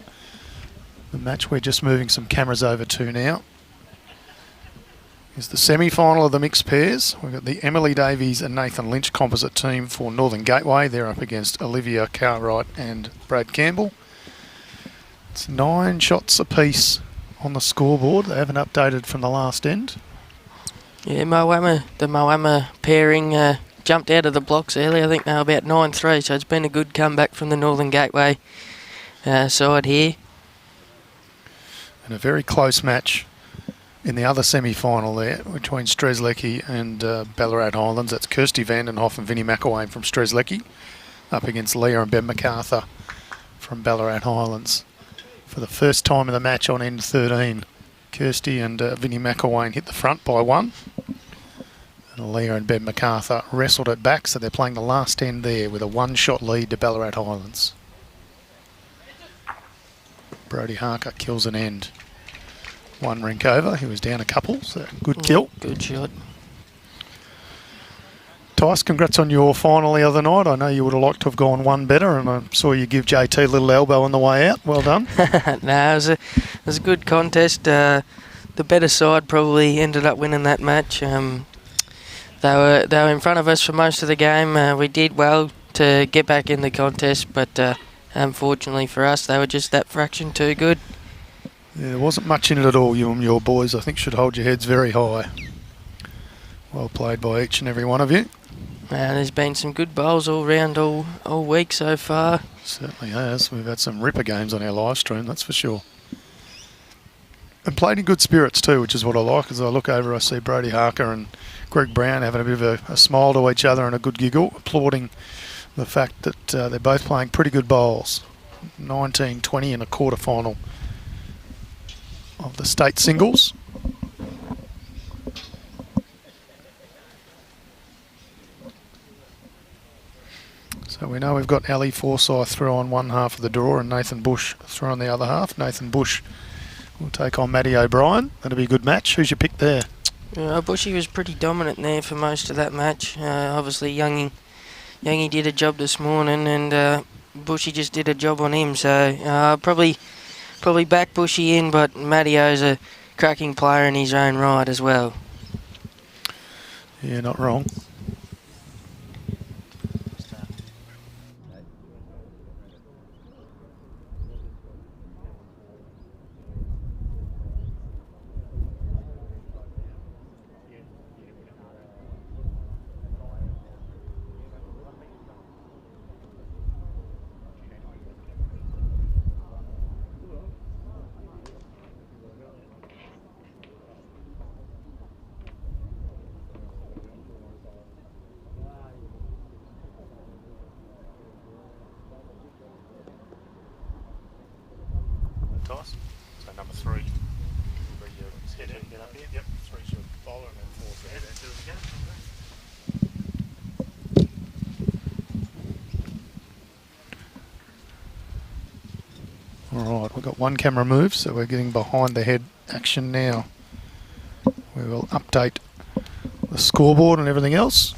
the match we're just moving some cameras over to now is the semi-final of the mixed pairs. We've got the Emily Davies and Nathan Lynch composite team for Northern Gateway. They're up against Olivia Cartwright and Brad Campbell. It's 9 shots apiece on the scoreboard. They haven't updated from the last end. Yeah, the Moama pairing jumped out of the blocks early. I think they were about 9-3, so it's been a good comeback from the Northern Gateway side here. And a very close match in the other semi-final there between Strzelecki and Ballarat Highlands. That's Kirsty Vandenhoff and Vinnie McElwain from Strzelecki up against Leah and Ben MacArthur from Ballarat Highlands. For the first time in the match on end 13, Kirsty and Vinnie McElwain hit the front by 1. And Leah and Ben MacArthur wrestled it back, so they're playing the last end there with a 1-shot lead to Ballarat Highlands. Brodie Harker kills an end. 1 rink over. He was down a couple, so good kill. Good shot. Tyce, congrats on your final the other night. I know you would have liked to have gone one better, and I saw you give JT a little elbow on the way out. Well done. No, it was a good contest. The better side probably ended up winning that match. They were in front of us for most of the game. We did well to get back in the contest, but unfortunately for us, they were just that fraction too good. Yeah, there wasn't much in it at all. You and your boys, I think, should hold your heads very high. Well played by each and every one of you. There's been some good bowls all round all week so far. Certainly has. We've had some ripper games on our live stream, that's for sure. And played in good spirits too, which is what I like. As I look over, I see Brodie Harker and Greg Brown having a bit of a smile to each other and a good giggle, applauding the fact that they're both playing pretty good bowls. 19-20 in a quarter-final of the state singles. So we know we've got Ali Forsyth through on one half of the draw and Nathan Bush through on the other half. Nathan Bush will take on Matty O'Brien. That'll be a good match. Who's your pick there? Bushy was pretty dominant there for most of that match. Obviously, Youngie did a job this morning, and Bushy just did a job on him. So probably back Bushy in, but Matty O's a cracking player in his own right as well. Yeah, not wrong. Toss. So number 3. Where you head in, get up here. Yep, 3 should bowler and then 4 to head into it again. got one camera moved, so we're getting behind the head action now. We will update the scoreboard and everything else.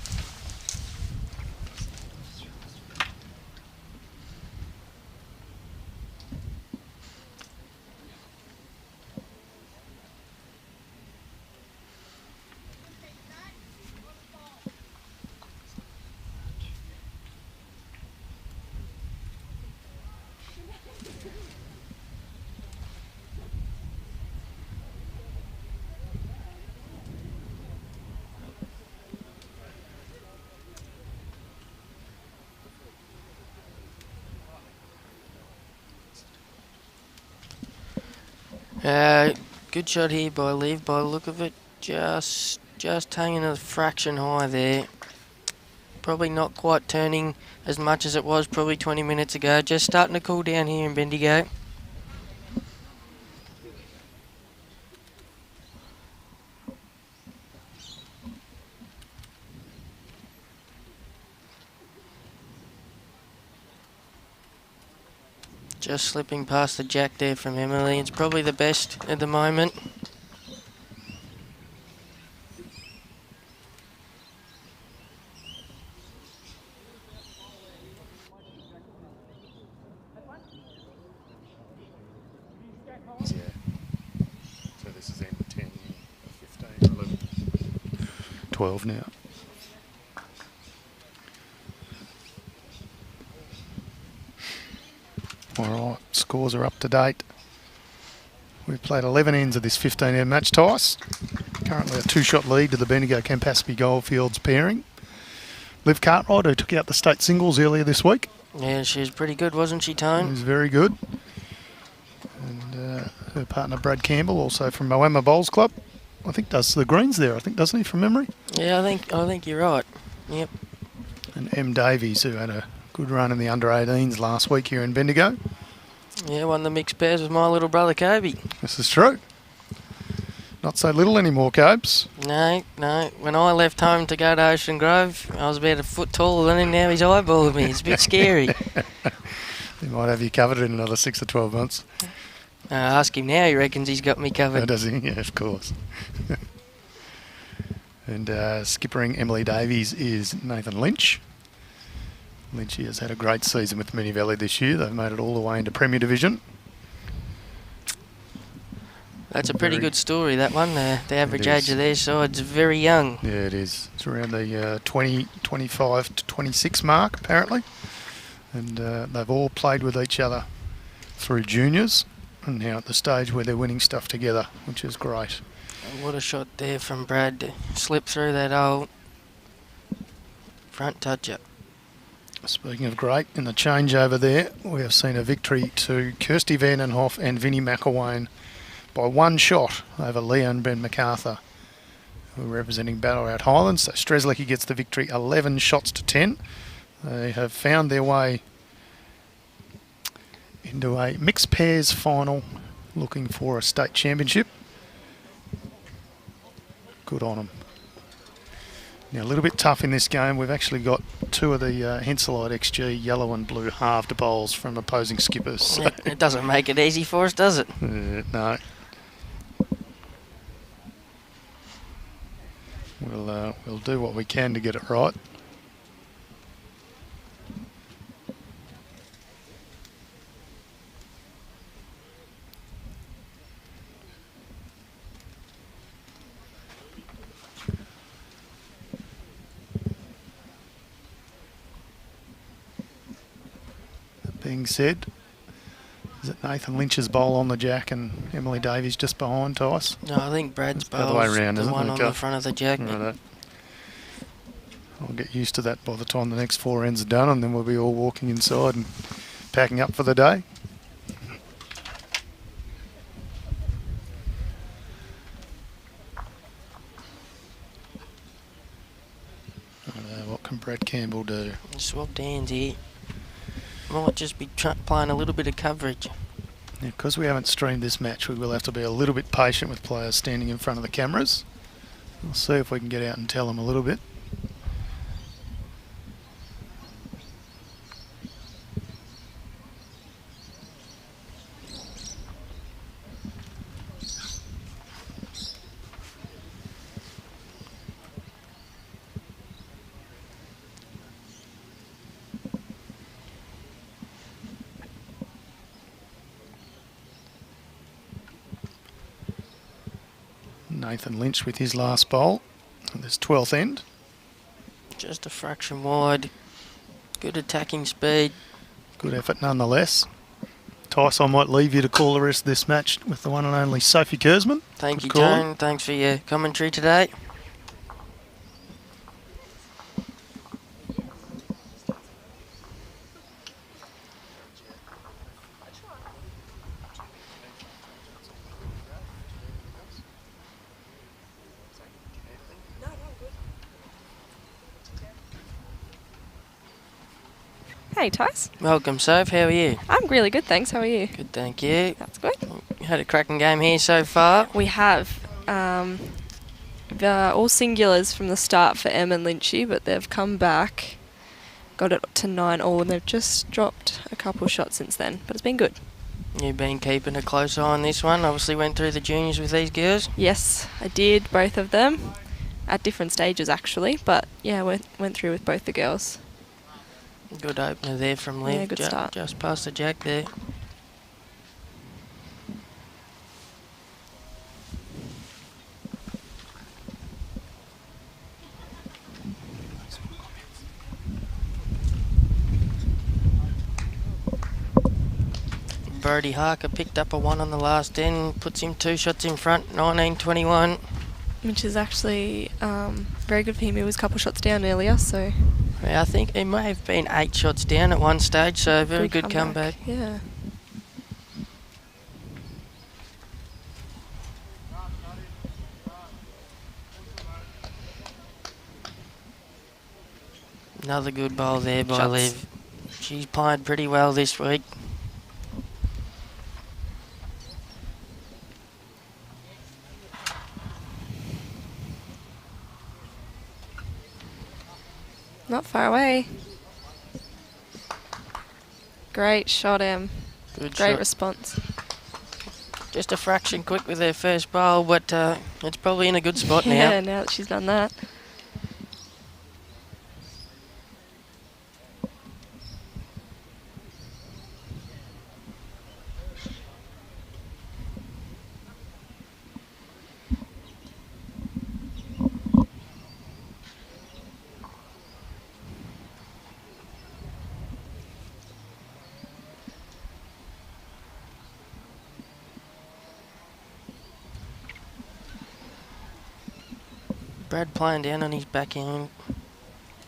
Good shot here by Liv by the look of it. Just hanging a fraction high there. Probably not quite turning as much as it was probably 20 minutes ago. Just starting to cool down here in Bendigo. Just slipping past the jack there from Emily. It's probably the best at the moment. Yeah. So this is in 10, 15, 11, 12 now. Alright, scores are up to date. We've played 11 ends of this 15-end match, Tice. Currently a 2-shot lead to the Bendigo Campaspe Goldfields pairing. Liv Cartwright, who took out the state singles earlier this week. Yeah, she was pretty good, wasn't she, She Tone? was very good. And her partner Brad Campbell, also from Moama Bowls Club, I think does the greens there, doesn't he, from memory? Yeah, I think you're right. Yep. And M. Davies, who had a good run in the under-18s last week here in Bendigo. Yeah, won the mixed pairs with my little brother Kobe. This is true. Not so little anymore, Cobes. No. When I left home to go to Ocean Grove, I was about a foot taller than him. Now he's eyeballing me. It's a bit scary. He might have you covered in another 6 or 12 months. Ask him now. He reckons he's got me Oh, covered. does he? Yeah, of course. And skippering Emily Davies is Nathan Lynch. Lynchy has had a great season with Moonee Valley this year. They've made it all the way into Premier Division. That's a pretty good story, that one. The average age of their side's very young. Yeah, it is. It's around the 25 to 26 mark, apparently. And they've all played with each other through juniors and now at the stage where they're winning stuff together, which is great. What a shot there from Brad to slip through that old front touch-up. Speaking of great, in the changeover there, we have seen a victory to Kirsty Vandenhoff and Vinnie McElwain by 1 shot over Leon Ben MacArthur, who are representing Ballarat Highlands. So Strzelecki gets the victory 11 shots to 10. They have found their way into a mixed pairs final, looking for a state championship. Good on them. Now, a little bit tough in this game. We've actually got 2 of the Henselite XG yellow and blue halved bowls from opposing skippers. So. It doesn't make it easy for us, does it? No. We'll do what we can to get it right. Being said, is it Nathan Lynch's bowl on the jack and Emily Davies just behind Tice? No, I think Brad's the other way bowl's around, the isn't one it? on the front of the jack. Right. I'll get used to that by the time the next 4 ends are done, and then we'll be all walking inside and packing up for the day. What can Brad Campbell do? Swapped hands here. Might just be playing a little bit of coverage. Because we haven't streamed this match, we will have to be a little bit patient with players standing in front of the cameras. We'll see if we can get out and tell them a little bit. Nathan Lynch with his last bowl. And this 12th end. Just a fraction wide. Good attacking speed. Good effort nonetheless. Tice, I might leave you to call the rest of this match with the one and only Sophie Kersman. Thank you, Good call. Tone. Thanks for your commentary today. Hey, Tice. Welcome, Soph. How are you? I'm really good, thanks. How are you? Good, thank you. That's good. You had a cracking game here so far. We have all singulars from the start for Em and Lynchy, but they've come back, got it to 9-all, and they've just dropped a couple shots since then. But it's been good. You've been keeping a close eye on this one. Obviously went through the juniors with these girls. Yes, I did, both of them, at different stages actually. But yeah, went through with both the girls. Good opener there from Liv. Yeah, good start. Just past the jack there. Brody Harker picked up a 1 on the last end, puts him 2 shots in front, 19-21. Which is actually very good for him. He was a couple shots down earlier, so... Yeah, I think he may have been 8 shots down at one stage, so very good comeback. Yeah. Another good bowl there by Shots. Liv. She's played pretty well this week. Not far away. Great shot, Em. Good Great shot. response. Just a fraction quick with her first bowl, but it's probably in a good spot Yeah, now. now that she's done that. Brad playing down on his backhand.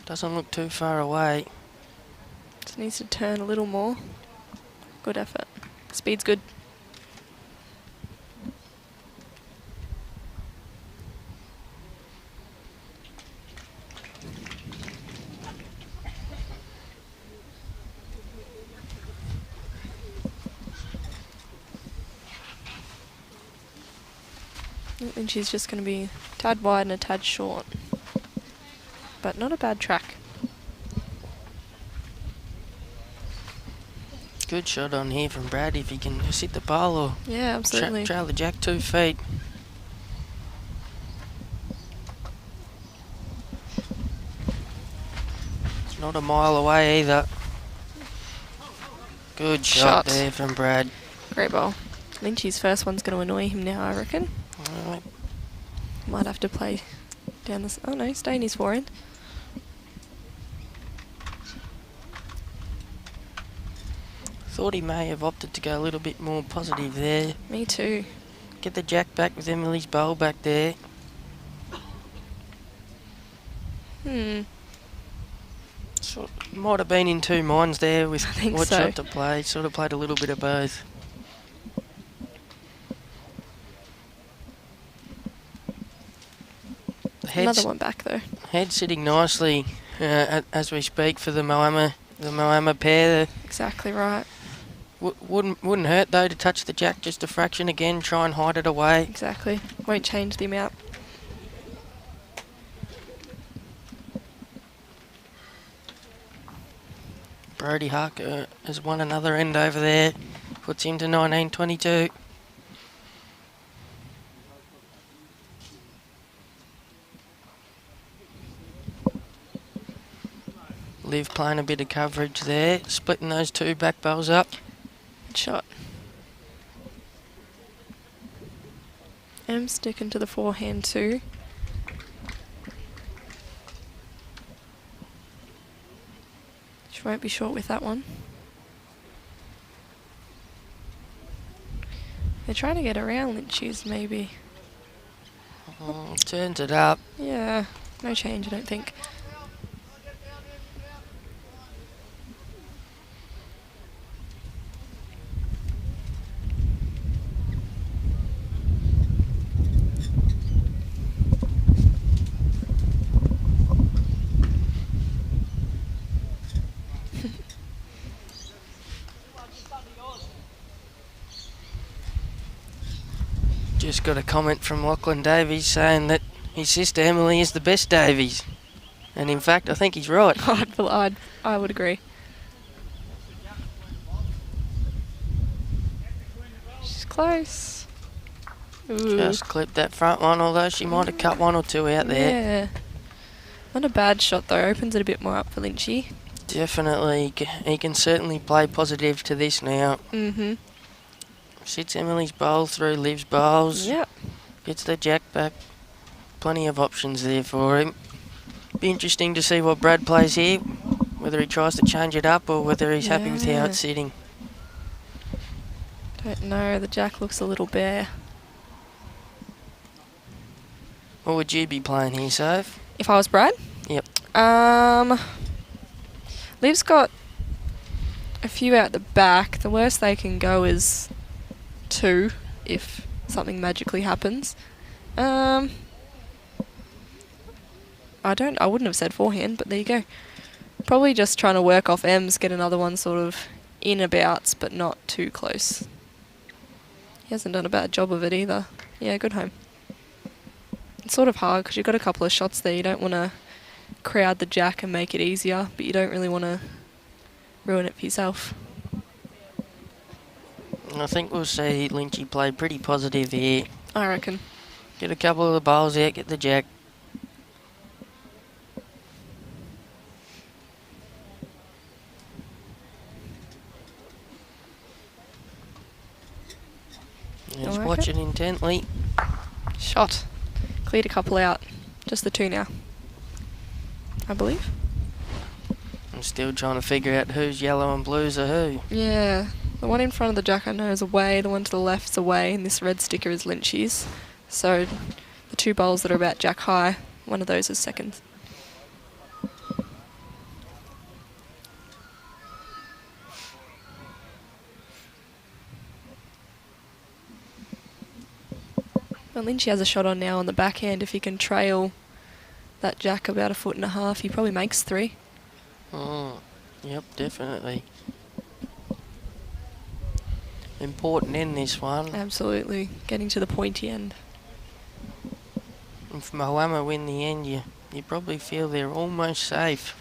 Doesn't look too far away. Just needs to turn a little more. Good effort. Speed's good. And she's just going to be a tad wide and a tad short. But not a bad track. Good shot on here from Brad if he can just hit the bowl or Yeah, absolutely. trail the jack 2 feet. It's not a mile away either. Good shot there from Brad. Great ball. Lynchy's first one's going to annoy him now, I reckon. Alright. Might have to play down this. Oh no, stay in his forehand. Thought he may have opted to go a little bit more positive there. Me too. Get the jack back with Emily's bowl back there. Might have been in 2 minds there with I think what so. shot to play. Sort of played a little bit of both. Another one back though. Head sitting nicely as we speak for the Moama pair. Exactly right. Wouldn't hurt though to touch the jack just a fraction again. Try and hide it away. Exactly. Won't change the amount. Brody Harker has won another end over there. Puts him to 19-22. Liv playing a bit of coverage there, splitting those 2 back bowls up. Good shot. M sticking to the forehand too. She won't be short with that one. They're trying to get around Lynch's maybe. Turns it up. Yeah, no change I don't think. Just got a comment from Lachlan Davies saying that his sister Emily is the best Davies. And in fact, I think he's right. I would agree. She's close. Ooh. Just clipped that front one, although she might have cut one or two out there. Yeah. Not a bad shot though, opens it a bit more up for Lynchy. Definitely, he can certainly play positive to this now. Mm-hmm. Sits Emily's bowl through Liv's bowls. Yep. Gets the jack back. Plenty of options there for him. Be interesting to see what Brad plays here. Whether he tries to change it up or whether he's happy with how it's sitting. Don't know, the jack looks a little bare. What would you be playing here, Soph? If I was Brad? Yep. Liv's got a few out the back. The worst they can go is 2 if something magically happens. I wouldn't have said forehand, but there you go. Probably just trying to work off M's, get another one sort of in abouts, but not too close. He hasn't done a bad job of it either. Yeah, good home. It's sort of hard because you've got a couple of shots there. You don't want to crowd the jack and make it easier, but you don't really want to ruin it for yourself. I think we'll see Lynchy play pretty positive here. I reckon. Get a couple of the bowls out, get the jack. Just watch it intently. Shot. Cleared a couple out. Just the 2 now, I believe. I'm still trying to figure out whose yellow and blues are who. Yeah. The one in front of the jack I know is away, the one to the left is away, and this red sticker is Lynchy's. So the 2 bowls that are about jack high, one of those is second. Well, Lynchy has a shot on now on the backhand. If he can trail that jack about 1.5 foot, he probably makes 3. Oh, yep, definitely. Important in this one. Absolutely. Getting to the pointy end. If Moama win the end, you probably feel they're almost safe.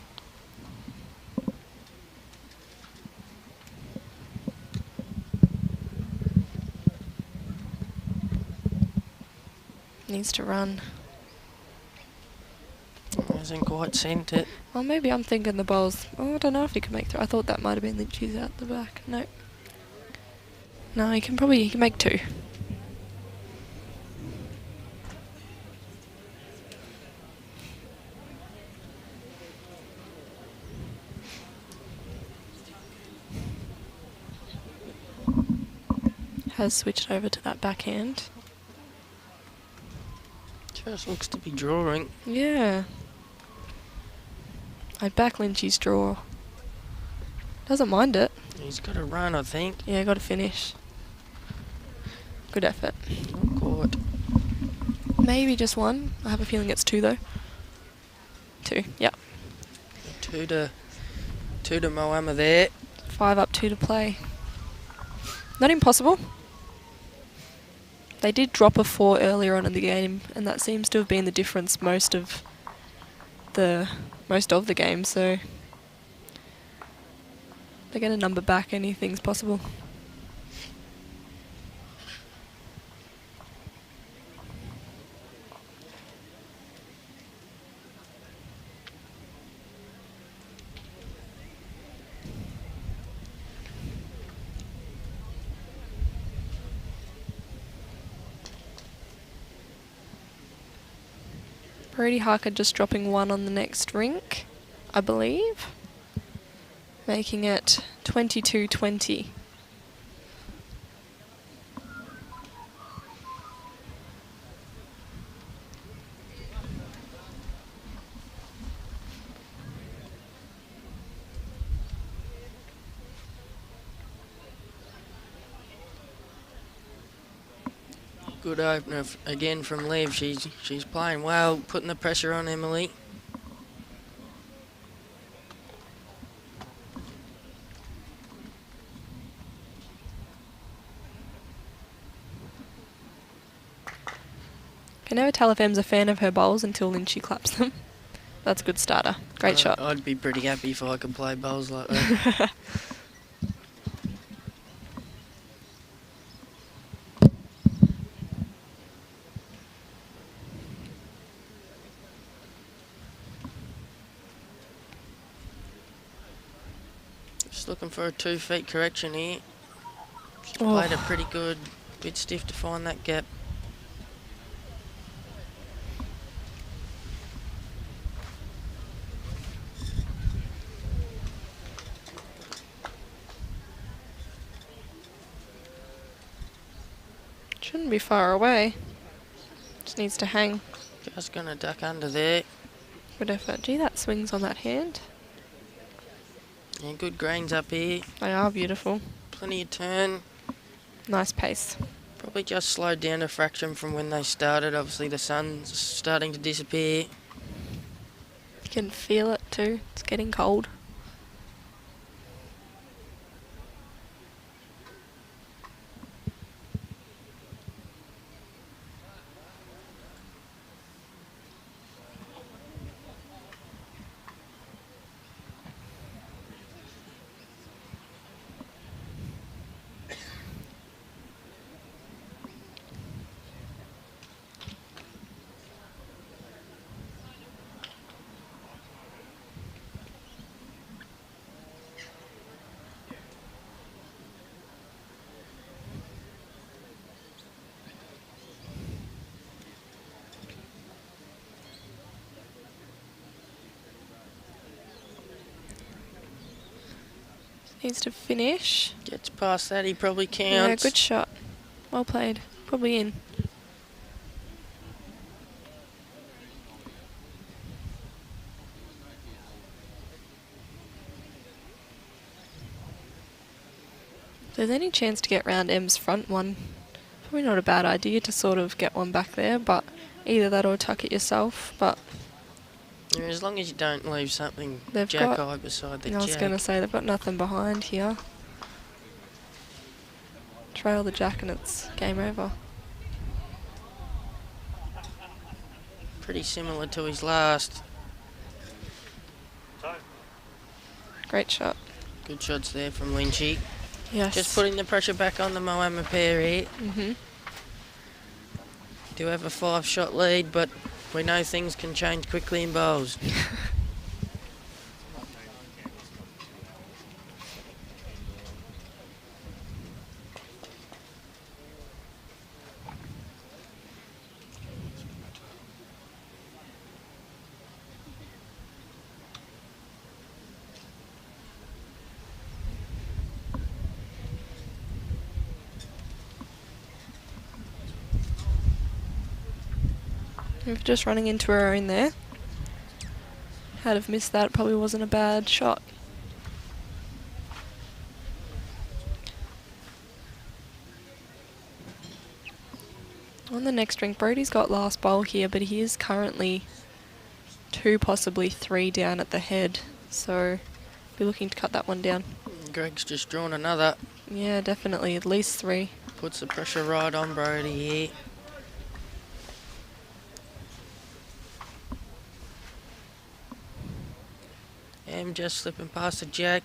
Needs to run. Hasn't quite sent it. Well, maybe I'm thinking the bowls. Oh, I don't know if he can make 3. I thought that might have been Lynchy's out the back. No. No, he can make 2. Has switched over to that backhand. Just looks to be drawing. Yeah. I'd back Lynchy's draw. Doesn't mind it. He's got a run, I think. Yeah, got to finish. Good effort. Not caught. Maybe just 1. I have a feeling it's 2 though. 2, yep. 2 to Moama there. 5 up, 2 to play. Not impossible. They did drop a 4 earlier on in the game, and that seems to have been the difference most of the game, so they get a number back, anything's possible. Brody Harker just dropping 1 on the next rink, I believe. Making it 22-20. Good opener again from Liv. She's playing well, putting the pressure on Emily. Can never tell if Em's a fan of her bowls until Lynchy claps them. That's a good starter. Great shot. I'd be pretty happy if I could play bowls like that. Just looking for a 2 feet correction here. She's played it pretty good. Bit stiff to find that gap. Shouldn't be far away. Just needs to hang. Just gonna duck under there. Good effort. Gee, that swings on that hand. Yeah, good grains up here. They are beautiful. Plenty of turn. Nice pace. Probably just slowed down a fraction from when they started. Obviously the sun's starting to disappear. You can feel it too. It's getting cold. Needs to finish. Gets past that, he probably Yeah, counts. good shot. Well played. Probably in. If there's any chance to get round M's front one, probably not a bad idea to sort of get one back there, but either that or tuck it yourself. But Yeah, as long as you don't leave something They've jack got- eye beside the I was jack. going to say they've got nothing behind here. Trail the jack and it's game over. Pretty similar to his last. Great shot. Good shots there from Lynchy. Yes. Just putting the pressure back on the Moama pair here. Do have a 5-shot lead, but we know things can change quickly in bowls. We're just running into her own there. Had have missed that, probably wasn't a bad shot. On the next drink, Brody's got last bowl here, but he is currently 2, possibly 3 down at the head. So, be looking to cut that one down. Greg's just drawn another. Yeah, definitely, at least 3. Puts the pressure right on Brody here. Em just slipping past the jack.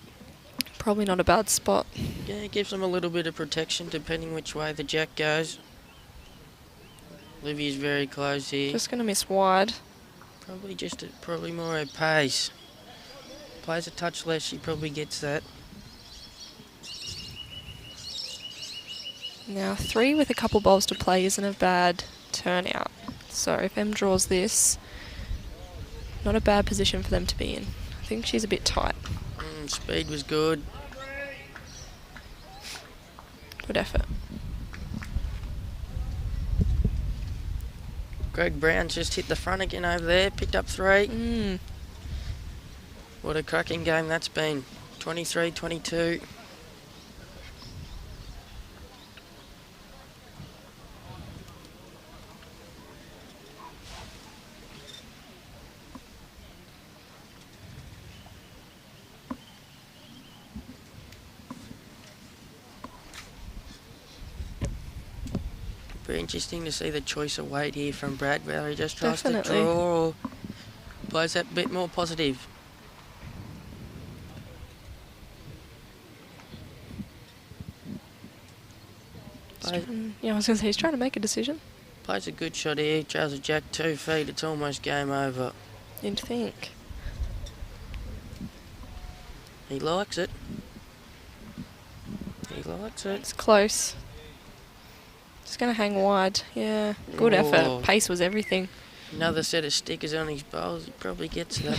Probably not a bad spot. Yeah, it gives them a little bit of protection depending which way the jack goes. Livy's very close here. Just going to miss wide. Probably more a pace. Plays a touch less, she probably gets that. Now 3 with a couple bowls to play isn't a bad turnout. So if Em draws this, Not a bad position for them to be in. I think she's a bit tight. Speed was good. Good effort. Greg Brown's just hit the front again over there, picked up 3. What a cracking game that's been. 23-22. Be interesting to see the choice of weight here from Brad, whether he just tries to draw or plays that bit more positive. Yeah, I was going to say, he's trying to make a decision. Plays a good shot here, tries a jack 2 feet, it's almost game over. You'd think. He likes it. He likes it. It's close. Just going to hang wide. Yeah, good effort. Pace was everything. Another set of stickers on his bowls, he probably gets that.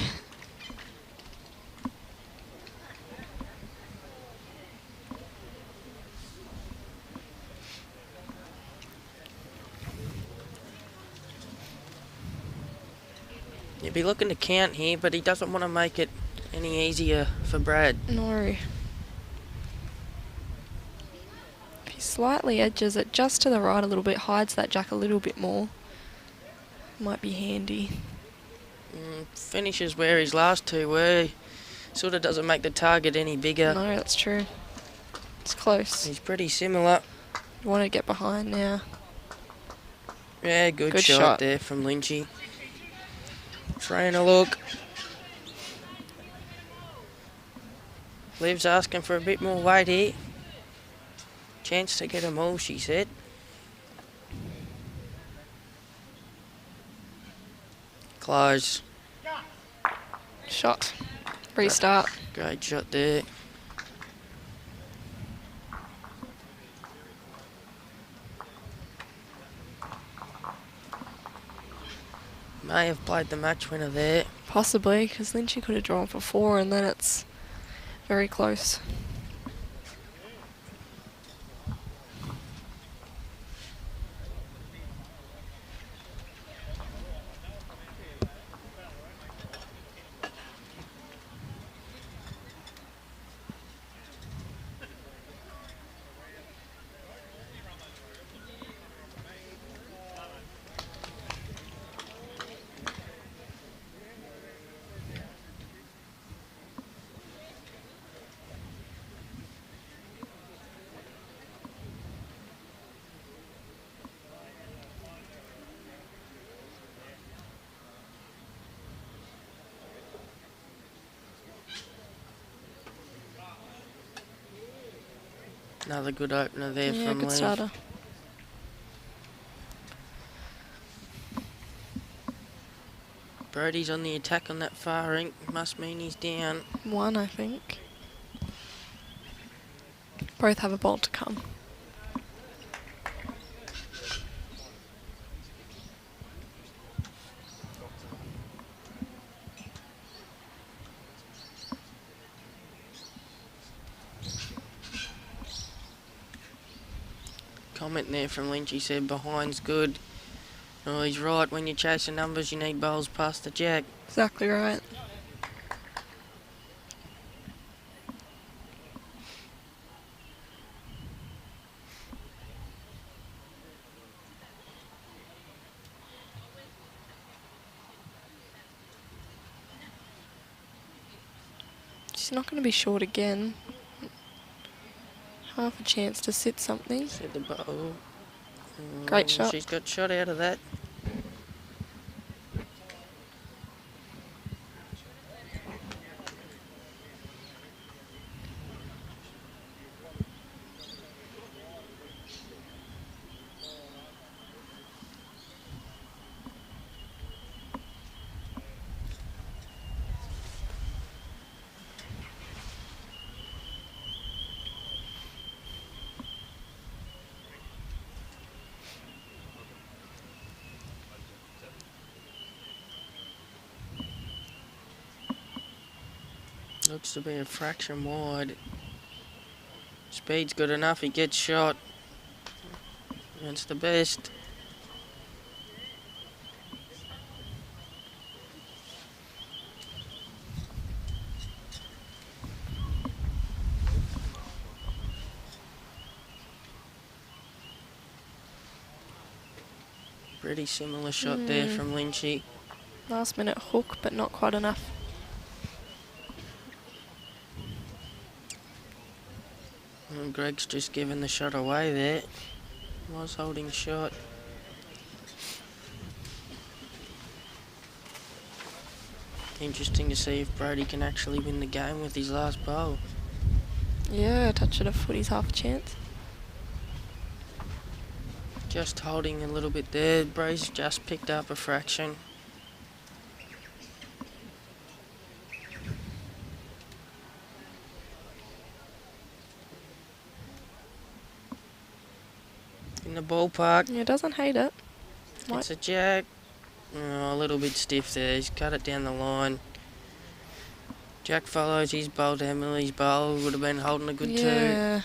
He'd be looking to count here, but he doesn't want to make it any easier for Brad. No. If he slightly edges it just to the right a little bit, hides that jack a little bit more, might be handy. Finishes where his last 2 were. Sort of doesn't make the target any bigger. No, that's true. It's close. He's pretty similar. You want to get behind now. Yeah, good shot there from Lynchy. Trying to look. Liv's asking for a bit more weight here. Chance to get them all, she said. Close. Shot. Restart. Great shot there. May have played the match winner there. Possibly, because Lynchy could have drawn for 4 and then it's very close. Another good opener there Yeah, from good Liv. starter. Brody's on the attack on that far ink. Must mean he's down. 1, I think. Both have a bolt to come. Comment there from Lynch, he said behind's good. Oh, he's right, when you're chasing numbers you need bowls past the jack. Exactly right. She's not going to be short again. Half a chance to sit something. Said the bowl. Great shot. She's got shot out of that. Looks to be a fraction wide. Speed's good enough, he gets shot. That's the best. Pretty similar shot there from Lynchy. Last minute hook, but not quite enough. And Greg's just given the shot away there. Was holding shot. Interesting to see if Brody can actually win the game with his last bowl. Yeah, a touch of the footy's half a chance. Just holding a little bit there. Brody's just picked up a fraction. In the ballpark. Yeah, doesn't hate it. It's a jack. Oh, a little bit stiff there. He's cut it down the line. Jack follows his bowl to Emily's bowl. Would have been holding a good two. Yeah.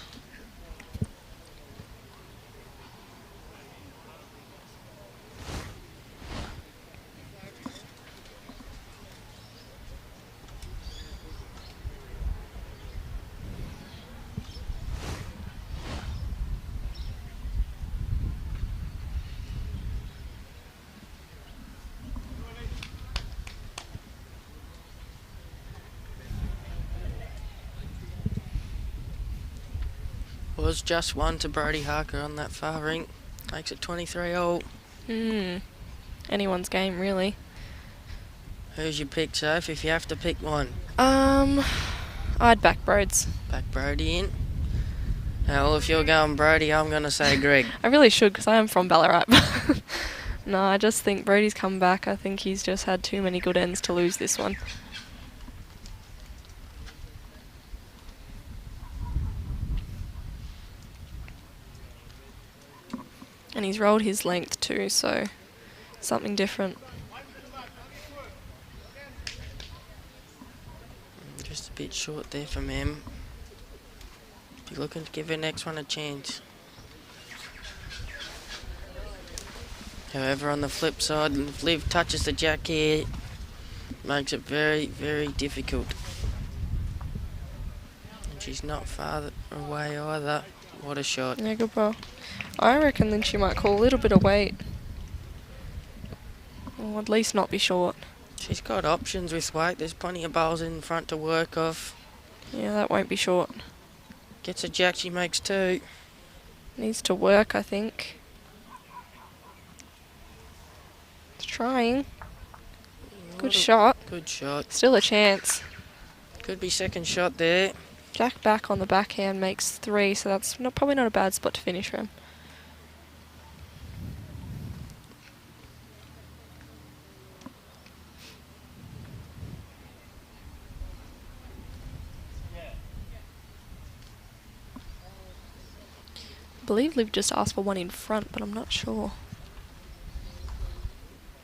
Was just one to Brody Harker on that far ring. Makes it 23-all. Anyone's game, really. Who's your pick, Soph, if you have to pick one? I'd back Broads. Back Brody in. Well, if you're going Brody, I'm going to say Greg. I really should, because I am from Ballarat. No, I just think Brody's come back. I think he's just had too many good ends to lose this one. And he's rolled his length too, so something different. Just a bit short there from him. Be looking to give her next one a chance. However, on the flip side, if Liv touches the jack here, makes it very, very difficult. And she's not far away either. What a shot. Yeah, good ball. I reckon then she might call a little bit of weight. Or at least not be short. She's got options with weight. There's plenty of bowls in front to work off. Yeah, that won't be short. Gets a jack, she makes two. Needs to work, I think. It's trying. Good shot. Good shot. Still a chance. Could be second shot there. Jack back on the backhand makes three, so that's probably not a bad spot to finish from. I believe Liv just asked for one in front, but I'm not sure.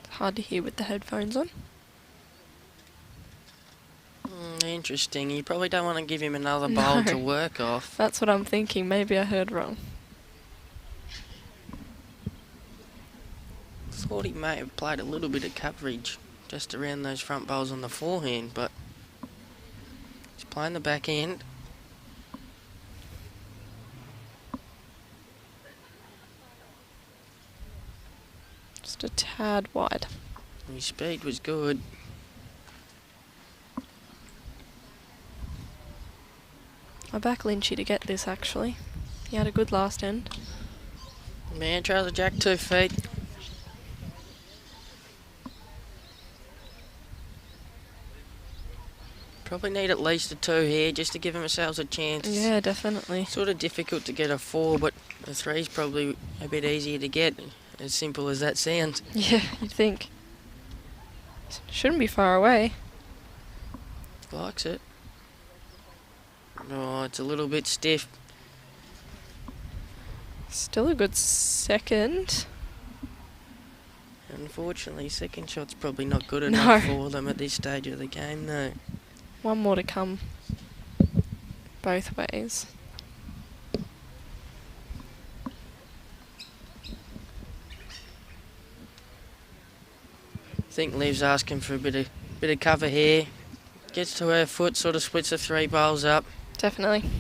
It's hard to hear with the headphones on. Interesting. You probably don't want to give him another bowl to work off. That's what I'm thinking. Maybe I heard wrong. Thought he may have played a little bit of coverage just around those front bowls on the forehand, but he's playing the back end. Just a tad wide. His speed was good. I back Lynchy to get this, actually. He had a good last end. Man, tries a jack 2 feet. Probably need at least a 2 here just to give ourselves a chance. Yeah, definitely. Sort of difficult to get a 4, but a 3's probably a bit easier to get, as simple as that sounds. Yeah, you'd think. Shouldn't be far away. Likes it. Oh, it's a little bit stiff. Still a good second. Unfortunately, second shot's probably not good enough for them at this stage of the game, though. One more to come both ways. I think Liv's asking for a bit of cover here. Gets to her foot, sort of splits the 3 bowls up. Definitely.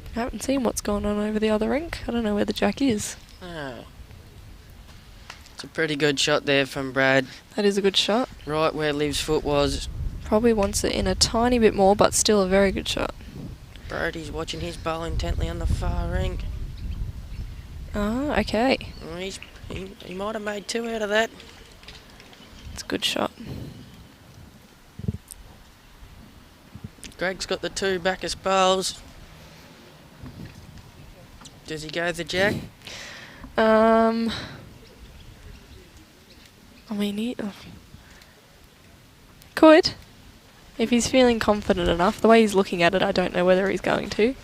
I haven't seen what's going on over the other rink. I don't know where the jack is. Oh. It's a pretty good shot there from Brad. That is a good shot. Right where Liv's foot was. Probably wants it in a tiny bit more, but still a very good shot. Brody's watching his bowl intently on the far rink. Ah, okay. Oh, he might have made 2 out of that. It's a good shot. Greg's got the 2 Bacchus bowls. Does he go the jack? I mean, he could. If he's feeling confident enough. The way he's looking at it, I don't know whether he's going to.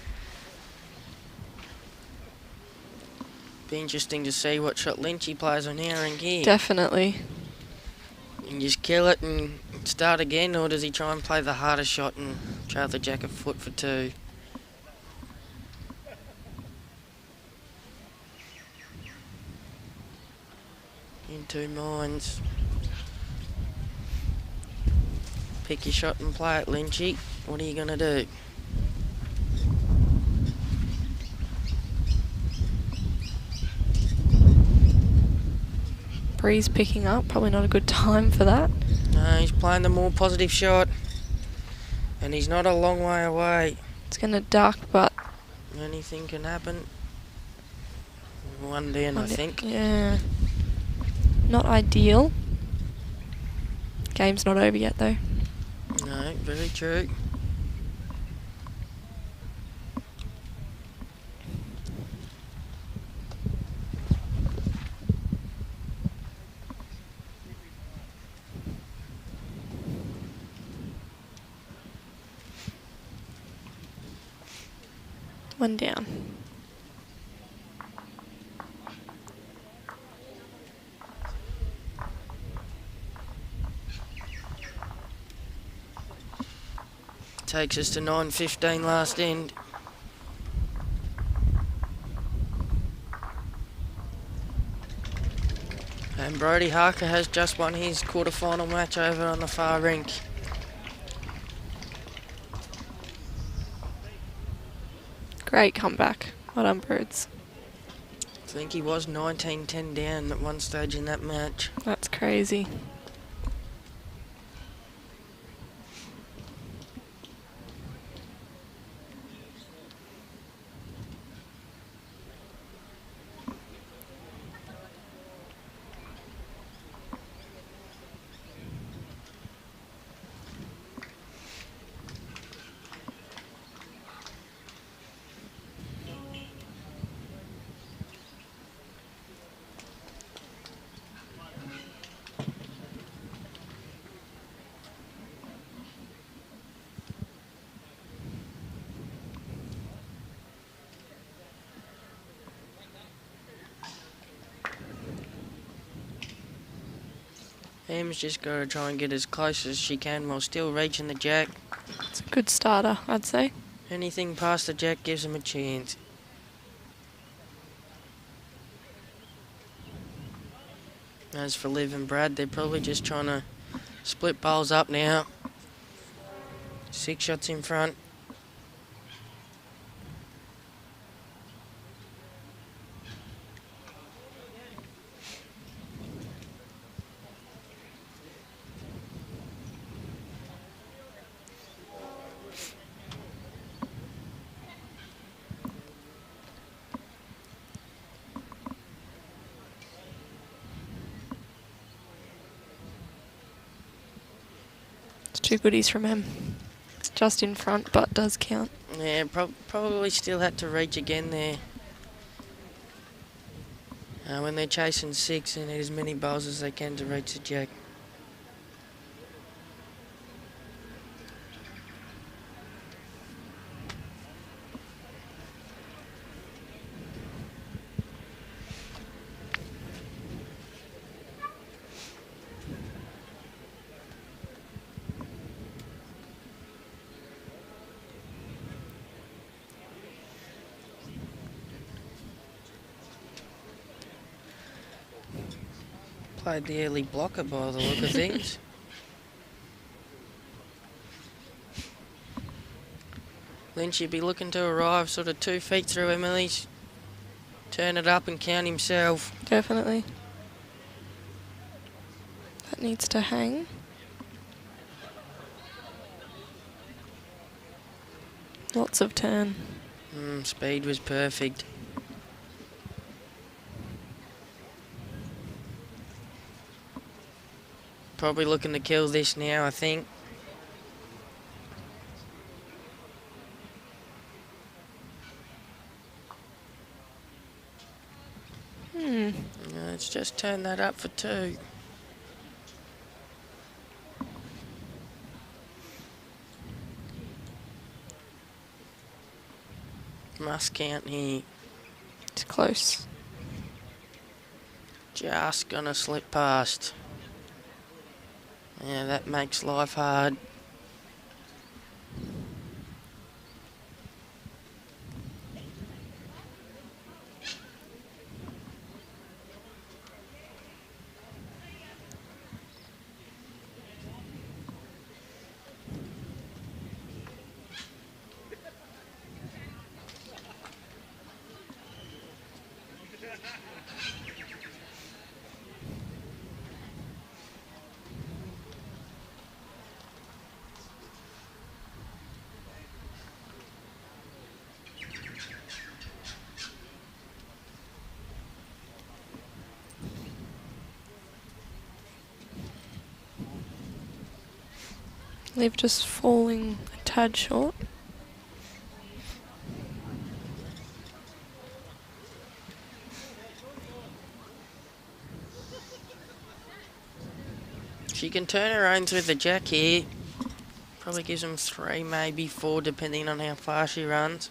Be interesting to see what shot Lynchy plays on our rink here. Definitely. And just kill it and start again, or does he try and play the harder shot and trail the jack a foot for 2? In 2 minds. Pick your shot and play it, Lynchy. What are you going to do? Breeze picking up. Probably not a good time for that. No, he's playing the more positive shot. And he's not a long way away. It's going to duck, but... Anything can happen. 1 down, I think. Yeah. Not ideal. Game's not over yet, though. No, very true. One down. Takes us to 9:15 last end. And Brody Harker has just won his quarter-final match over on the far rink. Great comeback. Well done, Birds. I think he was 19-10 down at one stage in that match. That's crazy. Em's just got to try and get as close as she can while still reaching the jack. It's a good starter, I'd say. Anything past the jack gives him a chance. As for Liv and Brad, they're probably just trying to split bowls up now. 6 shots in front. Two goodies from him. It's just in front, but does count. Yeah, probably still had to reach again there. When they're chasing 6, they need as many bowls as they can to reach the jack. Played the early blocker by the look of things. Lynch, you'd be looking to arrive sort of 2 feet through Emily's. Turn it up and count himself. Definitely. That needs to hang. Lots of turn. Speed was perfect. Probably looking to kill this now, I think. Let's just turn that up for 2. Must count here. It's close. Just gonna slip past. Yeah, that makes life hard. Liv just falling a tad short. She can turn her own with the jack here. Probably gives them 3, maybe 4, depending on how far she runs.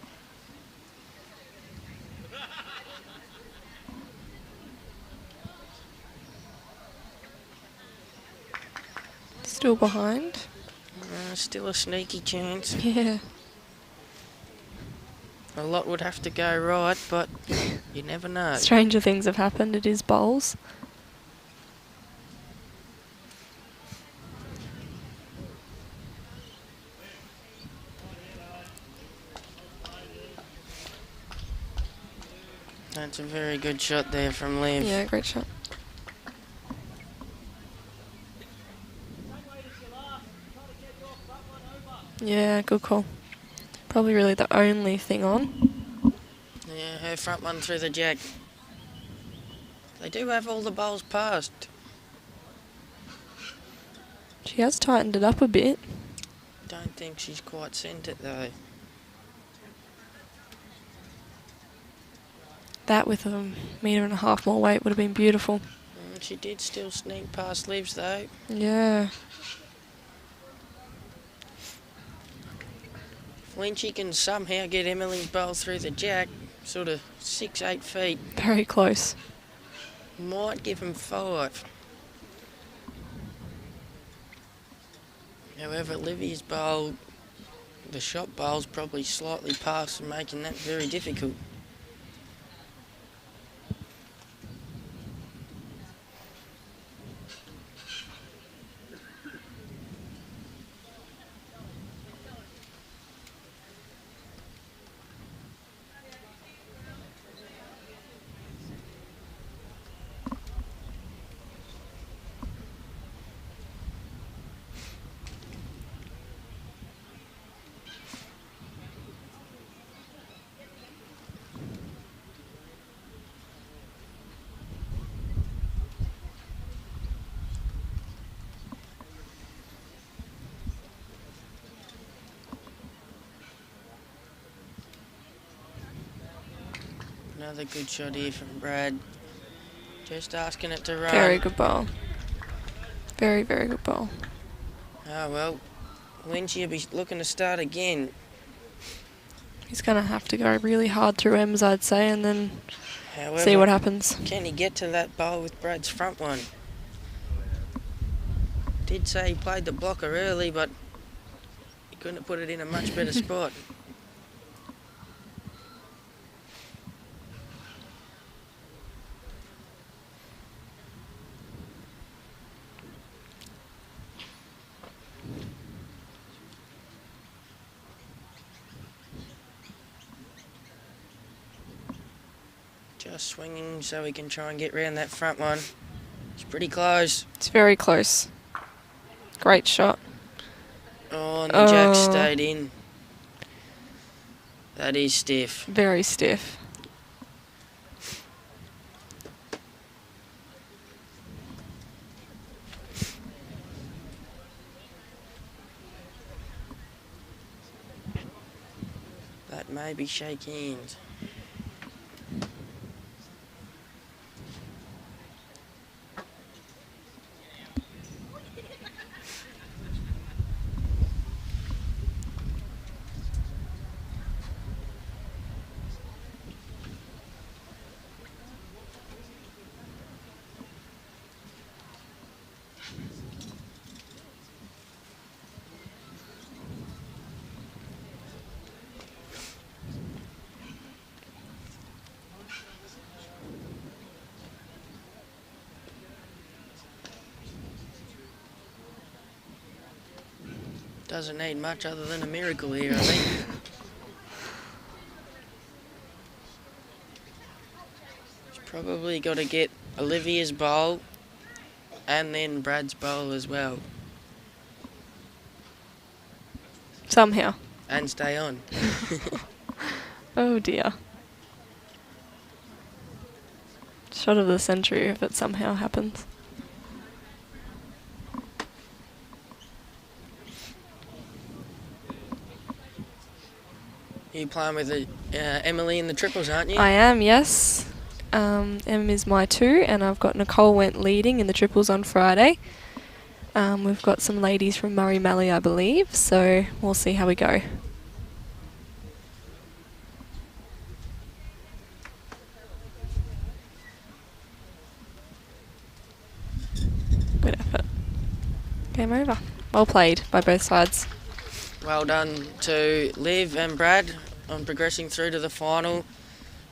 Still behind. Still a sneaky chance. Yeah. A lot would have to go right, but you never know. Stranger things have happened. It is bowls. That's a very good shot there from Liv. Yeah, great shot. Yeah, good call. Probably really the only thing on. Yeah, her front one through the jack. They do have all the bowls passed. She has tightened it up a bit. Don't think she's quite sent it though. That with a 1.5 metre more weight would have been beautiful. She did still sneak past Liv's though. Yeah. When she can somehow get Emily's bowl through the jack, sort of 6-8 feet, Very close. might give him 5. However, Livy's bowl, the shot bowl's probably slightly past and making that very difficult. Another good shot here from Brad. Just asking it to run. Very good ball. Very, very good ball. Oh, well, Lynchie will be looking to start again. He's going to have to go really hard through M's, I'd say, and then However, see what happens. Can he get to that bowl with Brad's front one? Did say he played the blocker early, but he couldn't have put it in a much better spot. Just swinging so he can try and get round that front one. It's pretty close. It's very close. Great shot. Oh, and the jack stayed in. That is stiff. Very stiff. That may be shake hands. Doesn't need much other than a miracle here, I think. He's probably got to get Olivia's bowl and then Brad's bowl as well. Somehow. And stay on. Oh dear. Shot of the century if it somehow happens. You're playing with Emily in the triples, aren't you? I am, yes. Em is my 2, and I've got Nicole went leading in the triples on Friday. We've got some ladies from Murray Mallee, I believe, so we'll see how we go. Good effort. Game over. Well played by both sides. Well done to Liv and Brad on progressing through to the final.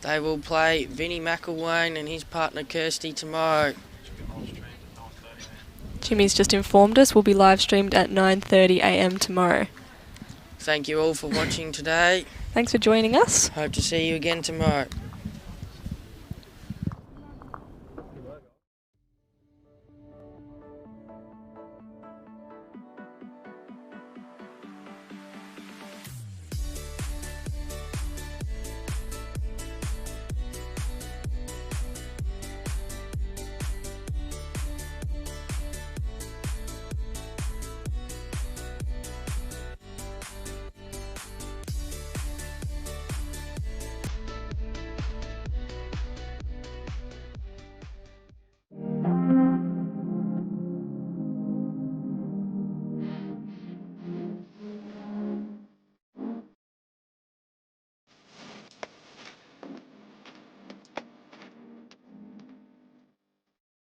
They will play Vinnie McElwain and his partner Kirsty tomorrow. Jimmy's just informed us we'll be live streamed at 9:30 a.m. tomorrow. Thank you all for watching today. Thanks for joining us. Hope to see you again tomorrow.